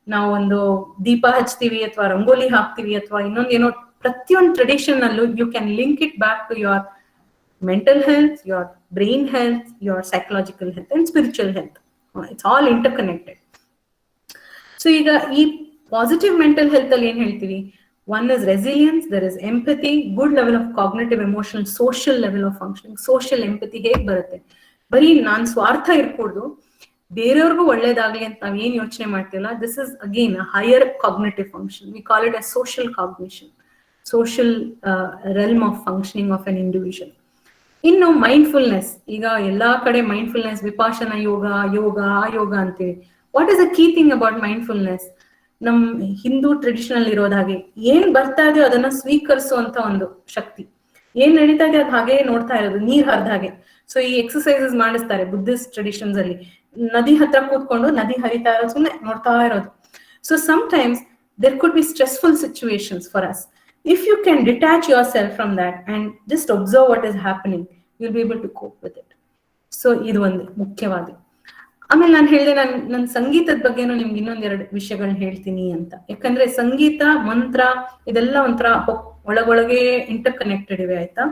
ನಾವು ಒಂದು ದೀಪ ಹಚ್ತೀವಿ ಅಥವಾ ರಂಗೋಲಿ ಹಾಕ್ತಿವಿ ಅಥವಾ ಇನ್ನೊಂದೇನೋ, ಪ್ರತಿಯೊಂದು ಟ್ರೆಡಿಷನ್ ಅಲ್ಲೂ you can link it back to your mental health, your brain health, your psychological health and spiritual health. It's all interconnected. So ಈಗ ಈ ಪಾಸಿಟಿವ್ ಮೆಂಟಲ್ ಹೆಲ್ತ್ ಅಲ್ಲಿ ಏನ್ ಹೇಳ್ತೀವಿ, one is resilience, there is empathy, good level of cognitive, emotional, social level of functioning. social empathy ಹೇಗ್ ಬರುತ್ತೆ, ಬರೀ ನಾನ್ ಸ್ವಾರ್ಥ ಇರ್ಕೂಡ್ದು, ಬೇರೆಯವ್ರಿಗೂ ಒಳ್ಳೇದಾಗ್ಲಿ ಅಂತ ನಾವ್ ಏನ್ ಯೋಚನೆ ಮಾಡ್ತೀವಲ್ಲ, this is again a higher cognitive function. V call it a social cognition, social realm of functioning of an individual. ಇನ್ನು ಮೈಂಡ್ಫುಲ್ನೆಸ್, ಈಗ ಎಲ್ಲಾ ಕಡೆ ಮೈಂಡ್ಫುಲ್ನೆಸ್, ವಿಪಾಶನ ಯೋಗ, ಯೋಗ ಅಂತೀವಿ. What is the key thing about mindfulness? ನಮ್ ಹಿಂದೂ ಟ್ರೆಡಿಷನಲ್ ಇರೋದ ಹಾಗೆ ಏನ್ ಬರ್ತಾ ಇದೆಯೋ ಅದನ್ನ ಸ್ವೀಕರಿಸುವಂತ ಒಂದು ಶಕ್ತಿ. ಏನ್ ನಡೀತಾ ಇದೆ ಅದ್ ಹಾಗೆ ನೋಡ್ತಾ ಇರೋದು, ನೀರ್ ಹರಿದ ಹಾಗೆ. ಸೊ ಈ ಎಕ್ಸರ್ಸೈಸಸ್ ಮಾಡಿಸ್ತಾರೆ ಬುದ್ಧಿಸ್ಟ್ ಟ್ರೆಡಿಷನ್ಸ್ ಅಲ್ಲಿ, ನದಿ ಹತ್ರ ಕೂತ್ಕೊಂಡು ನದಿ ಹರಿತಾ ಇರೋದು ಸುಮ್ಮನೆ ನೋಡ್ತಾ ಇರೋದು. So sometimes there could be stressful situations for us. If you can detach yourself from that and just observe what is happening, will be able to cope with it. So ಇದು ಒಂದು ಮುಖ್ಯವಾದ. ಆಮೇಲೆ ನಾನು ಹೇಳಿದೆ, ನನ್ನ ಸಂಗೀತದ ಬಗ್ಗೆನೂ ನಿಮ್ಗೆ ಇನ್ನೊಂದೆರಡು ವಿಷಯಗಳನ್ನ ಹೇಳ್ತೀನಿ ಅಂತ. ಯಾಕಂದ್ರೆ ಸಂಗೀತ, ಮಂತ್ರ ಇದೆಲ್ಲ ಒಂಥರ ಒಳಗೊಳಗೆ ಇಂಟರ್ ಕನೆಕ್ಟೆಡ್ ಇವೆ, ಆಯ್ತಾ.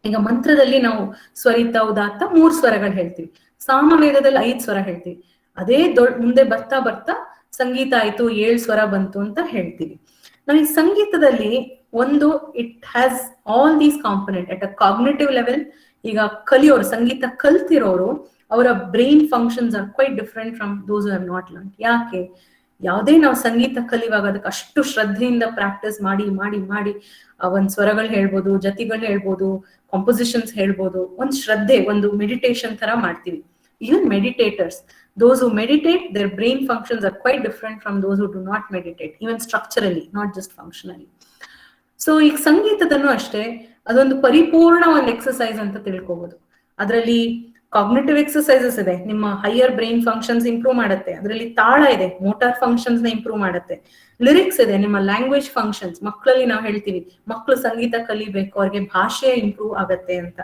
ಈಗ ಮಂತ್ರದಲ್ಲಿ ನಾವು ಸ್ವರಿತ, ಉದಾತ್ತ 3 ಸ್ವರಗಳು ಹೇಳ್ತೀವಿ. ಸಾಮವೇದದಲ್ಲಿ 5 ಸ್ವರ ಹೇಳ್ತೀವಿ. ಅದೇ ಮುಂದೆ ಬರ್ತಾ ಸಂಗೀತ ಆಯ್ತು 7 ಸ್ವರ ಬಂತು ಅಂತ ಹೇಳ್ತೀವಿ. ನಾವು ಈ ಸಂಗೀತದಲ್ಲಿ ಒಂದು it has all these component at a cognitive level. ಈಗ ಕಲಿಯೋರು, ಸಂಗೀತ ಕಲ್ತಿರೋರು, ಅವರ brain functions are quite different from those are not learn. ಯಾಕೆ? ಯಾವುದೇ ನಾವು ಸಂಗೀತ ಕಲಿಯುವಾಗ ಅದಕ್ಕೆ ಅಷ್ಟು ಶ್ರದ್ಧೆಯಿಂದ ಪ್ರಾಕ್ಟೀಸ್ ಮಾಡಿ ಮಾಡಿ ಮಾಡಿ ಒಂದ್ ಸ್ವರಗಳು ಹೇಳ್ಬೋದು, ಜತಿಗಳು ಹೇಳ್ಬೋದು, ಕಾಂಪೋಸಿಷನ್ಸ್ ಹೇಳ್ಬೋದು, ಒಂದ್ ಶ್ರದ್ಧೆ, ಒಂದು ಮೆಡಿಟೇಷನ್ ತರ ಮಾಡ್ತೀವಿ. Even meditators, those who meditate, their brain functions are quite different from those who do not meditate, even structurally, not just functionally. So ಈಗ ಸಂಗೀತದಲ್ಲೂ ಅಷ್ಟೇ ಅದೊಂದು ಪರಿಪೂರ್ಣ ಒಂದು ಎಕ್ಸಸೈಸ್ ಅಂತ ತಿಳ್ಕೊಬಹುದು. ಅದರಲ್ಲಿ ಕಾಗ್ನೇಟಿವ್ ಎಕ್ಸಸೈಸಸ್ ಇದೆ, ನಿಮ್ಮ ಹೈಯರ್ ಬ್ರೈನ್ ಫಂಕ್ಷನ್ಸ್ ಇಂಪ್ರೂವ್ ಮಾಡುತ್ತೆ. ಅದರಲ್ಲಿ ತಾಳ ಇದೆ, ಮೋಟಾರ್ ಫಂಕ್ಷನ್ಸ್ ನ ಇಂಪ್ರೂವ್ ಮಾಡುತ್ತೆ. ಲಿರಿಕ್ಸ್ ಇದೆ, ನಿಮ್ಮ ಲ್ಯಾಂಗ್ವೇಜ್ ಫಂಕ್ಷನ್ಸ್. ಮಕ್ಕಳಲ್ಲಿ ನಾವು ಹೇಳ್ತೀವಿ ಮಕ್ಕಳು ಸಂಗೀತ ಕಲಿಬೇಕು, ಅವ್ರಿಗೆ ಭಾಷೆ ಇಂಪ್ರೂವ್ ಆಗತ್ತೆ ಅಂತ.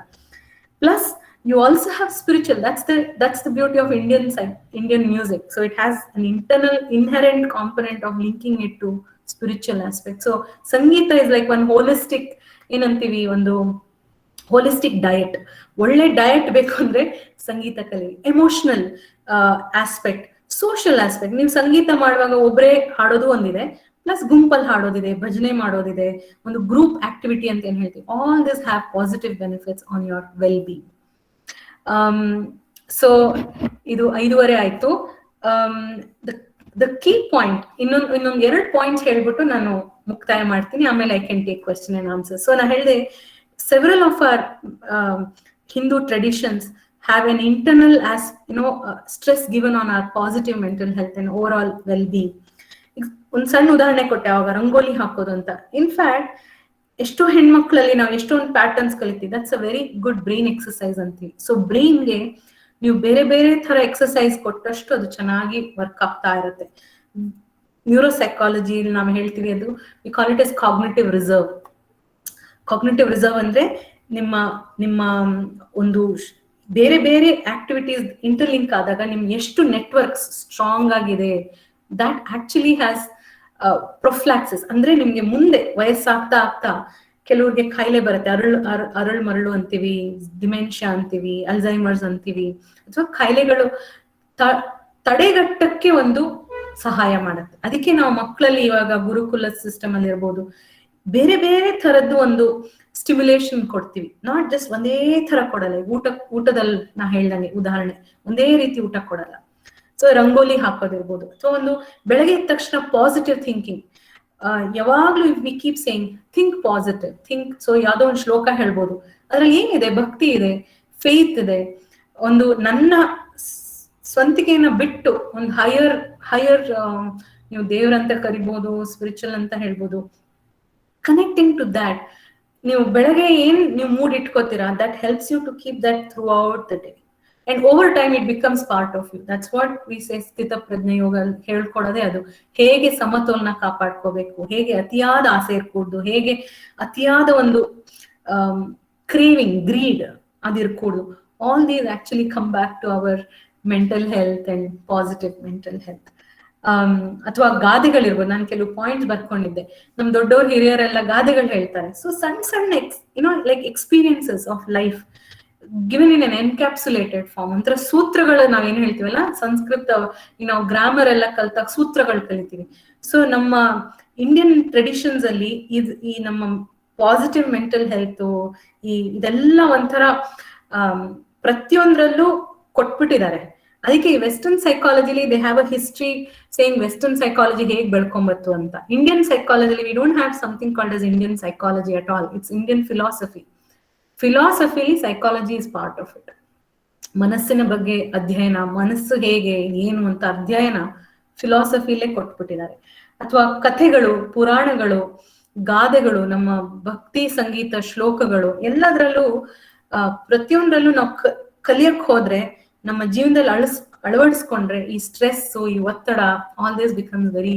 Plus you also have spiritual. That's the beauty of Indian music. So it has an inherent component of linking it to spiritual aspect. So sangeeta is like one holistic ಏನಂತೀವಿ, ಒಂದು ಹೋಲಿಸ್ಟಿಕ್ ಡಯಟ್. ಒಳ್ಳೆ ಡಯಟ್ ಬೇಕು ಅಂದ್ರೆ ಸಂಗೀತ ಕಲಿ. Emotional aspect, social aspect. ನೀವು ಸಂಗೀತ ಮಾಡುವಾಗ ಒಬ್ಬರೇ ಹಾಡೋದು ಒಂದಿದೆ, ಪ್ಲಸ್ ಗುಂಪಲ್ಲಿ ಹಾಡೋದಿದೆ, ಭಜನೆ ಮಾಡೋದಿದೆ, ಒಂದು ಗ್ರೂಪ್ ಆಕ್ಟಿವಿಟಿ ಅಂತ ಏನ್ ಹೇಳ್ತೀವಿ. All this have positive benefits on your well being. So ಇದು 5:15 ಆಯ್ತು. ದ ಕೀ ಪಾಯಿಂಟ್, ಇನ್ನೊಂದು 2 ಪಾಯಿಂಟ್ಸ್ ಹೇಳ್ಬಿಟ್ಟು ನಾನು ಮುಕ್ತಾಯ ಮಾಡ್ತೀನಿ, ಆಮೇಲೆ I can take question and answer. So ನಾ ಹೇಳಿದೆ, several of our Hindu traditions have an internal stress given on our positive mental health and overall well-being. ಒಂದ್ ಸಣ್ಣ ಉದಾಹರಣೆ ಕೊಟ್ಟೆ ಅವಾಗ, ರಂಗೋಲಿ ಹಾಕೋದು ಅಂತ. ಇನ್ಫ್ಯಾಕ್ಟ್ ಎಷ್ಟೋ ಹೆಣ್ಮಕ್ಳಲ್ಲಿ ನಾವು ಎಷ್ಟೊಂದು ಪ್ಯಾಟರ್ನ್ಸ್ ಕಲಿತೀವಿ. That's a very good brain exercise ಅಂತೀವಿ. ಸೊ ಬ್ರೈನ್ಗೆ ನೀವು ಬೇರೆ ಬೇರೆ ತರ ಎಕ್ಸಸೈಸ್ ಕೊಟ್ಟಷ್ಟು ಅದು ಚೆನ್ನಾಗಿ ವರ್ಕ್ ಆಗ್ತಾ ಇರುತ್ತೆ. ನ್ಯೂರೋಸೈಕಾಲಜಿ ನಾವು ಹೇಳ್ತೀವಿ, ಅದು we call it as cognitive reserve. Cognitive reserve ಅಂದ್ರೆ ನಿಮ್ಮ ಒಂದು ಬೇರೆ ಬೇರೆ ಆಕ್ಟಿವಿಟೀಸ್ ಇಂಟರ್ಲಿಂಕ್ ಆದಾಗ ನಿಮ್ಗೆ ಎಷ್ಟು ನೆಟ್ವರ್ಕ್ಸ್ ಸ್ಟ್ರಾಂಗ್ ಆಗಿದೆ. That actually has prophylaxis. ಅಂದ್ರೆ ನಿಮ್ಗೆ ಮುಂದೆ ವಯಸ್ಸಾಗ್ತಾ ಆಗ್ತಾ ಕೆಲವ್ರಿಗೆ ಕಾಯಿಲೆ ಬರುತ್ತೆ, ಅರಳು ಮರಳು ಅಂತೀವಿ, ಡಿಮೆನ್ಷಿಯಾ ಅಂತೀವಿ, ಅಲ್ಝೈಮರ್ಸ್ ಅಂತೀವಿ, ಅಥವಾ ಕಾಯಿಲೆಗಳು ತಡೆಗಟ್ಟಕ್ಕೆ ಒಂದು ಸಹಾಯ ಮಾಡುತ್ತೆ. ಅದಕ್ಕೆ ನಾವು ಮಕ್ಕಳಲ್ಲಿ ಇವಾಗ ಗುರುಕುಲ ಸಿಸ್ಟಮ್ ಅಲ್ಲಿ ಇರ್ಬೋದು, ಬೇರೆ ಬೇರೆ ತರದ್ದು ಒಂದು ಸ್ಟಿಮ್ಯುಲೇಷನ್ ಕೊಡ್ತೀವಿ. ನಾಟ್ ಜಸ್ಟ್ ಒಂದೇ ತರ ಕೊಡಲ್ಲ. ಊಟದಲ್ಲಿ ನಾ ಹೇಳ್ದಂಗೆ ಉದಾಹರಣೆ, ಒಂದೇ ರೀತಿ ಊಟ ಕೊಡಲ್ಲ. ಸೊ ರಂಗೋಲಿ ಹಾಕೋದಿರ್ಬೋದು, ಅಥವಾ ಒಂದು ಬೆಳಗ್ಗೆ ಎದ್ದ ತಕ್ಷಣ ಪಾಸಿಟಿವ್ ಥಿಂಕಿಂಗ್. ಯಾವಾಗ್ಲೂ we keep saying think positive, think. So ಯಾವ್ದೋ ಒಂದು ಶ್ಲೋಕ ಹೇಳ್ಬೋದು, ಅದ್ರಲ್ಲಿ ಏನಿದೆ, ಭಕ್ತಿ ಇದೆ, ಫೇತ್ ಇದೆ, ಒಂದು ನನ್ನ ಸ್ವಂತಿಕೆಯನ್ನ ಬಿಟ್ಟು ಒಂದು ಹೈಯರ್ ನೀವು ದೇವ್ರಂತ ಕರಿಬಹುದು, ಸ್ಪಿರಿಚುವಲ್ ಅಂತ ಹೇಳ್ಬೋದು, ಕನೆಕ್ಟಿಂಗ್ ಟು ದ್ಯಾಟ್. ನೀವು ಬೆಳಗ್ಗೆ ನೀವು ಮೂಡ್ ಇಟ್ಕೋತೀರಾ, that helps you to keep that throughout the day. And over time it becomes part of you. That's what we say ಸ್ಥಿತ ಪ್ರಜ್ಞೆ ಯೋಗ ಹೇಳ್ಕೊಡೋದೇ ಅದು. ಹೇಗೆ ಸಮತೋಲನ ಕಾಪಾಡ್ಕೋಬೇಕು, ಹೇಗೆ ಅತಿಯಾದ ಆಸೆ ಇರ್ಕೂಡ್ದು, ಹೇಗೆ ಅತಿಯಾದ ಒಂದು ಕ್ರೇವಿಂಗ್, ಗ್ರೀಡ್ ಅದಿರ್ಕೂಡ್ದು. All these actually come back to our mental health and positive mental health. ಅಥವಾ ಗಾದೆಗಳಿರ್ಬೋದು. ನಾನು ಕೆಲವು ಪಾಯಿಂಟ್ಸ್ ಬರ್ಕೊಂಡಿದ್ದೆ. ನಮ್ ದೊಡ್ಡವ್ರು ಹಿರಿಯರೆಲ್ಲ ಗಾದೆಗಳು ಹೇಳ್ತಾರೆ. ಸೊ ಸಣ್ಣ like experiences of life given in an encapsulated form. ಒಂಥರ ಸೂತ್ರಗಳು ನಾವೇನು ಹೇಳ್ತೀವಲ್ಲ, ಸಂಸ್ಕೃತ ನಾವು ಗ್ರಾಮರ್ ಎಲ್ಲ ಕಲ್ತಾಗ ಸೂತ್ರಗಳು ಕಲಿತೀವಿ. ಸೊ ನಮ್ಮ ಇಂಡಿಯನ್ ಟ್ರೆಡಿಷನ್ಸ್ ಅಲ್ಲಿ ಈ ನಮ್ಮ ಪಾಸಿಟಿವ್ ಮೆಂಟಲ್ ಹೆಲ್ತ್ ಇದೆಲ್ಲ ಒಂಥರ ಪ್ರತಿಯೊಂದ್ರಲ್ಲೂ ಕೊಟ್ಬಿಟ್ಟಿದ್ದಾರೆ. ಅದಕ್ಕೆ ವೆಸ್ಟರ್ನ್ ಸೈಕಾಲಜಿಲಿ they have a history saying western psychology ಹೇಗೆ ಬೆಳ್ಕೊಂಬತ್ತು ಅಂತ. ಇಂಡಿಯನ್ ಸೈಕಾಲಜಿಲಿ we don't have something called as Indian psychology at all. It's Indian philosophy. ಫಿಲಾಸಫಿಲಿ psychology is part of it. ಮನಸ್ಸಿನ ಬಗ್ಗೆ ಅಧ್ಯಯನ, ಮನಸ್ಸು ಹೇಗೆ ಏನು ಅಂತ ಅಧ್ಯಯನ ಫಿಲಾಸಫಿಲೇ ಕೊಟ್ಬಿಟ್ಟಿದ್ದಾರೆ. ಅಥವಾ ಕಥೆಗಳು, ಪುರಾಣಗಳು, ಗಾದೆಗಳು, ನಮ್ಮ ಭಕ್ತಿ ಸಂಗೀತ ಶ್ಲೋಕಗಳು, ಎಲ್ಲದರಲ್ಲೂ ಪ್ರತಿಯೊಂದರಲ್ಲೂ ನಾವು ಕಲಿಯಕ್ ಹೋದ್ರೆ, ನಮ್ಮ ಜೀವನದಲ್ಲಿ ಅಳವಡಿಸ್ಕೊಂಡ್ರೆ ಈ ಸ್ಟ್ರೆಸ್, ಈ ಒತ್ತಡ, all this becomes very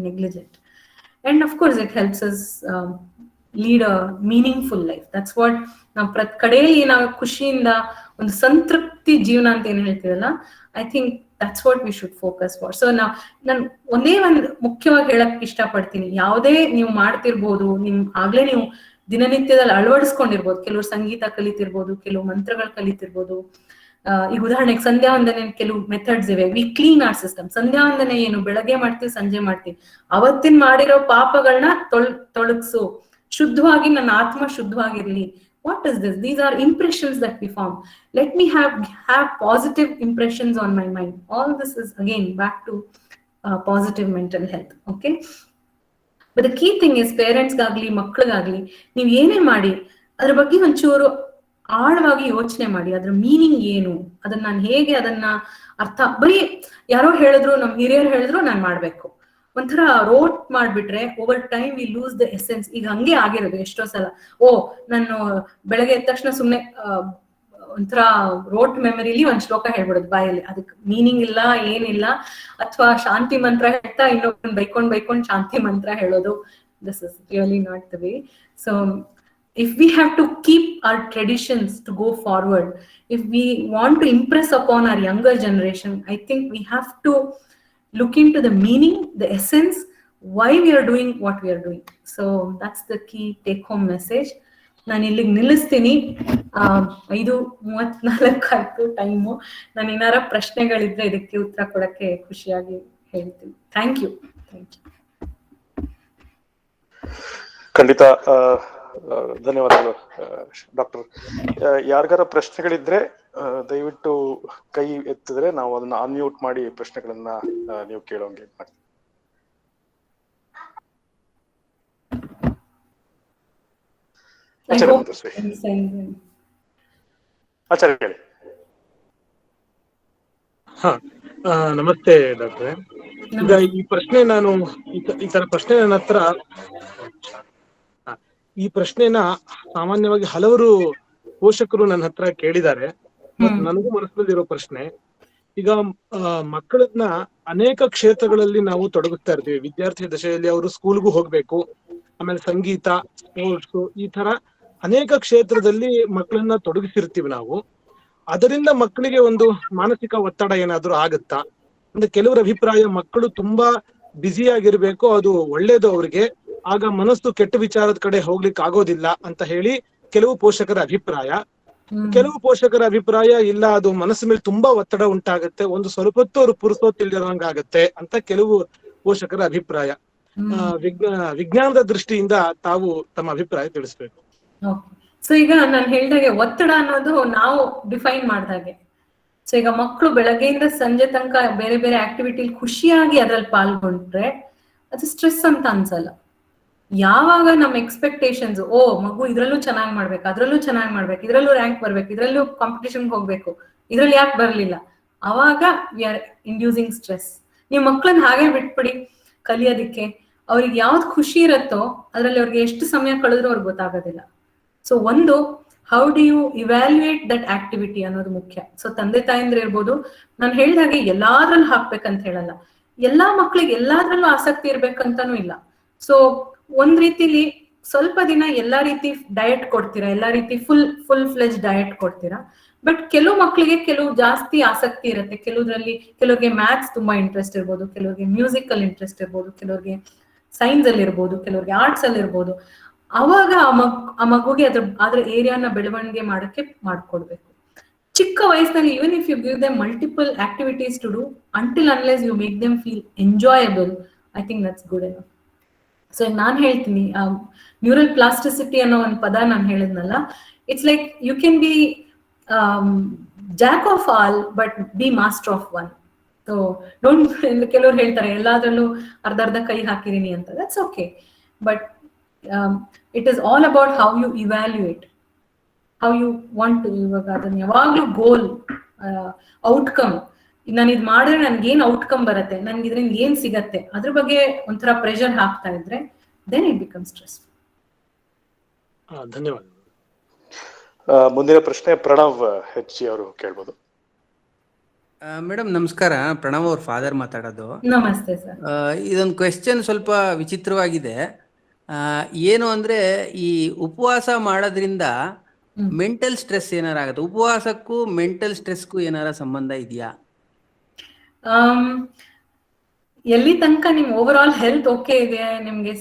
negligent. And of course it helps us lead a meaningful life. That's what ನಾವು ಕಡೆಯಲ್ಲಿ ನಾವು ಖುಷಿಯಿಂದ ಒಂದು ಸಂತೃಪ್ತಿ ಜೀವನ ಅಂತ ಏನ್ ಹೇಳ್ತೀವಲ್ಲ, I think that's what we should focus for. So ನಾನು ಒಂದೇ ಒಂದು ಮುಖ್ಯವಾಗಿ ಹೇಳಕ್ ಇಷ್ಟಪಡ್ತೀನಿ, ಯಾವುದೇ ನೀವು ಮಾಡ್ತಿರ್ಬೋದು, ಆಗ್ಲೇ ನೀವು ದಿನನಿತ್ಯದಲ್ಲಿ ಅಳವಡಿಸ್ಕೊಂಡಿರ್ಬೋದು. ಕೆಲವರು ಸಂಗೀತ ಕಲಿತಿರ್ಬೋದು, ಕೆಲವು ಮಂತ್ರಗಳು ಕಲಿತಿರ್ಬೋದು, ಈಗ ಉದಾಹರಣೆಗೆ ಸಂಧ್ಯಾ ವಂದನೆ ಕೆಲವು ಮೆಥಡ್ಸ್ ಇವೆ. We clean our system. ಸಂಧ್ಯಾ ವಂದನೆ ಏನು, ಬೆಳಗ್ಗೆ ಮಾಡ್ತೀವಿ, ಸಂಜೆ ಮಾಡ್ತೀವಿ. ಅವತ್ತಿನ ಮಾಡಿರೋ ಪಾಪಗಳನ್ನ ತೊಳಗ್ಸು, ಶುದ್ಧವಾಗಿ ನನ್ನ ಆತ್ಮ ಶುದ್ಧವಾಗಿರ್ಲಿ. What is this? These are impressions that we form. Let me have positive impressions on my mind. All this is again back to positive mental health. Okay. But the key thing is parents ಗಾಗ್ಲಿ ಮಕ್ಕಳಿಗಾಗ್ಲಿ ನೀವ್ ಏನೇ ಮಾಡಿ ಅದ್ರ ಬಗ್ಗೆ ಒಂಚೂರು ಆಳವಾಗಿ ಯೋಚನೆ ಮಾಡಿ. ಅದ್ರ ಮೀನಿಂಗ್ ಏನು, ಅದನ್ನ ನಾನು ಹೇಗೆ ಅದನ್ನ ಅರ್ಥ, ಬರೀ ಯಾರೋ ಹೇಳಿದ್ರು, ನಮ್ ಹಿರಿಯರು ಹೇಳಿದ್ರು ನಾನ್ ಮಾಡ್ಬೇಕು, ಒಂಥರ ರೋಟ್ ಮಾಡ್ಬಿಟ್ರೆ over time we lose the essence. ಈಗ ಹಂಗೆ ಆಗಿರೋದು ಎಷ್ಟೋ ಸಲ. ನಾನು ಬೆಳಗ್ಗೆ ಎದ್ದ ತಕ್ಷಣ ಸುಮ್ನೆ ಒಂಥರ ರೋಟ್ ಮೆಮರಿಲಿ ಒಂದ್ ಶ್ಲೋಕ ಹೇಳ್ಬಿಡೋದು ಬಾಯಲ್ಲಿ, ಅದಕ್ಕೆ ಮೀನಿಂಗ್ ಇಲ್ಲ, ಏನಿಲ್ಲ. ಅಥವಾ ಶಾಂತಿ ಮಂತ್ರ ಹೇಳ್ತಾ ಇನ್ನೊಬ್ಬನ್ ಬೈಕೊಂಡ್ ಶಾಂತಿ ಮಂತ್ರ ಹೇಳೋದು. This is really not the way. So if we have to keep our traditions to go forward, if we want to impress upon our younger generation, I think we have to look into the meaning, the essence, why we are doing what we are doing. So that's the key take home message. ನಾನು ಇಲ್ಲಿಗೆ ನಿಲ್ಲಿಸ್ತೀನಿ. 5:34 ಆಯ್ತು ಟೈಮು. ನಾನು ಏನಾರ ಪ್ರಶ್ನೆಗಳಿದ್ರೆ ಇದಕ್ಕೆ ಉತ್ತರ ಕೊಡಕ್ಕೆ ಖುಷಿಯಾಗಿ ಹೇಳ್ತೀನಿ. Thank you. ಖಂಡಿತ ಧನ್ಯವಾದಗಳು ಡಾಕ್ಟರ್. ಯಾರಿಗಾರ ಪ್ರಶ್ನೆಗಳಿದ್ರೆ ದಯವಿಟ್ಟು ಕೈ ಎತ್ತಿದ್ರೆ ನಾವು ಅದನ್ನ ಅನ್ಮ್ಯೂಟ್ ಮಾಡಿ ಪ್ರಶ್ನೆಗಳನ್ನ ನೀವು ಕೇಳೋಂಗೆ ಮಾಡಿ. ಆಚಾರ್ಯ ಹೇಳಿ. ನಮಸ್ತೆ ಡಾಕ್ಟ್ರೆ. ಈಗ ಈ ಪ್ರಶ್ನೆ ನಾನು ಈ ತರ ಪ್ರಶ್ನೆ ನನ್ನ ಹತ್ರ, ಈ ಪ್ರಶ್ನೆನ ಸಾಮಾನ್ಯವಾಗಿ ಹಲವರು ಪೋಷಕರು ನನ್ನ ಹತ್ರ ಕೇಳಿದ್ದಾರೆ. ಮತ್ತು ನನಗೂ ಮನಸ್ಸಲ್ಲಿರೋ ಪ್ರಶ್ನೆ, ಈಗ ಮಕ್ಕಳನ್ನ ಅನೇಕ ಕ್ಷೇತ್ರಗಳಲ್ಲಿ ನಾವು ತೊಡಗಿಸ್ತಾ ಇರ್ತೀವಿ. ವಿದ್ಯಾರ್ಥಿ ದಶೆಯಲ್ಲಿ ಅವರು ಸ್ಕೂಲ್ಗೂ ಹೋಗ್ಬೇಕು, ಆಮೇಲೆ ಸಂಗೀತ, ಸ್ಪೋರ್ಟ್ಸ್, ಈ ತರ ಅನೇಕ ಕ್ಷೇತ್ರದಲ್ಲಿ ಮಕ್ಕಳನ್ನ ತೊಡಗಿಸಿರ್ತೀವಿ ನಾವು. ಅದರಿಂದ ಮಕ್ಕಳಿಗೆ ಒಂದು ಮಾನಸಿಕ ಒತ್ತಡ ಏನಾದ್ರೂ ಆಗುತ್ತಾ? ಅಂದ್ರೆ ಕೆಲವರ ಅಭಿಪ್ರಾಯ, ಮಕ್ಕಳು ತುಂಬಾ ಬ್ಯುಸಿಯಾಗಿರ್ಬೇಕು, ಅದು ಒಳ್ಳೇದು ಅವ್ರಿಗೆ, ಆಗ ಮನಸ್ಸು ಕೆಟ್ಟ ವಿಚಾರದ ಕಡೆ ಹೋಗ್ಲಿಕ್ಕೆ ಆಗೋದಿಲ್ಲ ಅಂತ ಹೇಳಿ ಕೆಲವು ಪೋಷಕರ ಅಭಿಪ್ರಾಯ. ಕೆಲವು ಪೋಷಕರ ಅಭಿಪ್ರಾಯ ಇಲ್ಲ, ಅದು ಮನಸ್ಸು ಮೇಲೆ ತುಂಬಾ ಒತ್ತಡ ಉಂಟಾಗುತ್ತೆ, ಒಂದು ಸ್ವಲ್ಪ ಹೊತ್ತು ಅವ್ರು ಪುರುಸೋತಿಲ್ದಿರಂಗಾಗತ್ತೆ ಅಂತ ಕೆಲವು ಪೋಷಕರ ಅಭಿಪ್ರಾಯ. ವಿಜ್ಞಾನದ ದೃಷ್ಟಿಯಿಂದ ತಾವು ತಮ್ಮ ಅಭಿಪ್ರಾಯ ತಿಳಿಸ್ಬೇಕು. ಸೊ ಈಗ ನಾನು ಹೇಳ್ದಾಗೆ ಒತ್ತಡ ಅನ್ನೋದು ನಾವು ಡಿಫೈನ್ ಮಾಡ್ದಾಗೆ. ಸೊ ಈಗ ಮಕ್ಕಳು ಬೆಳಗ್ಗೆಯಿಂದ ಸಂಜೆ ತನಕ ಬೇರೆ ಬೇರೆ ಆಕ್ಟಿವಿಟಿಲಿ ಖುಷಿಯಾಗಿ ಅದ್ರಲ್ಲಿ ಪಾಲ್ಗೊಂಡ್ರೆ ಅದು ಸ್ಟ್ರೆಸ್ ಅಂತ ಅನ್ಸಲ್ಲ. ಯಾವಾಗ ನಮ್ಮ ಎಕ್ಸ್ಪೆಕ್ಟೇಷನ್ಸ್, ಮಗು ಇದ್ರಲ್ಲೂ ಚೆನ್ನಾಗಿ ಮಾಡ್ಬೇಕು, ಅದ್ರಲ್ಲೂ ಚೆನ್ನಾಗಿ ಮಾಡ್ಬೇಕು, ಇದ್ರಲ್ಲೂ ರ್ಯಾಂಕ್ ಬರ್ಬೇಕು, ಇದ್ರಲ್ಲೂ ಕಾಂಪಿಟೇಷನ್ಗೆ ಹೋಗ್ಬೇಕು, ಇದ್ರಲ್ಲಿ ಯಾಕೆ ಬರ್ಲಿಲ್ಲ, ಅವಾಗ ವಿ ಆರ್ ಇಂಡ್ಯೂಸಿಂಗ್ ಸ್ಟ್ರೆಸ್. ನೀವು ಮಕ್ಕಳನ್ನ ಹಾಗೆ ಬಿಟ್ಬಿಡಿ ಕಲಿಯೋದಿಕ್ಕೆ. ಅವ್ರಿಗೆ ಯಾವ್ದು ಖುಷಿ ಇರತ್ತೋ ಅದ್ರಲ್ಲಿ ಅವ್ರಿಗೆ ಎಷ್ಟು ಸಮಯ ಕಳೆದ್ರೂ ಅವ್ರಿಗೆ ಗೊತ್ತಾಗೋದಿಲ್ಲ. ಸೊ ಒಂದು, how do you evaluate that activity ಅನ್ನೋದು ಮುಖ್ಯ. ಸೊ ತಂದೆ ತಾಯಂದ್ರೆ ಇರ್ಬೋದು, ನಾನು ಹೇಳ್ದಾಗೆ ಎಲ್ಲಾದ್ರಲ್ಲೂ ಹಾಕ್ಬೇಕಂತ ಹೇಳಲ್ಲ, ಎಲ್ಲಾ ಮಕ್ಳಿಗೆ ಎಲ್ಲಾದ್ರಲ್ಲೂ ಆಸಕ್ತಿ ಇರ್ಬೇಕಂತಾನೂ ಇಲ್ಲ. ಸೊ ಒಂದ್ ರೀತಿಲಿ ಸ್ವಲ್ಪ ದಿನ ಎಲ್ಲಾ ರೀತಿ ಡಯಟ್ ಕೊಡ್ತೀರಾ, ಎಲ್ಲಾ ರೀತಿ ಫುಲ್ ಫ್ಲೆಜ್ ಡಯಟ್ ಕೊಡ್ತೀರಾ. ಬಟ್ ಕೆಲವು ಮಕ್ಕಳಿಗೆ ಕೆಲವು ಜಾಸ್ತಿ ಆಸಕ್ತಿ ಇರುತ್ತೆ. ಕೆಲವ್ರಿಗೆ ಮ್ಯಾಥ್ಸ್ ತುಂಬಾ ಇಂಟ್ರೆಸ್ಟ್ ಇರ್ಬೋದು, ಕೆಲವ್ರಿಗೆ ಮ್ಯೂಸಿಕ್ ಅಲ್ಲಿ ಇಂಟ್ರೆಸ್ಟ್ ಇರ್ಬೋದು, ಕೆಲವ್ರಿಗೆ ಸೈನ್ಸ್ ಅಲ್ಲಿ ಇರ್ಬೋದು, ಕೆಲವ್ರಿಗೆ ಆರ್ಟ್ಸ್ ಅಲ್ಲಿ ಇರ್ಬೋದು. ಅವಾಗ ಆ ಮಗುಗೆ ಅದ್ರ ಏರಿಯಾನ ಬೆಳವಣಿಗೆ ಮಾಡಕ್ಕೆ ಮಾಡ್ಕೊಡ್ಬೇಕು. ಚಿಕ್ಕ ವಯಸ್ಸಿನಲ್ಲಿ even if you give them multiple activities to do, until unless you make them feel enjoyable, I think that's good enough. So ನಾನ್ ಹೇಳ್ತೀನಿ, ನ್ಯೂರಲ್ ಪ್ಲಾಸ್ಟಿಸಿಟಿ ಅನ್ನೋ ಒಂದು ಪದ ನಾನು ಹೇಳಿದ್ನಲ್ಲ, it's like you can be jack of all but be master of one. So don't, ಕೆಲವ್ರು ಹೇಳ್ತಾರೆ ಎಲ್ಲಾದ್ರಲ್ಲೂ ಅರ್ಧ ಕೈ ಹಾಕಿದೀನಿ ಅಂತ. That's okay, but it is all about how you evaluate, how you want to. ಇವಾಗ ಅದನ್ನ ಯಾವಾಗ್ಲೂ ಗೋಲ್, ಔಟ್ಕಮ್, ನಾನು ಇದ್ ಮಾಡಿದ್ರೆ ನನ್ಗೆ ಏನ್ ಔಟ್ಕಮ್ ಬರುತ್ತೆ, ನನ್ಗೆ ಇದ್ರಿಂದ ಏನ್ ಸಿಗತ್ತೆ, ಅದ್ರ ಬಗ್ಗೆ ಒಂಥರ ಪ್ರೆಷರ್ ಹಾಕ್ತಾ ಇದ್ರೆ ದೆನ್ ಇಟ್ ಬಿಕಮ್ ಸ್ಟ್ರೆಸ್. ಧನ್ಯವಾದ. ಮುಂದಿನ ಪ್ರಶ್ನೆ ಪ್ರಣವ್ ಹೆಚ್ ಅವರು ಕೇಳ್ಬೋದು. ಮೇಡಮ್ ನಮಸ್ಕಾರ, ಪ್ರಣವ್ ಅವ್ರ ಫಾದರ್ ಮಾತಾಡೋದು. ನಮಸ್ತೆ ಸರ್. ಇದೊಂದು ಕ್ವೆಶ್ಚನ್ ಸ್ವಲ್ಪ ವಿಚಿತ್ರವಾಗಿದೆ. ಏನು ಅಂದ್ರೆ, ಈ ಉಪವಾಸ ಮಾಡೋದ್ರಿಂದ ಮೆಂಟಲ್ ಸ್ಟ್ರೆಸ್ ಏನಾರ ಆಗುತ್ತೆ? ಉಪವಾಸಕ್ಕೂ ಮೆಂಟಲ್ ಸ್ಟ್ರೆಸ್ಗೂ ಏನಾರ ಸಂಬಂಧ ಇದೆಯಾ? ಎಲ್ಲಿ ತನಕ ನಿಮ್ ಓವರ್ ಆಲ್ ಹೆಲ್ತ್ ಓಕೆ ಇದೆ, ನಿಮ್ಗೆ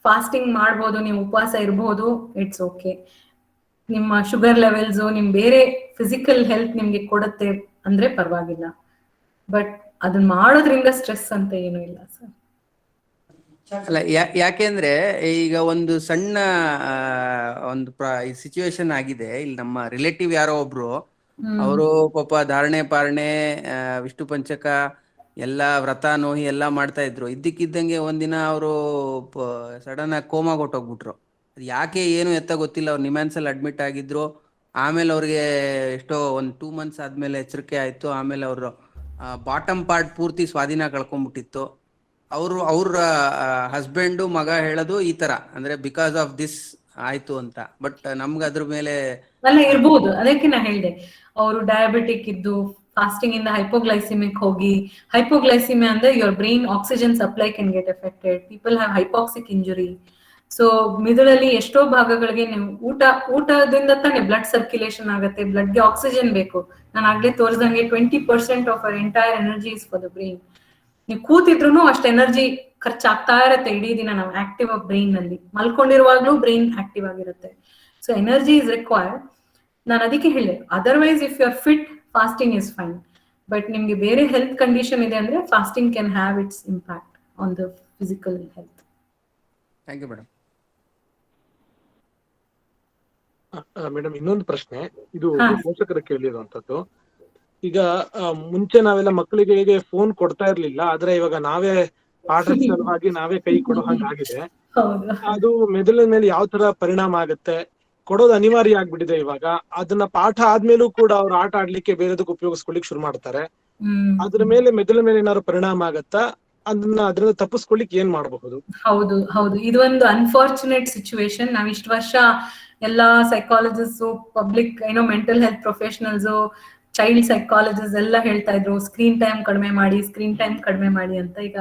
ಫಾಸ್ಟಿಂಗ್ ಮಾಡ್ಬೋದು, ನೀವು ಉಪವಾಸ ಇರ್ಬೋದು, ಇಟ್ಸ್ ಓಕೆ. ನಿಮ್ಮ ಶುಗರ್ ಲೆವೆಲ್ಸ್, ನಿಮ್ ಬೇರೆ ಫಿಸಿಕಲ್ ಹೆಲ್ತ್ ನಿಮ್ಗೆ ಕೊಡುತ್ತೆ ಅಂದ್ರೆ ಪರವಾಗಿಲ್ಲ. ಬಟ್ ಅದನ್ನ ಮಾಡೋದ್ರಿಂದ ಸ್ಟ್ರೆಸ್ ಅಂತ ಏನೂ ಇಲ್ಲ ಸರ್. ಅಲ್ಲ, ಯಾಕೆಂದ್ರೆ ಈಗ ಒಂದು ಸಣ್ಣ ಒಂದು ಸಿಚುವೇಶನ್ ಆಗಿದೆ. ಇಲ್ಲಿ ನಮ್ಮ ರಿಲೇಟಿವ್ ಯಾರೋ ಒಬ್ರು, ಅವರು ಪಾಪ ಧಾರಣೆ ಪಾರಣೆ ವಿಷ್ಣು ಪಂಚಕ ಎಲ್ಲ ವ್ರತಾನೋಹಿ ಎಲ್ಲ ಮಾಡ್ತಾ ಇದ್ರು. ಇದ್ದಕ್ಕಿದ್ದಂಗೆ ಒಂದಿನ ಅವರು ಸಡನ್ ಆಗಿ ಕೋಮಾಗ ಹೊಟ್ಟೋಗ್ಬಿಟ್ರು. ಯಾಕೆ ಏನು ಎತ್ತ ಗೊತ್ತಿಲ್ಲ. ಅವ್ರು ನಿಮ್ಯಾನ್ಸ್ ಅಲ್ಲಿ ಅಡ್ಮಿಟ್ ಆಗಿದ್ರು. ಆಮೇಲೆ ಅವ್ರಿಗೆ ಎಷ್ಟೋ ಒಂದು 2 months ಆದ್ಮೇಲೆ ಎಚ್ಚರಿಕೆ ಆಯ್ತು. ಆಮೇಲೆ ಅವರು ಬಾಟಮ್ ಪಾರ್ಟ್ ಪೂರ್ತಿ ಸ್ವಾಧೀನ ಕಳ್ಕೊಂಡ್ಬಿಟ್ಟಿತ್ತು. ಅವ್ರ ಹಸ್ಬೆಂಡು ಮಗ ಹೇಳೋದು ಈ ತರ, ಅಂದ್ರೆ ಬಿಕಾಸ್ ಆಫ್ ದಿಸ್ ಆಯ್ತು ಅಂತ. ಬಟ್ ನಮ್ಗೆ ಅದ್ರ ಮೇಲೆ ಅಲ್ಲ ಇರ್ಬೋದು. ಅದಕ್ಕೆ ನಾ ಹೇಳ್ದೆ, ಅವರು ಡಯಾಬಿಟಿಕ್ ಇದ್ದು ಫಾಸ್ಟಿಂಗ್ ಇಂದ ಹೈಪೋಗ್ಲೈಸಿಮಿಕ್ ಹೋಗಿ, ಹೈಪೋಗ್ಲೈಸಿಮಿಯಾ ಅಂದ್ರೆ your brain oxygen supply can get affected. People have hypoxic injury. So ಮಿದುಳಲ್ಲಿ ಎಷ್ಟೋ ಭಾಗಗಳಿಗೆ ನೀವು ಊಟದಿಂದ ತಾನೇ ಬ್ಲಡ್ ಸರ್ಕ್ಯುಲೇಷನ್ ಆಗುತ್ತೆ. ಬ್ಲಡ್ಗೆ ಆಕ್ಸಿಜನ್ ಬೇಕು. ನಾನು ಆಗ್ಲೇ ತೋರಿಸ್ದಂಗೆ 20% of our entire energy is for the brain. ನೀವು ಕೂತಿದ್ರು ಅಷ್ಟು ಎನರ್ಜಿ ಖರ್ಚಾಗ್ತಾ ಇರತ್ತೆ ಇಡೀ ದಿನ. ನಾವು ಆಕ್ಟಿವ್ ಆಫ್ ಬ್ರೈನ್ ನಲ್ಲಿ ಮಲ್ಕೊಂಡಿರುವಾಗ್ಲೂ ಬ್ರೈನ್ ಆಕ್ಟಿವ್ ಆಗಿರುತ್ತೆ. So energy is required. ನಾನು ಅದಕ್ಕೆ ಹೇಳಿದೆ, otherwise if you are fit, fasting is fine. But ನಿಮ್ಗೆ ಬೇರೆ ಹೆಲ್ತ್ ಕಂಡೀಷನ್ ಇದೆ ಅಂದ್ರೆ fasting can have its impact on the physical health. Thank you madam. Madam, ಇನ್ನೊಂದು ಪ್ರಶ್ನೆ, ಇದು ಪೋಷಕರು ಕೇಳಿರುವಂತದ್ದು. ಈಗ ಮುಂಚೆ ನಾವೆಲ್ಲ ಮಕ್ಕಳಿಗೆ ಹೇಗೆ ಫೋನ್ ಕೊಡ್ತಾ ಇರ್ಲಿಲ್ಲ, ಆದ್ರೆ ಇವಾಗ ನಾವೇ ಪಾಠದ ಸಲುವಾಗಿ ನಾವೇ ಕೈ ಕೊಡೋ ಹಂಗಾಗಿದೆ. ಅದು ಮೆದುಳಿನ ಮೇಲೆ ಯಾವ ತರ ಪರಿಣಾಮ ಆಗುತ್ತೆ? ಕೊಡೋದು ಅನಿವಾರ್ಯ ಆಗ್ಬಿಟ್ಟಿದೆ ಇವಾಗ. ಅದನ್ನ ಪಾಠ ಆದ್ಮೇಲೂ ಕೂಡ ಅವ್ರು ಆಟ ಆಡ್ಲಿಕ್ಕೆ ಬೇರೆದಕ್ಕೆ ಉಪಯೋಗಿಸ್ಕೊಳ್ಳಿಕ್ ಶುರು ಮಾಡ್ತಾರೆ. ಅದ್ರ ಮೇಲೆ ಮೆದುಳಿನ ಮೇಲೆ ಏನಾದ್ರು ಪರಿಣಾಮ ಆಗತ್ತಾ? ಅದರಿಂದ ತಪ್ಪಿಸ್ಕೊಳ್ಳಿಕ್ ಏನ್ ಮಾಡಬಹುದು? ಹೌದು ಹೌದು, ಇದು ಒಂದು ಅನ್ಫಾರ್ಚುನೇಟ್ ಸಿಚುವೇಶನ್. ನಾವ್ ಇಷ್ಟು ವರ್ಷ ಎಲ್ಲಾ psychologist, public mental health professionals, child psychologist ಎಲ್ಲ ಹೇಳ್ತಾ ಇದ್ರು ಸ್ಕ್ರೀನ್ ಟೈಮ್ ಕಡಿಮೆ ಮಾಡಿ ಅಂತ. ಈಗ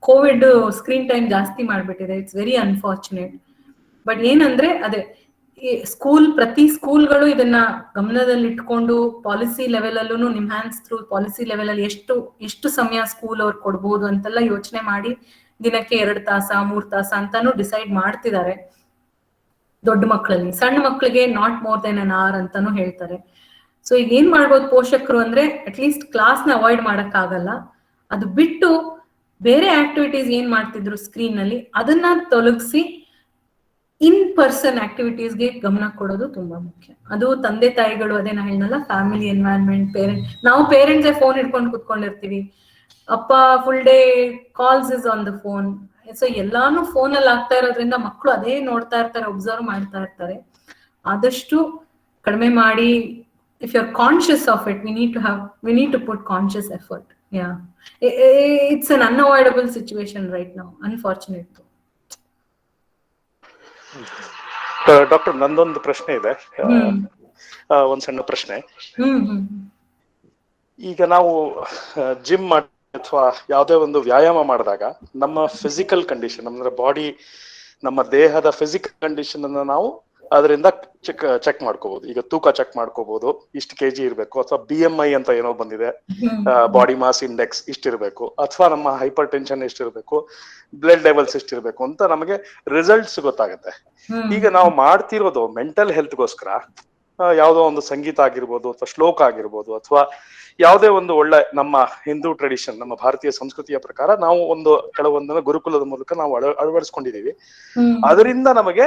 ಕೋವಿಡ್ ಸ್ಕ್ರೀನ್ ಟೈಮ್ ಜಾಸ್ತಿ ಮಾಡ್ಬಿಟ್ಟಿದೆ. It's very unfortunate. ಬಟ್ ಏನಂದ್ರೆ ಅದೇ ಪ್ರತಿ ಸ್ಕೂಲ್ಗಳು ಇದನ್ನ ಗಮನದಲ್ಲಿ ಇಟ್ಕೊಂಡು ಪಾಲಿಸಿ ಲೆವೆಲ್ ಅಲ್ಲೂ ನಿಮ್ ಹ್ಯಾಂಡ್ಸ್ ಥ್ರೂ ಪಾಲಿಸಿ ಲೆವೆಲ್ ಅಲ್ಲಿ ಎಷ್ಟು ಸಮಯ ಸ್ಕೂಲ್ ಅವ್ರು ಕೊಡ್ಬೋದು ಅಂತೆಲ್ಲ ಯೋಚನೆ ಮಾಡಿ ದಿನಕ್ಕೆ 2 ತಾಸ 3 ತಾಸ ಅಂತಾನು ಡಿಸೈಡ್ ಮಾಡ್ತಿದ್ದಾರೆ. ದೊಡ್ಡ ಮಕ್ಕಳಲ್ಲಿ, ಸಣ್ಣ ಮಕ್ಕಳಿಗೆ not more than an hour ಅಂತಾನು ಹೇಳ್ತಾರೆ. ಸೊ ಈಗ ಏನ್ ಮಾಡ್ಬೋದು ಪೋಷಕರು ಅಂದ್ರೆ, ಅಟ್ಲೀಸ್ಟ್ ಕ್ಲಾಸ್ ನ ಅವಾಯ್ಡ್ ಮಾಡಕ್ ಆಗಲ್ಲ, ಅದು ಬಿಟ್ಟು ಬೇರೆ ಆಕ್ಟಿವಿಟೀಸ್ ಏನ್ ಮಾಡ್ತಿದ್ರು ಸ್ಕ್ರೀನ್ ನಲ್ಲಿ ಅದನ್ನ ತೊಲಗಿಸಿ ಇನ್ ಪರ್ಸನ್ ಆಕ್ಟಿವಿಟೀಸ್ಗೆ ಗಮನ ಕೊಡೋದು ತುಂಬಾ ಮುಖ್ಯ. ಅದು ತಂದೆ ತಾಯಿಗಳು, ಅದೇ ನಾ ಹೇಳಲ್ಲ, ಫ್ಯಾಮಿಲಿ ಎನ್ವೈರನ್ಮೆಂಟ್, ನಾವು ಪೇರೆಂಟ್ಸ್ ಫೋನ್ ಹಿಡ್ಕೊಂಡು ಕುತ್ಕೊಂಡಿರ್ತೀವಿ. ಅಪ್ಪ full day calls is on the phone. So ಎಲ್ಲಾನು ಫೋನ್ ಅಲ್ಲಿ ಆಗ್ತಾ ಇರೋದ್ರಿಂದ ಮಕ್ಕಳು ಅದೇ ನೋಡ್ತಾ ಇರ್ತಾರೆ, ಒಬ್ಸರ್ವ್ ಮಾಡ್ತಾ ಇರ್ತಾರೆ. ಆದಷ್ಟು ಕಡಿಮೆ ಮಾಡಿ, if you are conscious of it, we need to put conscious effort. Yeah, it's an unavoidable situation right now, unfortunate. Doctor, ನಂದೊಂದು ಪ್ರಶ್ನೆ ಇದೆ, ಒಂದ್ ಸಣ್ಣ ಪ್ರಶ್ನೆ. ಈಗ ನಾವು ಜಿಮ್ ಮಾಡಿ ಅಥವಾ ಯಾವುದೇ ಒಂದು ವ್ಯಾಯಾಮ ಮಾಡಿದಾಗ ನಮ್ಮ ಫಿಸಿಕಲ್ ಕಂಡೀಷನ್, ಅಂದ್ರೆ ಬಾಡಿ, ನಮ್ಮ ದೇಹದ ಫಿಸಿಕಲ್ ಕಂಡೀಷನ್ ಅನ್ನ ನಾವು ಅದರಿಂದ ಚೆಕ್ ಮಾಡ್ಕೋಬಹುದು. ಈಗ ತೂಕ ಚೆಕ್ ಮಾಡ್ಕೋಬಹುದು, ಇಷ್ಟು kg ಇರ್ಬೇಕು, ಅಥವಾ BMI ಅಂತ ಏನೋ ಬಂದಿದೆ, ಬಾಡಿ ಮಾಸ್ ಇಂಡೆಕ್ಸ್ ಇಷ್ಟಿರ್ಬೇಕು, ಅಥವಾ ನಮ್ಮ ಹೈಪರ್ ಟೆನ್ಷನ್ ಎಷ್ಟಿರ್ಬೇಕು, ಬ್ಲಡ್ ಲೆವೆಲ್ಸ್ ಎಷ್ಟಿರ್ಬೇಕು ಅಂತ ನಮಗೆ ರಿಸಲ್ಟ್ಸ್ ಗೊತ್ತಾಗುತ್ತೆ. ಈಗ ನಾವು ಮಾಡ್ತಿರೋದು ಮೆಂಟಲ್ ಹೆಲ್ತ್ಗೋಸ್ಕರ ಯಾವುದೋ ಒಂದು ಸಂಗೀತ ಆಗಿರ್ಬೋದು, ಅಥವಾ ಶ್ಲೋಕ ಆಗಿರ್ಬೋದು, ಅಥವಾ ಯಾವುದೇ ಒಂದು ಒಳ್ಳೆ ನಮ್ಮ ಹಿಂದೂ ಟ್ರೆಡಿಷನ್, ನಮ್ಮ ಭಾರತೀಯ ಸಂಸ್ಕೃತಿಯ ಪ್ರಕಾರ ನಾವು ಕೆಲವೊಂದನ್ನ ಗುರುಕುಲದ ಮೂಲಕ ನಾವು ಅಳವಡಿಸ್ಕೊಂಡಿದೀವಿ. ಅದರಿಂದ ನಮಗೆ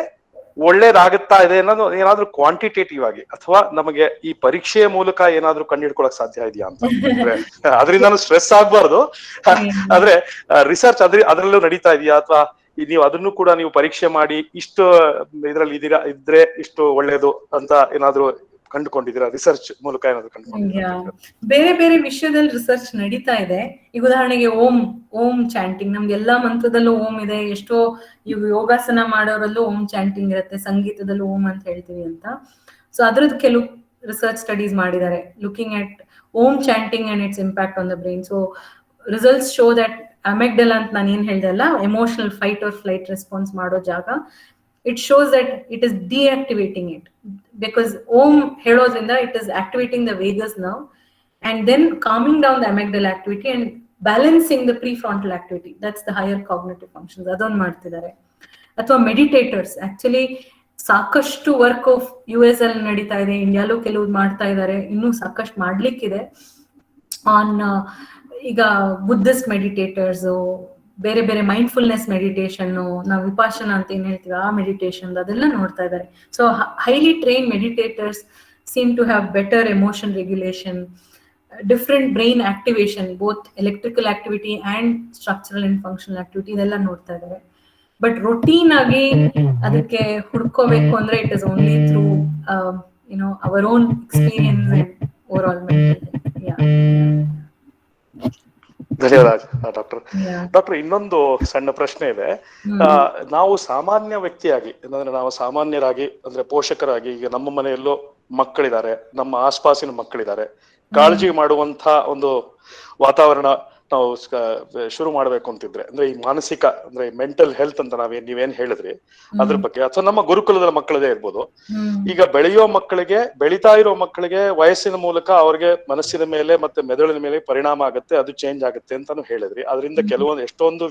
ಒಳ್ಳೇದಾಗುತ್ತಾ ಇದೆ ಅನ್ನೋದು ಏನಾದ್ರೂ ಕ್ವಾಂಟಿಟೇಟಿವ್ ಆಗಿ, ಅಥವಾ ನಮಗೆ ಈ ಪರೀಕ್ಷೆಯ ಮೂಲಕ ಏನಾದ್ರೂ ಕಂಡುಹಿಡ್ಕೊಳಕ್ ಸಾಧ್ಯ ಇದೆಯಾ ಅಂತ? ಅದರಿಂದ ಸ್ಟ್ರೆಸ್ ಆಗ್ಬಾರ್ದು, ಆದ್ರೆ ರಿಸರ್ಚ್ ಅದ್ರಲ್ಲೂ ನಡೀತಾ ಇದೆಯಾ, ಅಥವಾ ನೀವು ಅದನ್ನು ಕೂಡ ನೀವು ಪರೀಕ್ಷೆ ಮಾಡಿ ಇಷ್ಟು ಇದ್ರಲ್ಲಿ ಇದ್ರೆ ಇಷ್ಟು ಒಳ್ಳೇದು ಅಂತ ಏನಾದ್ರು ಕಂಡುಕೊಂಡಿದ್ದೀರಾ? ರಿಸರ್ಚ್ ಮೂಲಕ ಏನಾದ್ರು ಕಂಡುಕೊಂಡಿದ್ದೀರಾ? ಬೇರೆ ಬೇರೆ ವಿಷಯದಲ್ಲಿ ರಿಸರ್ಚ್ ನಡೀತಾ ಇದೆ. ಈಗ ಉದಾಹರಣೆಗೆ ಓಂ ಚಾಂಟಿಂಗ್, ನಮ್ಗೆ ಎಲ್ಲಾ ಮಂತ್ರದಲ್ಲೂ ಓಂ ಇದೆ. ಎಷ್ಟೋ ಯೋಗಾಸನ ಮಾಡೋರಲ್ಲೂ ಓಂ ಚಾಂಟಿಂಗ್ ಇರುತ್ತೆ, ಸಂಗೀತದಲ್ಲೂ ಓಂ ಅಂತ ಹೇಳ್ತೀವಿ ಅಂತ. ಸೊ ಅದ್ರದ್ದು ಕೆಲವು ರಿಸರ್ಚ್ ಸ್ಟಡೀಸ್ ಮಾಡಿದ್ದಾರೆ, looking at Om chanting and its impact on the brain. So results show that amygdala ಅಂತ ನಾನು ಏನ್ ಹೇಳ್ದೆ ಅಲ್ಲ, emotional fight or flight response ಮಾಡೋ ಜಾಗ, it shows that it is deactivating it, because om helodrinda it is activating the vagus nerve and then calming down the amygdala activity and balancing the prefrontal activity. That's the higher cognitive functions. adon ಮಾಡ್ತಿದ್ದಾರೆ. ಅಥವಾ ಮೆಡಿಟೇಟರ್ಸ್, ಆಕ್ಚುಲಿ ಸಾಕಷ್ಟು ವರ್ಕ್ US ಅಲ್ಲಿ ನಡೀತಾ ಇದೆ, ಇಂಡಿಯಾಲೂ ಕೆಲವು ಮಾಡ್ತಾ ಇದ್ದಾರೆ, ಇನ್ನೂ ಸಾಕಷ್ಟು ಮಾಡ್ಲಿಕ್ಕಿದೆ ಆನ್ ಈಗ ಬುದ್ಧಿಸ್ಟ್ ಮೆಡಿಟೇಟರ್ಸ್, ಬೇರೆ ಬೇರೆ ಮೈಂಡ್ಫುಲ್ನೆಸ್ ಮೆಡಿಟೇಷನ್, ನಾವು ವಿಪಾಶನ ಅಂತ ಏನ್ ಹೇಳ್ತೀವಿ ಆ ಮೆಡಿಟೇಷನ್ ಅದೆಲ್ಲ ನೋಡ್ತಾ ಇದ್ದಾರೆ. So highly train meditators seem to have better emotion regulation, different brain activation, both electrical activity and structural and functional activity ಇದೆಲ್ಲ ನೋಡ್ತಾ ಇದ್ದಾರೆ. ಬಟ್ ರೊಟೀನ್ ಆಗಿ ಅದಕ್ಕೆ ಹುಡ್ಕೋಬೇಕು ಅಂದ್ರೆ it is only through our own experience and over all mental. ಧನ್ಯವಾದ ಡಾಕ್ಟರ್. ಇನ್ನೊಂದು ಸಣ್ಣ ಪ್ರಶ್ನೆ ಇದೆ. ನಾವು ಸಾಮಾನ್ಯ ವ್ಯಕ್ತಿಯಾಗಿ ಅಂದ್ರೆ ನಾವು ಸಾಮಾನ್ಯರಾಗಿ ಅಂದ್ರೆ ಪೋಷಕರಾಗಿ, ಈಗ ನಮ್ಮ ಮನೆಯಲ್ಲೂ ಮಕ್ಕಳಿದ್ದಾರೆ, ನಮ್ಮ ಆಸ್ಪಾಸಿನ ಮಕ್ಕಳಿದ್ದಾರೆ, ಕಾಳಜಿ ಮಾಡುವಂತ ಒಂದು ವಾತಾವರಣ ನಾವು ಶುರು ಮಾಡ್ಬೇಕು ಅಂತಿದ್ರೆ, ಅಂದ್ರೆ ಈ ಮಾನಸಿಕ ಅಂದ್ರೆ ಮೆಂಟಲ್ ಹೆಲ್ತ್ ಅಂತ ನೀವೇನ್ ಹೇಳಿದ್ರಿ ಅದ್ರ ಬಗ್ಗೆ, ಅಥವಾ ನಮ್ಮ ಗುರುಕುಲದ ಮಕ್ಕಳದೇ ಇರ್ಬೋದು. ಈಗ ಬೆಳೀತಾ ಇರೋ ಮಕ್ಕಳಿಗೆ ವಯಸ್ಸಿನ ಮೂಲಕ ಅವ್ರಿಗೆ ಮನಸ್ಸಿನ ಮೇಲೆ ಮತ್ತೆ ಮೆದುಳಿನ ಮೇಲೆ ಪರಿಣಾಮ ಆಗುತ್ತೆ, ಅದು ಚೇಂಜ್ ಆಗುತ್ತೆ ಅಂತಾನು ಹೇಳಿದ್ರಿ. ಅದರಿಂದ ಕೆಲವೊಂದು ಎಷ್ಟೊಂದು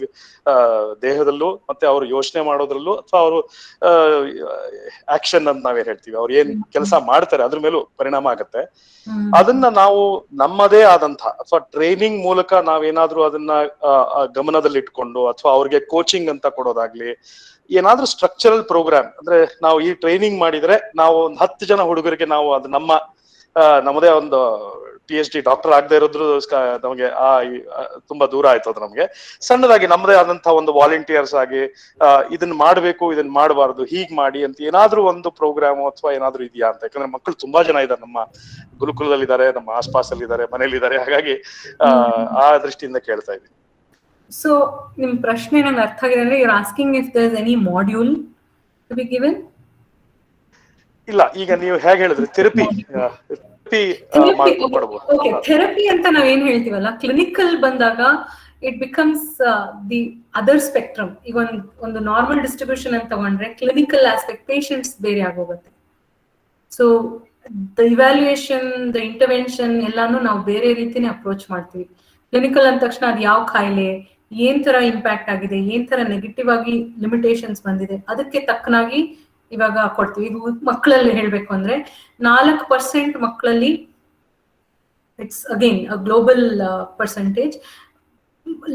ದೇಹದಲ್ಲೂ ಮತ್ತೆ ಅವ್ರು ಯೋಚನೆ ಮಾಡೋದ್ರಲ್ಲೂ ಅಥವಾ ಅವರು ಆಕ್ಷನ್ ಅಂತ ನಾವೇನ್ ಹೇಳ್ತೀವಿ, ಅವ್ರು ಏನ್ ಕೆಲಸ ಮಾಡ್ತಾರೆ ಅದ್ರ ಮೇಲೂ ಪರಿಣಾಮ ಆಗತ್ತೆ. ಅದನ್ನ ನಾವು ನಮ್ಮದೇ ಆದಂತಹ ಅಥವಾ ಟ್ರೈನಿಂಗ್ ಮೂಲಕ ನಾವೇನಾದ್ರೂ ಅದನ್ನ ಗಮನದಲ್ಲಿ ಇಟ್ಕೊಂಡು ಅಥವಾ ಅವ್ರಿಗೆ ಕೋಚಿಂಗ್ ಅಂತ ಕೊಡೋದಾಗ್ಲಿ, ಏನಾದ್ರೂ ಸ್ಟ್ರಕ್ಚರಲ್ ಪ್ರೋಗ್ರಾಮ್ ಅಂದ್ರೆ ನಾವು ಈ ಟ್ರೈನಿಂಗ್ ಮಾಡಿದ್ರೆ ನಾವು ಒಂದು 10 ಜನ ಹುಡುಗರಿಗೆ ನಾವು ಅದು ನಮ್ಮದೇ ಒಂದು PhD ಡಾಕ್ಟರ್ ಆಗದೆ ಇರೋದ್ರು ನಮಗೆ ತುಂಬಾ ದೂರ ಆಯ್ತು. ಅದು ನಮ್ಗೆ ಸಣ್ಣದಾಗಿ ನಮ್ಮದೇ ಆದಂತಹ ಒಂದು ವಾಲಂಟಿಯರ್ಸ್ ಆಗಿ ಇದನ್ನ ಮಾಡ್ಬೇಕು, ಇದನ್ನ ಮಾಡಬಾರ್ದು, ಹೀಗ್ ಮಾಡಿ ಅಂತ ಏನಾದ್ರೂ ಒಂದು ಪ್ರೋಗ್ರಾಮ್ ಅಥವಾ ಏನಾದ್ರೂ ಇದೆಯಾ ಅಂತ. ಯಾಕಂದ್ರೆ ಮಕ್ಕಳು ತುಂಬಾ ಜನ ಇದ್ದಾರೆ, ನಮ್ಮ ಗುರುಕುಲದಲ್ಲಿ ಇದ್ದಾರೆ, ನಮ್ಮ ಆಸ್ಪಾಸಲ್ಲಿ ಇದ್ದಾರೆ, ಮನೇಲಿ ಇದ್ದಾರೆ. ಹಾಗಾಗಿ ಆ ದೃಷ್ಟಿಯಿಂದ ಕೇಳ್ತಾ ಇದ್ದೀನಿ. ಸೊ ನಿಮ್ ಪ್ರಶ್ನೆ ನಂಗೆ ಅರ್ಥ ಆಗಿದೆ ಅಂದ್ರೆ you're asking if there's any module to be given? ಇಲ್ಲ, ಈಗ ನೀವು ಹೇಗೆ ಹೇಳಿದ್ರಿ ಥೆರಪಿ ಥೆರಪಿ ಅಂತ ನಾವೇನ್ ಹೇಳ್ತೀವಲ್ಲ, ಕ್ಲಿನಿಕಲ್ ಬಂದಾಗ it becomes the other spectrum. ಈಗ ಒಂದು ನಾರ್ಮಲ್ ಡಿಸ್ಟ್ರಿಬ್ಯೂಷನ್ ಅಂತ ತಗೊಂಡ್ರೆ ಕ್ಲಿನಿಕಲ್ ಆಸ್ಪೆಕ್ಟ್ ಪೇಷಂಟ್ಸ್ ಬೇರೆ ಆಗೋಗುತ್ತೆ. So the evaluation, the intervention ಎಲ್ಲಾನು ನಾವು ಬೇರೆ ರೀತಿನೇ ಅಪ್ರೋಚ್ ಮಾಡ್ತೀವಿ. ಕ್ಲಿನಿಕಲ್ ಅಂದ ತಕ್ಷಣ ಅದು ಯಾವ ಕಾಯಿಲೆ, ಏನ್ ತರ ಇಂಪ್ಯಾಕ್ಟ್ ಆಗಿದೆ, ಏನ್ ತರ ನೆಗೆಟಿವ್ ಆಗಿ ಲಿಮಿಟೇಷನ್ಸ್ ಬಂದಿದೆ, ಅದಕ್ಕೆ ತಕ್ಕನಾಗಿ ಇವಾಗ ಕೊಡ್ತೀವಿ. ಇದು ಮಕ್ಕಳಲ್ಲಿ ಹೇಳ್ಬೇಕು ಅಂದ್ರೆ 4% ಮಕ್ಕಳಲ್ಲಿ, it's again a global percentage,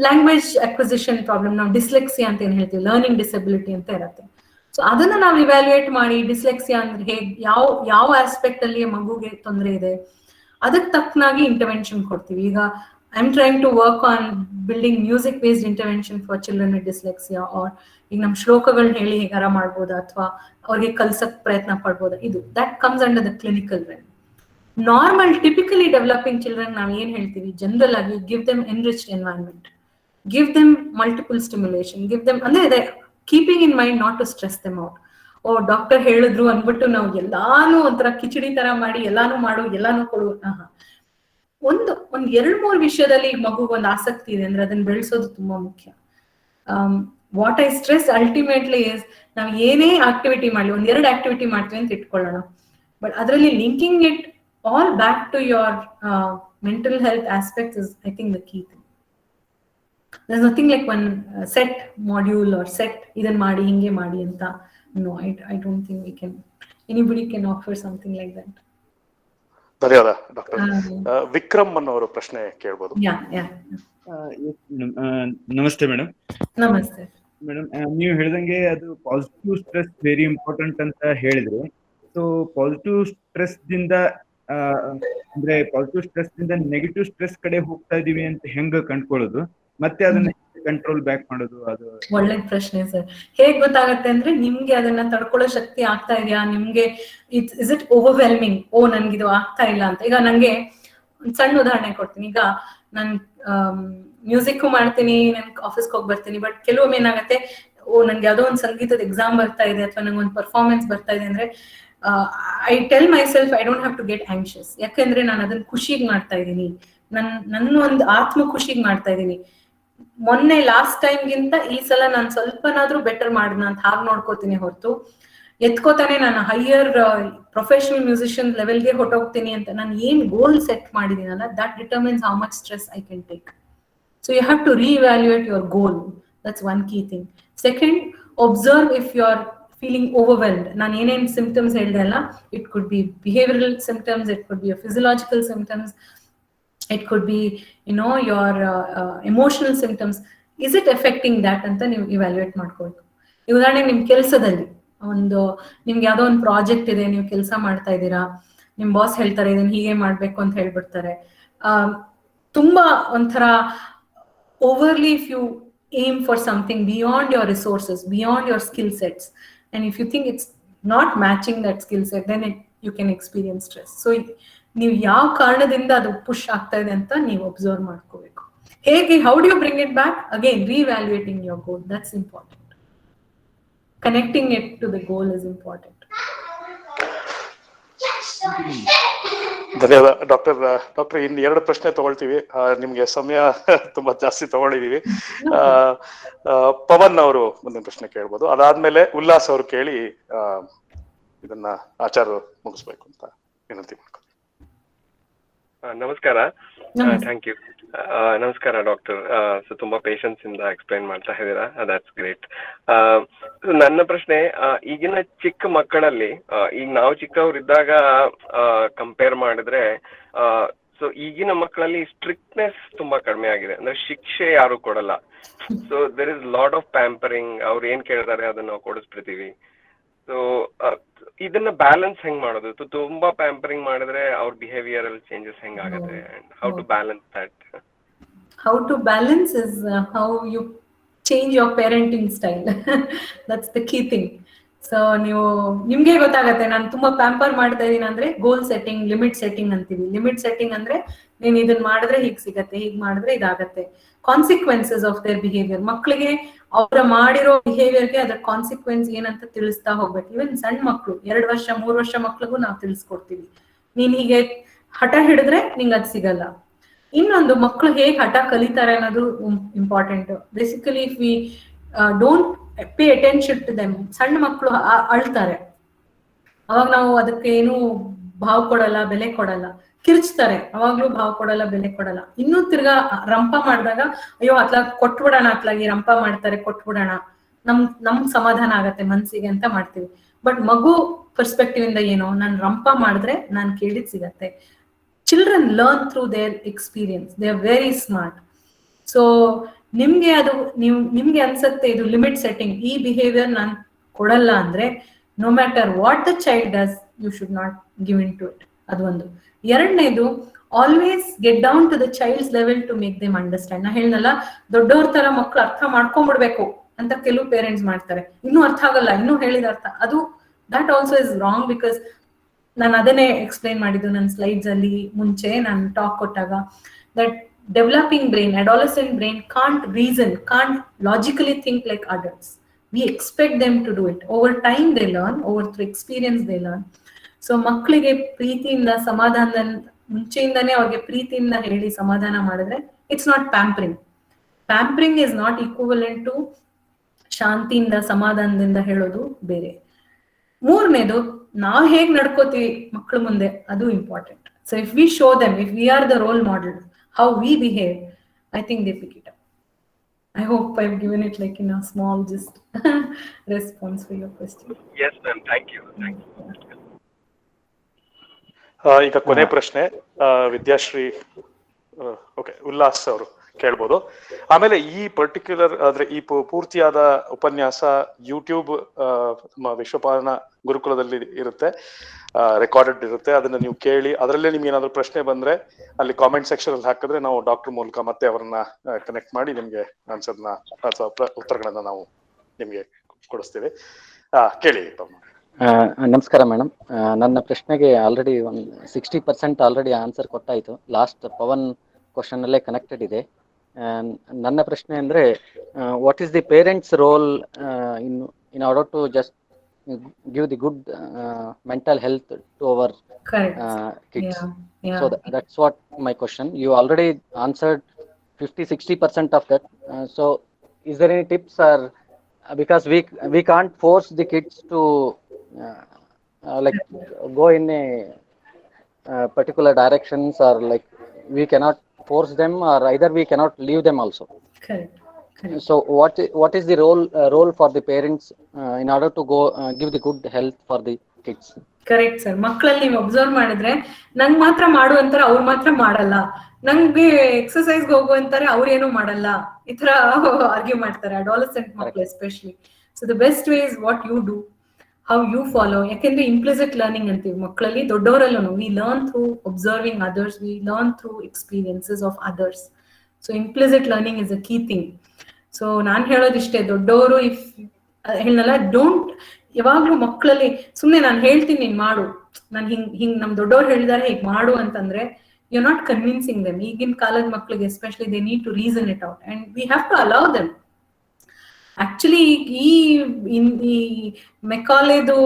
language acquisition problem, ನಾವು ಡಿಸ್ಲೆಕ್ಸಿಯಾ ಅಂತ ಏನ್ ಹೇಳ್ತೀವಿ, ಲರ್ನಿಂಗ್ ಡಿಸಬಿಲಿಟಿ ಅಂತ ಇರುತ್ತೆ. ಸೊ ಅದನ್ನ ನಾವು ಇವ್ಯಾಲ್ಯೂಯೇಟ್ ಮಾಡಿ ಡಿಸ್ಲೆಕ್ಸಿಯಾ ಅಂದ್ರೆ ಹೇಗೆ, ಯಾವ ಆಸ್ಪೆಕ್ಟ್ ಅಲ್ಲಿ ಮಗುಗೆ ತೊಂದರೆ ಇದೆ, ಅದಕ್ಕೆ ತಕ್ಕನಾಗಿ ಇಂಟರ್ವೆನ್ಷನ್ ಕೊಡ್ತೀವಿ. ಈಗ I am trying to work on building music based intervention for children with dyslexia, or ಈಗ ನಮ್ ಶ್ಲೋಕಗಳನ್ನ ಹೇಳಿ ಹೇಗಾರ ಮಾಡ್ಬೋದಾ ಅಥವಾ ಅವ್ರಿಗೆ ಕಲ್ಸಕ್ ಪ್ರಯತ್ನ ಪಡ್ಬೋದಾ, ಇದು that comes under the clinical well. Normal typically developing children ನಾವು ಏನ್ ಹೇಳ್ತೀವಿ, ಜನರಲ್ ಆಗಿ give them enriched environment, give them multiple stimulation, give them ಅಂದ್ರೆ keeping in mind not to stress them out. Doctor ಹೇಳಿದ್ರು ಅಂದ್ಬಿಟ್ಟು ನಾವು ಎಲ್ಲಾನು ಒಂಥರ ಕಿಚಡಿ ತರ ಮಾಡಿ ಎಲ್ಲಾನು ಕೊಡು. ಒಂದ್ 2-3 ವಿಷಯದಲ್ಲಿ ಮಗುಗೆ ಒಂದು ಆಸಕ್ತಿ ಇದೆ ಅಂದ್ರೆ ಅದನ್ನ ಬೆಳೆಸೋದು ತುಂಬಾ ಮುಖ್ಯ. What I stress ultimately is, ನಾವು ಏನೇ ಆಕ್ಟಿವಿಟಿ ಮಾಡ್ಲಿ, 1-2 ಆಕ್ಟಿವಿಟಿ ಮಾಡ್ತೀವಿ ಅಂತ ಇಟ್ಕೊಳ್ಳೋಣ, ಬಟ್ ಅದರಲ್ಲಿ linking it all back to your mental health aspects is I think the key thing. There's nothing like one set module or set ಇದನ್ನ ಮಾಡಿ ಹಿಂಗೆ ಮಾಡಿ ಅಂತ. No, I don't think anybody can offer something like that. ಧನ್ಯವಾದ ಡಾಕ್ಟರ್. ವಿಕ್ರಮ್ ಅನ್ನೋರು ಪ್ರಶ್ನೆ ಕೇಳ್ಬೋದು. ನಮಸ್ತೆ ಮೇಡಮ್. ನಮಸ್ತೆ ಮೇಡಮ್, ನೀವು ಹೇಳ್ದಂಗೆ ಅದು ಪಾಸಿಟಿವ್ ಸ್ಟ್ರೆಸ್ ವೆರಿ ಇಂಪಾರ್ಟೆಂಟ್ ಅಂತ ಹೇಳಿದ್ರು. ಸೊ ಪಾಸಿಟಿವ್ ಸ್ಟ್ರೆಸ್ ದಿಂದ ಅಂದ್ರೆ ಪಾಸಿಟಿವ್ ಸ್ಟ್ರೆಸ್ ದಿಂದ ನೆಗೆಟಿವ್ ಸ್ಟ್ರೆಸ್ ಕಡೆ ಹೋಗ್ತಾ ಇದೀವಿ ಅಂತ ಹೆಂಗ ಕಂಡ್ಕೊಳ್ಳೋದು, ಮತ್ತೆ ಅದನ್ನ ಕಂಟ್ರೋಲ್ ಬ್ಯಾಕ್ ಮಾಡೋದು? ಅದು ಒಳ್ಳೆ ಪ್ರಶ್ನೆ ಸರ್. ಹೇಗ್ ಗೊತ್ತಾಗತ್ತೆ ಅಂದ್ರೆ ನಿಮ್ಗೆ ಅದನ್ನ ತಡ್ಕೊಳ್ಳೋ ಶಕ್ತಿ ಆಗ್ತಾ ಇದೆಯಾ, ನಿಮ್ಗೆ ಇಸ್ ಇಟ್ ಓವರ್ವೆಲ್ಮಿಂಗ್, ನನ್ಗಿದು ಆಗ್ತಾ ಇಲ್ಲ ಅಂತ. ಈಗ ನಂಗೆ ಒಂದ್ ಸಣ್ಣ ಉದಾಹರಣೆ ಕೊಡ್ತೀನಿ. ಈಗ ನಾನ್ ಮ್ಯೂಸಿಕ್ ಮಾಡ್ತೀನಿ, ನನ್ ಆಫೀಸ್ಗೆ ಹೋಗಿ ಬರ್ತೀನಿ, ಬಟ್ ಕೆಲವೊಮ್ಮೆ ಏನಾಗತ್ತೆ, ನನ್ಗೆ ಯಾವ್ದೋ ಒಂದು ಸಂಗೀತದ ಎಕ್ಸಾಮ್ ಬರ್ತಾ ಇದೆ ಅಥವಾ ನಂಗೆ ಒಂದು ಪರ್ಫಾರ್ಮೆನ್ಸ್ ಬರ್ತಾ ಇದೆ ಅಂದ್ರೆ I tell myself I don't have to get anxious. ಯಾಕಂದ್ರೆ ನಾನು ಅದನ್ನ ಖುಷಿಗೆ ಮಾಡ್ತಾ ಇದ್ದೀನಿ, ನನ್ನ ಒಂದು ಆತ್ಮ ಖುಷಿಗೆ ಮಾಡ್ತಾ ಇದ್ದೀನಿ. ಮೊನ್ನೆ ಲಾಸ್ಟ್ ಟೈಮ್ಗಿಂತ ಈ ಸಲ ನಾನು ಸ್ವಲ್ಪನಾದ್ರೂ ಬೆಟರ್ ಮಾಡಿದ್ನ ಅಂತ ಹಾಗೆ ನೋಡ್ಕೋತೀನಿ ಹೊರತು ಎತ್ಕೋತಾನೆ ನಾನು ಹೈಯರ್ ಪ್ರೊಫೆಷನಲ್ ಮ್ಯೂಸಿಷಿಯನ್ ಲೆವೆಲ್ಗೆ ಹೊಟ್ಟೋಗ್ತೀನಿ ಅಂತ ನಾನು ಏನ್ ಗೋಲ್ ಸೆಟ್ ಮಾಡಿದೀನಲ್ಲ, that determines how much stress I can take. So you have to reevaluate your goal. That's one key thing. Second, observe if you're feeling overwhelmed. ನಾನು ಏನೇನು ಸಿಂಪ್ಟಮ್ಸ್ ಹೇಳಿದೆ ಅಲ್ಲ, it could be behavioural symptoms, it could be physiological symptoms, it could be your emotional symptoms. Is it affecting that ಅಂತ ನೀವು ಇವ್ಯಾಲ್ಯೂಯೇಟ್ ಮಾಡ್ಕೊಳ್ಬೇಕು. ಉದಾಹರಣೆಗೆ ನಿಮ್ ಕೆಲಸದಲ್ಲಿ ನಿಮ್ಗೆ ಯಾವ್ದೋ ಒಂದು ಪ್ರಾಜೆಕ್ಟ್ ಇದೆ, ನೀವು ಕೆಲಸ ಮಾಡ್ತಾ ಇದ್ದೀರಾ, ನಿಮ್ ಬಾಸ್ ಹೇಳ್ತಾರೆ ಇದನ್ನ ಹೀಗೆ ಮಾಡ್ಬೇಕು ಅಂತ ಹೇಳ್ಬಿಡ್ತಾರೆ. ತುಂಬಾ ಒಂಥರ overly if you aim for something beyond your resources, beyond your skill sets, and if you think it's not matching that skill set, then you can experience stress. So ನೀವು ಯಾವ ಕಾರಣದಿಂದ ಅದು ಪುಷ್ ಆಗ್ತಾ ಇದೆ ಅಂತ ನೀವು ಅಬ್ಸರ್ವ್ ಮಾಡ್ಕೋಬೇಕು. ಹೇಗೆ, how do you bring it back? Again reevaluating your goal, that's important. Connecting it to the goal is important. ಧನ್ಯವಾದ ಡಾಕ್ಟರ್. ಇನ್ನು 2 ಪ್ರಶ್ನೆ ತಗೊಳ್ತೀವಿ, ನಿಮ್ಗೆ ಸಮಯ ತುಂಬಾ ಜಾಸ್ತಿ ತಗೊಂಡಿದೀವಿ. ಪವನ್ ಅವರು ಮುಂದಿನ ಪ್ರಶ್ನೆ ಕೇಳ್ಬೋದು, ಅದಾದ್ಮೇಲೆ ಉಲ್ಲಾಸ್ ಅವರು ಕೇಳಿ ಇದನ್ನ ಆಚಾರ ಮುಗಿಸ್ಬೇಕು ಅಂತ ವಿನಂತಿ ಮಾಡ್ಕೊಂಡು. ನಮಸ್ಕಾರ. Thank you. ನಮಸ್ಕಾರ ಡಾಕ್ಟರ್. ಸೊ ತುಂಬಾ ಪೇಷನ್ಸ್ ಇಂದ ಎಕ್ಸ್ಪ್ಲೈನ್ ಮಾಡ್ತಾ ಇದ್ದೀರಾ, ದಟ್ಸ್ ಗ್ರೇಟ್. ನನ್ನ ಪ್ರಶ್ನೆ, ಈಗಿನ ಚಿಕ್ಕ ಮಕ್ಕಳಲ್ಲಿ, ಈಗ ನಾವು ಚಿಕ್ಕವರಿದ್ದಾಗ ಕಂಪೇರ್ ಮಾಡಿದ್ರೆ, ಸೊ ಈಗಿನ ಮಕ್ಕಳಲ್ಲಿ ಸ್ಟ್ರಿಕ್ಟ್ನೆಸ್ ತುಂಬಾ ಕಡಿಮೆ ಆಗಿದೆ. ಅಂದ್ರೆ ಶಿಕ್ಷೆ ಯಾರು ಕೊಡಲ್ಲ. So there is lot of pampering. ಅವ್ರು ಏನ್ ಕೇಳ್ತಾರೆ ಅದನ್ನ ನಾವು ಕೊಡಿಸ್ಬಿಡ್ತೀವಿ. ಸೊ ಇದನ್ನ ಬ್ಯಾಲೆನ್ಸ್ ಹೆಂಗ್ ಮಾಡೋದು? ತುಂಬಾ ಪ್ಯಾಂಪರಿಂಗ್ ಮಾಡಿದ್ರೆ ಅವ್ರ ಬಿಹೇವಿಯರಲ್ ಚೇಂಜಸ್ ಹೆಂಗ್ ಆಗುತ್ತೆ? How to balance that? How to balance is how you change your parenting style. That's the key thing. So ನಿಮ್ಗೆ ಗೊತ್ತಾಗತ್ತೆ, ನಾನು ತುಂಬಾ ಪ್ಯಾಂಪರ್ ಮಾಡ್ತಾ ಇದೀನಿ ಅಂದ್ರೆ ಗೋಲ್ ಸೆಟ್ಟಿಂಗ್, ಲಿಮಿಟ್ ಸೆಟ್ಟಿಂಗ್ ಅಂತೀವಿ. ಲಿಮಿಟ್ ಸೆಟ್ಟಿಂಗ್ ಅಂದ್ರೆ ನೀನ್ ಇದನ್ನ ಮಾಡಿದ್ರೆ ಹೀಗ್ ಸಿಗತ್ತೆ, ಹೀಗ್ ಮಾಡಿದ್ರೆ ಇದಾಗತ್ತೆ. ಕಾನ್ಸಿಕ್ವೆನ್ಸಸ್ ಆಫ್ ದೇರ್ ಬಿಹೇವಿಯರ್, ಮಕ್ಳಿಗೆ ಅವ್ರ ಮಾಡಿರೋ ಬಿಹೇವಿಯರ್ಗೆ ಅದರ ಕಾನ್ಸಿಕ್ವೆನ್ಸ್ ಏನಂತ ತಿಳಿಸ್ತಾ ಹೋಗ್ಬೇಕು. ಇವನ್ ಸಣ್ಣ ಮಕ್ಳು, 2 ವರ್ಷ 3 ವರ್ಷ ಮಕ್ಳಿಗೂ ನಾವು ತಿಳಿಸ್ಕೊಡ್ತೀವಿ, ನೀನ್ ಹೀಗೆ ಹಠ ಹಿಡಿದ್ರೆ ನಿಂಗೆ ಅದ್ ಸಿಗಲ್ಲ. ಇನ್ನೊಂದು, ಮಕ್ಳು ಹೇಗೆ ಹಠ ಕಲಿತಾರೆ ಅನ್ನೋದು important. Basically if we don't pay attention to them, ಸಣ್ಣ ಮಕ್ಳು ಅಳ್ತಾರೆ, ಅವಾಗ ನಾವು ಅದಕ್ಕೆ ಏನು ಭಾವ ಕೊಡಲ್ಲ, ಬೆಲೆ ಕೊಡಲ್ಲ. ಕಿರ್ಚ್ತಾರೆ, ಅವಾಗ್ಲೂ ಭಾವ ಕೊಡಲ್ಲ, ಬೆಲೆ ಕೊಡಲ್ಲ. ಇನ್ನೂ ತಿರ್ಗಾ ರಂಪ ಮಾಡಿದಾಗ ಅಯ್ಯೋ ಅತ್ಲಾಗ ಕೊಟ್ಬಿಡೋಣ, ಅತ್ಲಾಗಿ ರಂಪ ಮಾಡ್ತಾರೆ ಕೊಟ್ಬಿಡೋಣ, ನಮ್ ಸಮಾಧಾನ ಆಗತ್ತೆ ಮನ್ಸಿಗೆ ಅಂತ ಮಾಡ್ತೀವಿ. ಬಟ್ ಮಗು ಪರ್ಸ್ಪೆಕ್ಟಿವ್ ಇಂದ ಏನು, ನಾನ್ ರಂಪ ಮಾಡಿದ್ರೆ ನಾನ್ ಕೇಳಿದ್ ಸಿಗತ್ತೆ. Children learn through their experience. They are very smart. So ನಿಮ್ಗೆ ಅದು ನಿಮ್ಗೆ ಅನ್ಸತ್ತೆ ಇದು ಲಿಮಿಟ್ ಸೆಟ್ಟಿಂಗ್, ಈ ಬಿಹೇವಿಯರ್ ನಾನು ಕೊಡಲ್ಲ ಅಂದ್ರೆ, no matter what the child does, you should not give in to it. ಅದು ಒಂದು. ಎರಡನೇದು, always get down to the child's level to make them understand. ನಾ ಹೇಳ್ನಲ್ಲ, ದೊಡ್ಡವ್ರ ತರ ಮಕ್ಳು ಅರ್ಥ ಮಾಡ್ಕೊಂಡ್ಬಿಡ್ಬೇಕು ಅಂತ ಕೆಲವು ಪೇರೆಂಟ್ಸ್ ಮಾಡ್ತಾರೆ. ಇನ್ನೂ ಅರ್ಥ ಆಗಲ್ಲ, ಇನ್ನೂ ಹೇಳಿದ ಅರ್ಥ, ಅದು that also is wrong. Because ನಾನು ಅದನ್ನೇ ಎಕ್ಸ್ಪ್ಲೈನ್ ಮಾಡಿದ್ದು ನನ್ನ ಸ್ಲೈಡ್ಸ್ ಅಲ್ಲಿ ಮುಂಚೆ ನಾನು ಟಾಕ್ ಕೊಟ್ಟಾಗ, that developing brain, adolescent brain can't reason, can't logically think like adults. We expect them to do it. Over time they learn, over through experience they learn. So ಮಕ್ಕಳಿಗೆ ಪ್ರೀತಿಯಿಂದ, ಸಮಾಧಾನದ ಮುಂಚೆಯಿಂದಾನೇ ಅವ್ರಿಗೆ ಪ್ರೀತಿಯಿಂದ ಹೇಳಿ ಸಮಾಧಾನ ಮಾಡಿದ್ರೆ, it's not pampering. Pampering is not equivalent to ಶಾಂತಿಯಿಂದ, ಸಮಾಧಾನದಿಂದ ಹೇಳೋದು ಬೇರೆ. ಮೂರನೇದು, ನಾವ್ ಹೇಗ್ ನಡ್ಕೋತೀವಿ ಮಕ್ಕಳ ಮುಂದೆ, ಅದು important. So if we show them, if we are the role model, how we behave, I think they pick it up. I hope I've given it like in a small just response for your question. Yes ma'am, thank you. ಈಗ ಕೊನೆ ಪ್ರಶ್ನೆ ವಿದ್ಯಾಶ್ರೀ, ಓಕೆ, ಉಲ್ಲಾಸ್ ಅವರು ಕೇಳ್ಬೋದು. ಆಮೇಲೆ ಈ ಪರ್ಟಿಕ್ಯುಲರ್ ಅಂದ್ರೆ ಈ ಪೂರ್ತಿಯಾದ ಉಪನ್ಯಾಸ ಯೂಟ್ಯೂಬ್ ನಮ್ಮ ವಿಶ್ವಪಾವನ ಗುರುಕುಲದಲ್ಲಿ ಇರುತ್ತೆ, ರೆಕಾರ್ಡೆಡ್ ಇರುತ್ತೆ. ಅದನ್ನ ನೀವು ಕೇಳಿ, ಅದರಲ್ಲೇ ನಿಮ್ಗೆ ಏನಾದ್ರು ಪ್ರಶ್ನೆ ಬಂದ್ರೆ ಅಲ್ಲಿ ಕಾಮೆಂಟ್ ಸೆಕ್ಷನ್ ಅಲ್ಲಿ ಹಾಕಿದ್ರೆ ನಾವು ಡಾಕ್ಟರ್ ಮೂಲಕ ಮತ್ತೆ ಅವರನ್ನ ಕನೆಕ್ಟ್ ಮಾಡಿ ನಿಮ್ಗೆ ಆನ್ಸರ್ನ ಅಥವಾ ಉತ್ತರಗಳನ್ನ ನಾವು ನಿಮ್ಗೆ ಕೊಡಿಸ್ತೀವಿ. ಕೇಳಿ. ನಮಸ್ಕಾರ ಮೇಡಮ್. ನನ್ನ ಪ್ರಶ್ನೆಗೆ ಆಲ್ರೆಡಿ ಒಂದು 60% ಆಲ್ರೆಡಿ ಆನ್ಸರ್ ಕೊಟ್ಟಾಯ್ತು. ಲಾಸ್ಟ್ ಪವನ್ ಕ್ವಶನ್ ಅಲ್ಲೇ ಕನೆಕ್ಟೆಡ್ ಇದೆ. ನನ್ನ ಪ್ರಶ್ನೆ ಅಂದ್ರೆ, what is the parents role in order to just give the good mental health to our kids? So that's what my question. You already answered 50-60% of that. So is there any tips, or because we can't force the kids to like go in a particular directions, or like we cannot force them, or either we cannot leave them also. So what is the role for the parents in order to go give the good health for the kids? Correct sir. ಮಕ್ಕಳಲ್ಲಿ ನೀವು ಅಬ್ಸರ್ವ್ ಮಾಡಿದ್ರೆ ನಂಗ್ ಮಾತ್ರ ಮಾಡು ಅಂತಾರೆ, ಅವ್ರು ಮಾತ್ರ ಮಾಡಲ್ಲ. ನಂಗೆ ಎಕ್ಸರ್ಸೈಸ್ಗೆ ಹೋಗು ಅಂತಾರೆ, ಅವ್ರೇನು ಮಾಡಲ್ಲ. ಈ ತರ ಆರ್ಗ್ಯೂ ಮಾಡ್ತಾರೆ ಅಡಾಲಸೆಂಟ್ ಮಕ್ಕಳು especially. So the best way is what you do, how you follow. ಯಾಕೆಂದ್ರೆ ಇಂಪ್ಲಿಸಿಟ್ ಲರ್ನಿಂಗ್ ಅಂತೀವಿ ಮಕ್ಕಳಲ್ಲಿ, ದೊಡ್ಡವರಲ್ಲೂ we learn through observing others, we learn through experiences of others. So implicit learning is a key thing. So ನಾನ್ ಹೇಳೋದಿಷ್ಟೇ, ದೊಡ್ಡವರು ಇಫ್ ಹೇಳಲ್ಲ, ಡೋಂಟ್ ಯಾವಾಗ್ಲೂ ಮಕ್ಕಳಲ್ಲಿ ಸುಮ್ನೆ ನಾನು ಹೇಳ್ತೀನಿ ನೀನ್ ಮಾಡು, ನಾನು ಹಿಂಗ್ ನಮ್ ದೊಡ್ಡವ್ರು ಹೇಳಿದಾರೆ ಹೀಗ್ ಮಾಡು ಅಂತಂದ್ರೆ you are not convincing them. ಈಗಿನ ಕಾಲದ ಮಕ್ಕಳಿಗೆ especially they need to reason it out and we have to allow them. Actually ಈ ಮೆಕಾಲೆದು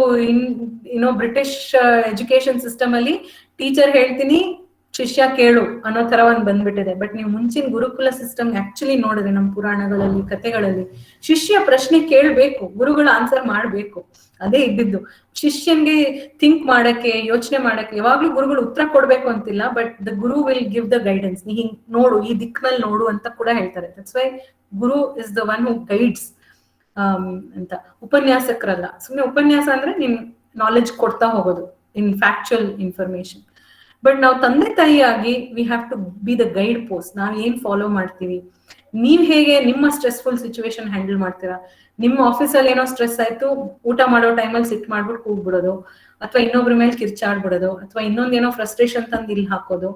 ಬ್ರಿಟಿಷ್ ಎಜುಕೇಶನ್ ಸಿಸ್ಟಮ್ ಅಲ್ಲಿ ಟೀಚರ್ ಹೇಳ್ತೀನಿ ಶಿಷ್ಯ ಕೇಳು ಅನ್ನೋ ತರ ಒಂದ್ ಬಂದ್ಬಿಟ್ಟಿದೆ. ಬಟ್ ನೀವು ಮುಂಚಿನ ಗುರುಕುಲ ಸಿಸ್ಟಮ್ ಆಕ್ಚುಲಿ ನೋಡಿದ್ರೆ ನಮ್ಮ ಪುರಾಣಗಳಲ್ಲಿ, ಕಥೆಗಳಲ್ಲಿ ಶಿಷ್ಯ ಪ್ರಶ್ನೆ ಕೇಳ್ಬೇಕು, ಗುರುಗಳು ಆನ್ಸರ್ ಮಾಡ್ಬೇಕು, ಅದೇ ಇದ್ದಿದ್ದು. ಶಿಷ್ಯನ್ಗೆ ಥಿಂಕ್ ಮಾಡಕ್ಕೆ, ಯೋಚನೆ ಮಾಡಕ್ಕೆ ಯಾವಾಗ್ಲೂ ಗುರುಗಳು ಉತ್ತರ ಕೊಡ್ಬೇಕು ಅಂತಿಲ್ಲ, but the Guru will give the guidance. ನೀ ಹಿಂಗ್ ನೋಡು, ಈ ದಿಕ್ಕಿನಲ್ಲಿ ನೋಡು ಅಂತ ಕೂಡ ಹೇಳ್ತಾರೆ. That's why Guru is the one who guides ಅಂತ. ಉಪನ್ಯಾಸಕರಲ್ಲ. ಸುಮ್ನೆ ಉಪನ್ಯಾಸ ಅಂದ್ರೆ ನಿನ್ ನಾಲೆಡ್ಜ್ ಕೊಡ್ತಾ ಹೋಗೋದು ಇನ್ ಫ್ಯಾಕ್ಚುಯಲ್ ಇನ್ಫಾರ್ಮೇಶನ್. ಬಟ್ ನಾವು ತಂದೆ ತಾಯಿಯಾಗಿ we have to be the guidepost. ನಾವ್ ಏನ್ ಫಾಲೋ ಮಾಡ್ತೀವಿ, ನೀವ್ ಹೇಗೆ ನಿಮ್ಮ ಸ್ಟ್ರೆಸ್ಫುಲ್ ಸಿಚುವೇಶನ್ ಹ್ಯಾಂಡಲ್ ಮಾಡ್ತೀರಾ. ನಿಮ್ಮ ಆಫೀಸಲ್ಲಿ ಏನೋ ಸ್ಟ್ರೆಸ್ ಆಯ್ತು, ಊಟ ಮಾಡೋ ಟೈಮಲ್ಲಿ ಸಿಟ್ ಮಾಡ್ಬಿಟ್ಟು ಕೂಗ್ಬಿಡೋದು, ಅಥವಾ ಇನ್ನೊಬ್ರ ಮೇಲೆ ಕಿರ್ಚಾಡ್ಬಿಡೋದು, ಅಥವಾ ಇನ್ನೊಂದೇನೋ ಫ್ರಸ್ಟ್ರೇಷನ್ ತಂದು ಇಲ್ಲಿ ಹಾಕೋದು.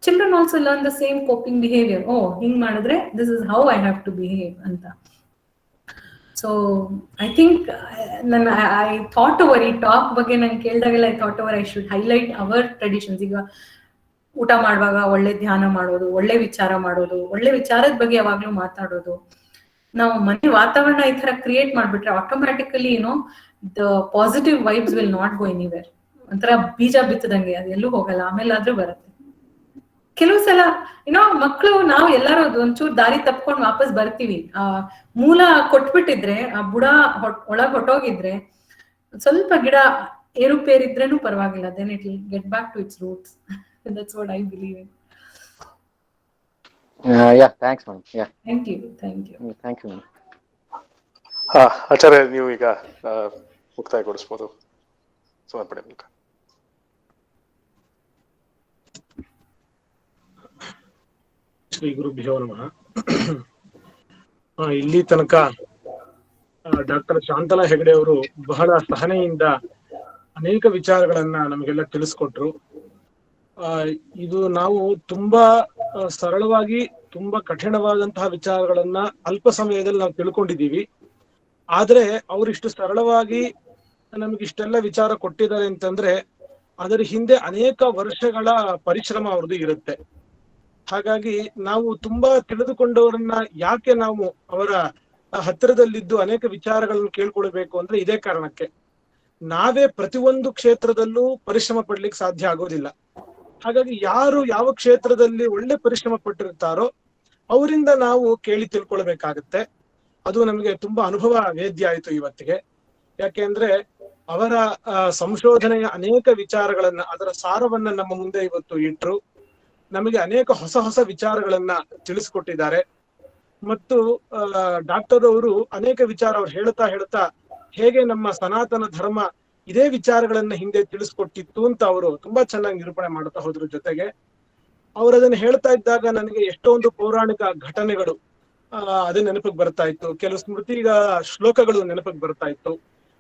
Children also learn the same coping behaviour. ಓ ಹಿಂಗ್ ಮಾಡಿದ್ರೆ this is how I have to behave ಅಂತ. So I think I thought over ಈ ಟಾಕ್ ಬಗ್ಗೆ ನಂಗೆ ಕೇಳಿದಾಗೆಲ್ಲ I thought over I should highlight our traditions. ಈಗ ಊಟ ಮಾಡುವಾಗ ಒಳ್ಳೆ ಧ್ಯಾನ ಮಾಡೋದು, ಒಳ್ಳೆ ವಿಚಾರ ಮಾಡೋದು, ಒಳ್ಳೆ ವಿಚಾರದ ಬಗ್ಗೆ ಯಾವಾಗ್ಲೂ ಮಾತಾಡೋದು. ನಾವು ಮನೆ ವಾತಾವರಣ ಈ ತರ ಕ್ರಿಯೇಟ್ ಮಾಡ್ಬಿಟ್ರೆ automatically the positive vibes will not go anywhere. ಒಂಥರ ಬೀಜ ಬಿತ್ತದಂಗೆ, ಅದೆಲ್ಲೂ ಹೋಗಲ್ಲ, ಆಮೇಲೆ ಆದ್ರೂ ಬರುತ್ತೆ. ಕೆಲವು ಸಲ ಮಕ್ಕಳು ನಾವು ಎಲ್ಲಾರು ಒಂಚೂರು ದಾರಿ ತಪ್ಕೊಂಡು ವಾಪಸ್ ಬರ್ತೀವಿ. ಆ ಮೂಲ ಕೊಟ್ಬಿಟ್ಟಿದ್ರೆ, ಆ ಬುಡ ಒಳಗ್ ಹೊಟ್ಟೋಗಿದ್ರೆ, ಸ್ವಲ್ಪ ಗಿಡ ಏರುಪೇರಿದ್ರೇನು ಪರವಾಗಿಲ್ಲ, then it will get back to its roots. That's what I believe in. Thanks madam. Thank you. Thank you madam. Acharya, ನೀವು ಈಗ ಮುಕ್ತಾಯಗೊಳಿಸಬಹುದು ಸಮರ್ಪಣೆ ಮೂಲಕ. ಶ್ರೀ ಗುರುಭ್ಯೋ ನಮಃ. ಇಲ್ಲಿ ತನಕ ಡಾಕ್ಟರ್ ಶಾಂತಲಾ ಹೆಗಡೆ ಅವರು ಬಹಳ ಸಹನೆಯಿಂದ ಅನೇಕ ವಿಚಾರಗಳನ್ನ ನಮಗೆಲ್ಲ ತಿಳಿಸ್ಕೊಟ್ರು. ಇದು ನಾವು ತುಂಬಾ ಸರಳವಾಗಿ, ತುಂಬಾ ಕಠಿಣವಾದಂತಹ ವಿಚಾರಗಳನ್ನ ಅಲ್ಪ ಸಮಯದಲ್ಲಿ ನಾವು ತಿಳ್ಕೊಂಡಿದೀವಿ. ಆದ್ರೆ ಅವರಿಷ್ಟು ಸರಳವಾಗಿ ನಮಗಿಷ್ಟೆಲ್ಲ ವಿಚಾರ ಕೊಟ್ಟಿದ್ದಾರೆ ಅಂತಂದ್ರೆ ಅದರ ಹಿಂದೆ ಅನೇಕ ವರ್ಷಗಳ ಪರಿಶ್ರಮ ಅವ್ರದ್ದು ಇರುತ್ತೆ. ಹಾಗಾಗಿ ನಾವು ತುಂಬಾ ತಿಳಿದುಕೊಂಡವರನ್ನ ಯಾಕೆ ನಾವು ಅವರ ಹತ್ತಿರದಲ್ಲಿದ್ದು ಅನೇಕ ವಿಚಾರಗಳನ್ನು ಕೇಳ್ಕೊಳ್ಬೇಕು ಅಂದ್ರೆ ಇದೇ ಕಾರಣಕ್ಕೆ. ನಾವೇ ಪ್ರತಿಯೊಂದು ಕ್ಷೇತ್ರದಲ್ಲೂ ಪರಿಶ್ರಮ ಪಡ್ಲಿಕ್ಕೆ ಸಾಧ್ಯ ಆಗೋದಿಲ್ಲ. ಹಾಗಾಗಿ ಯಾರು ಯಾವ ಕ್ಷೇತ್ರದಲ್ಲಿ ಒಳ್ಳೆ ಪರಿಶ್ರಮ ಪಟ್ಟಿರ್ತಾರೋ ಅವರಿಂದ ನಾವು ಕೇಳಿ ತಿಳ್ಕೊಳ್ಬೇಕಾಗತ್ತೆ. ಅದು ನಮಗೆ ತುಂಬಾ ಅನುಭವ ವೇದ್ಯ ಆಯ್ತು ಇವತ್ತಿಗೆ. ಯಾಕೆಂದ್ರೆ ಅವರ ಸಂಶೋಧನೆಯ ಅನೇಕ ವಿಚಾರಗಳನ್ನ, ಅದರ ಸಾರವನ್ನ ನಮ್ಮ ಮುಂದೆ ಇವತ್ತು ಇಟ್ರು. ನಮಗೆ ಅನೇಕ ಹೊಸ ಹೊಸ ವಿಚಾರಗಳನ್ನ ತಿಳಿಸ್ಕೊಟ್ಟಿದ್ದಾರೆ. ಮತ್ತು ಡಾಕ್ಟರ್ ಅವರು ಅನೇಕ ವಿಚಾರ ಅವ್ರು ಹೇಳ್ತಾ ಹೇಗೆ ನಮ್ಮ ಸನಾತನ ಧರ್ಮ ಇದೇ ವಿಚಾರಗಳನ್ನ ಹಿಂದೆ ತಿಳಿಸ್ಕೊಟ್ಟಿತ್ತು ಅಂತ ಅವರು ತುಂಬಾ ಚೆನ್ನಾಗಿ ನಿರೂಪಣೆ ಮಾಡ್ತಾ ಹೋದ್ರು. ಜೊತೆಗೆ ಅವ್ರು ಅದನ್ನ ಹೇಳ್ತಾ ಇದ್ದಾಗ ನನಗೆ ಎಷ್ಟೊಂದು ಪೌರಾಣಿಕ ಘಟನೆಗಳು ಅದೇ ನೆನಪಿಗೆ ಬರ್ತಾ ಇತ್ತು. ಕೆಲವು ಸ್ಮೃತಿಗ ಶ್ಲೋಕಗಳು ನೆನಪಿಗೆ ಬರ್ತಾ ಇತ್ತು.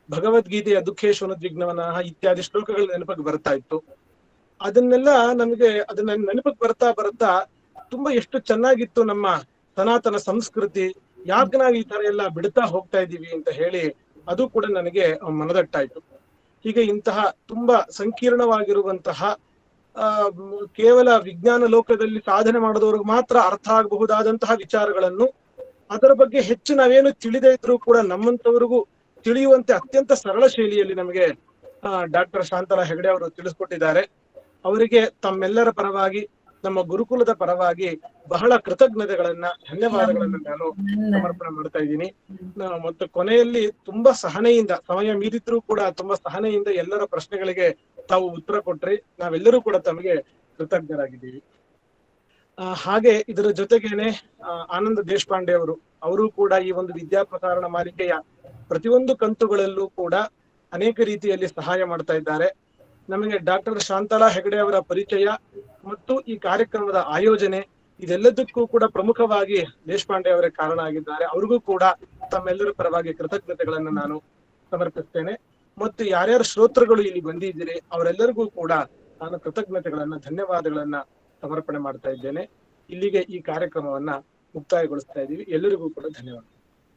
ಭಗವದ್ಗೀತೆಯ ದುಃಖೇಶ್ವನುದ್ವಿಗ್ನವನ ಇತ್ಯಾದಿ ಶ್ಲೋಕಗಳು ನೆನಪಿಗೆ ಬರ್ತಾ ಇತ್ತು. ಅದನ್ನೆಲ್ಲ ನಮಗೆ ಅದನ್ನ ನೆನಪಿಗೆ ಬರ್ತಾ ತುಂಬಾ ಎಷ್ಟು ಚೆನ್ನಾಗಿತ್ತು ನಮ್ಮ ಸನಾತನ ಸಂಸ್ಕೃತಿ, ಯಾಕೆ ನಾವು ಈ ತರ ಎಲ್ಲ ಬಿಡ್ತಾ ಹೋಗ್ತಾ ಇದೀವಿ ಅಂತ ಹೇಳಿ ಅದು ಕೂಡ ನನಗೆ ಮನದಟ್ಟಾಯ್ತು. ಹೀಗೆ ಇಂತಹ ತುಂಬಾ ಸಂಕೀರ್ಣವಾಗಿರುವಂತಹ ಕೇವಲ ವಿಜ್ಞಾನ ಲೋಕದಲ್ಲಿ ಸಾಧನೆ ಮಾಡಿದವ್ರಿಗೆ ಮಾತ್ರ ಅರ್ಥ ಆಗಬಹುದಾದಂತಹ ವಿಚಾರಗಳನ್ನು, ಅದರ ಬಗ್ಗೆ ಹೆಚ್ಚು ನಾವೇನು ತಿಳಿದೇ ಇದ್ರೂ ಕೂಡ ನಮ್ಮಂತವರಿಗೂ ತಿಳಿಯುವಂತೆ ಅತ್ಯಂತ ಸರಳ ಶೈಲಿಯಲ್ಲಿ ನಮಗೆ ಡಾಕ್ಟರ್ ಶಾಂತಲಾ ಹೆಗಡೆ ಅವರು ತಿಳಿಸ್ಕೊಟ್ಟಿದ್ದಾರೆ. ಅವರಿಗೆ ತಮ್ಮೆಲ್ಲರ ಪರವಾಗಿ, ನಮ್ಮ ಗುರುಕುಲದ ಪರವಾಗಿ ಬಹಳ ಕೃತಜ್ಞತೆಗಳನ್ನ, ಧನ್ಯವಾದಗಳನ್ನ ನಾನು ಸಮರ್ಪಣೆ ಮಾಡ್ತಾ ಇದ್ದೀನಿ. ಮತ್ತು ಕೊನೆಯಲ್ಲಿ ತುಂಬಾ ಸಹನೆಯಿಂದ, ಸಮಯ ಮೀರಿದ್ರೂ ಕೂಡ ತುಂಬಾ ಸಹನೆಯಿಂದ ಎಲ್ಲರ ಪ್ರಶ್ನೆಗಳಿಗೆ ತಾವು ಉತ್ತರ ಕೊಟ್ರಿ. ನಾವೆಲ್ಲರೂ ಕೂಡ ತಮಗೆ ಕೃತಜ್ಞರಾಗಿದ್ದೀವಿ. ಹಾಗೆ ಇದರ ಜೊತೆಗೇನೆ ಆನಂದ್ ದೇಶಪಾಂಡೆ ಅವರು ಕೂಡ ಈ ಒಂದು ವಿದ್ಯಾಪ್ರಸಾರಣ ಮಾಲಿಕೆಯ ಪ್ರತಿಯೊಂದು ಕಂತುಗಳಲ್ಲೂ ಕೂಡ ಅನೇಕ ರೀತಿಯಲ್ಲಿ ಸಹಾಯ ಮಾಡ್ತಾ ಇದ್ದಾರೆ. ನಮಗೆ ಡಾಕ್ಟರ್ ಶಾಂತಲಾ ಹೆಗಡೆ ಅವರ ಪರಿಚಯ ಮತ್ತು ಈ ಕಾರ್ಯಕ್ರಮದ ಆಯೋಜನೆ ಇದೆಲ್ಲದಕ್ಕೂ ಕೂಡ ಪ್ರಮುಖವಾಗಿ ದೇಶಪಾಂಡೆ ಅವರೇ ಕಾರಣ ಆಗಿದ್ದಾರೆ. ಅವ್ರಿಗೂ ಕೂಡ ತಮ್ಮೆಲ್ಲರ ಪರವಾಗಿ ಕೃತಜ್ಞತೆಗಳನ್ನು ನಾನು ಸಮರ್ಪಿಸ್ತೇನೆ. ಮತ್ತು ಯಾರ್ಯಾರು ಶ್ರೋತೃಗಳು ಇಲ್ಲಿ ಬಂದಿದ್ದೀರಿ ಅವರೆಲ್ಲರಿಗೂ ಕೂಡ ನಾನು ಕೃತಜ್ಞತೆಗಳನ್ನ ಧನ್ಯವಾದಗಳನ್ನ ಸಮರ್ಪಣೆ ಮಾಡ್ತಾ ಇದ್ದೇನೆ. ಇಲ್ಲಿಗೆ ಈ ಕಾರ್ಯಕ್ರಮವನ್ನ ಮುಕ್ತಾಯಗೊಳಿಸ್ತಾ ಇದ್ದೀವಿ. ಎಲ್ಲರಿಗೂ ಕೂಡ ಧನ್ಯವಾದ.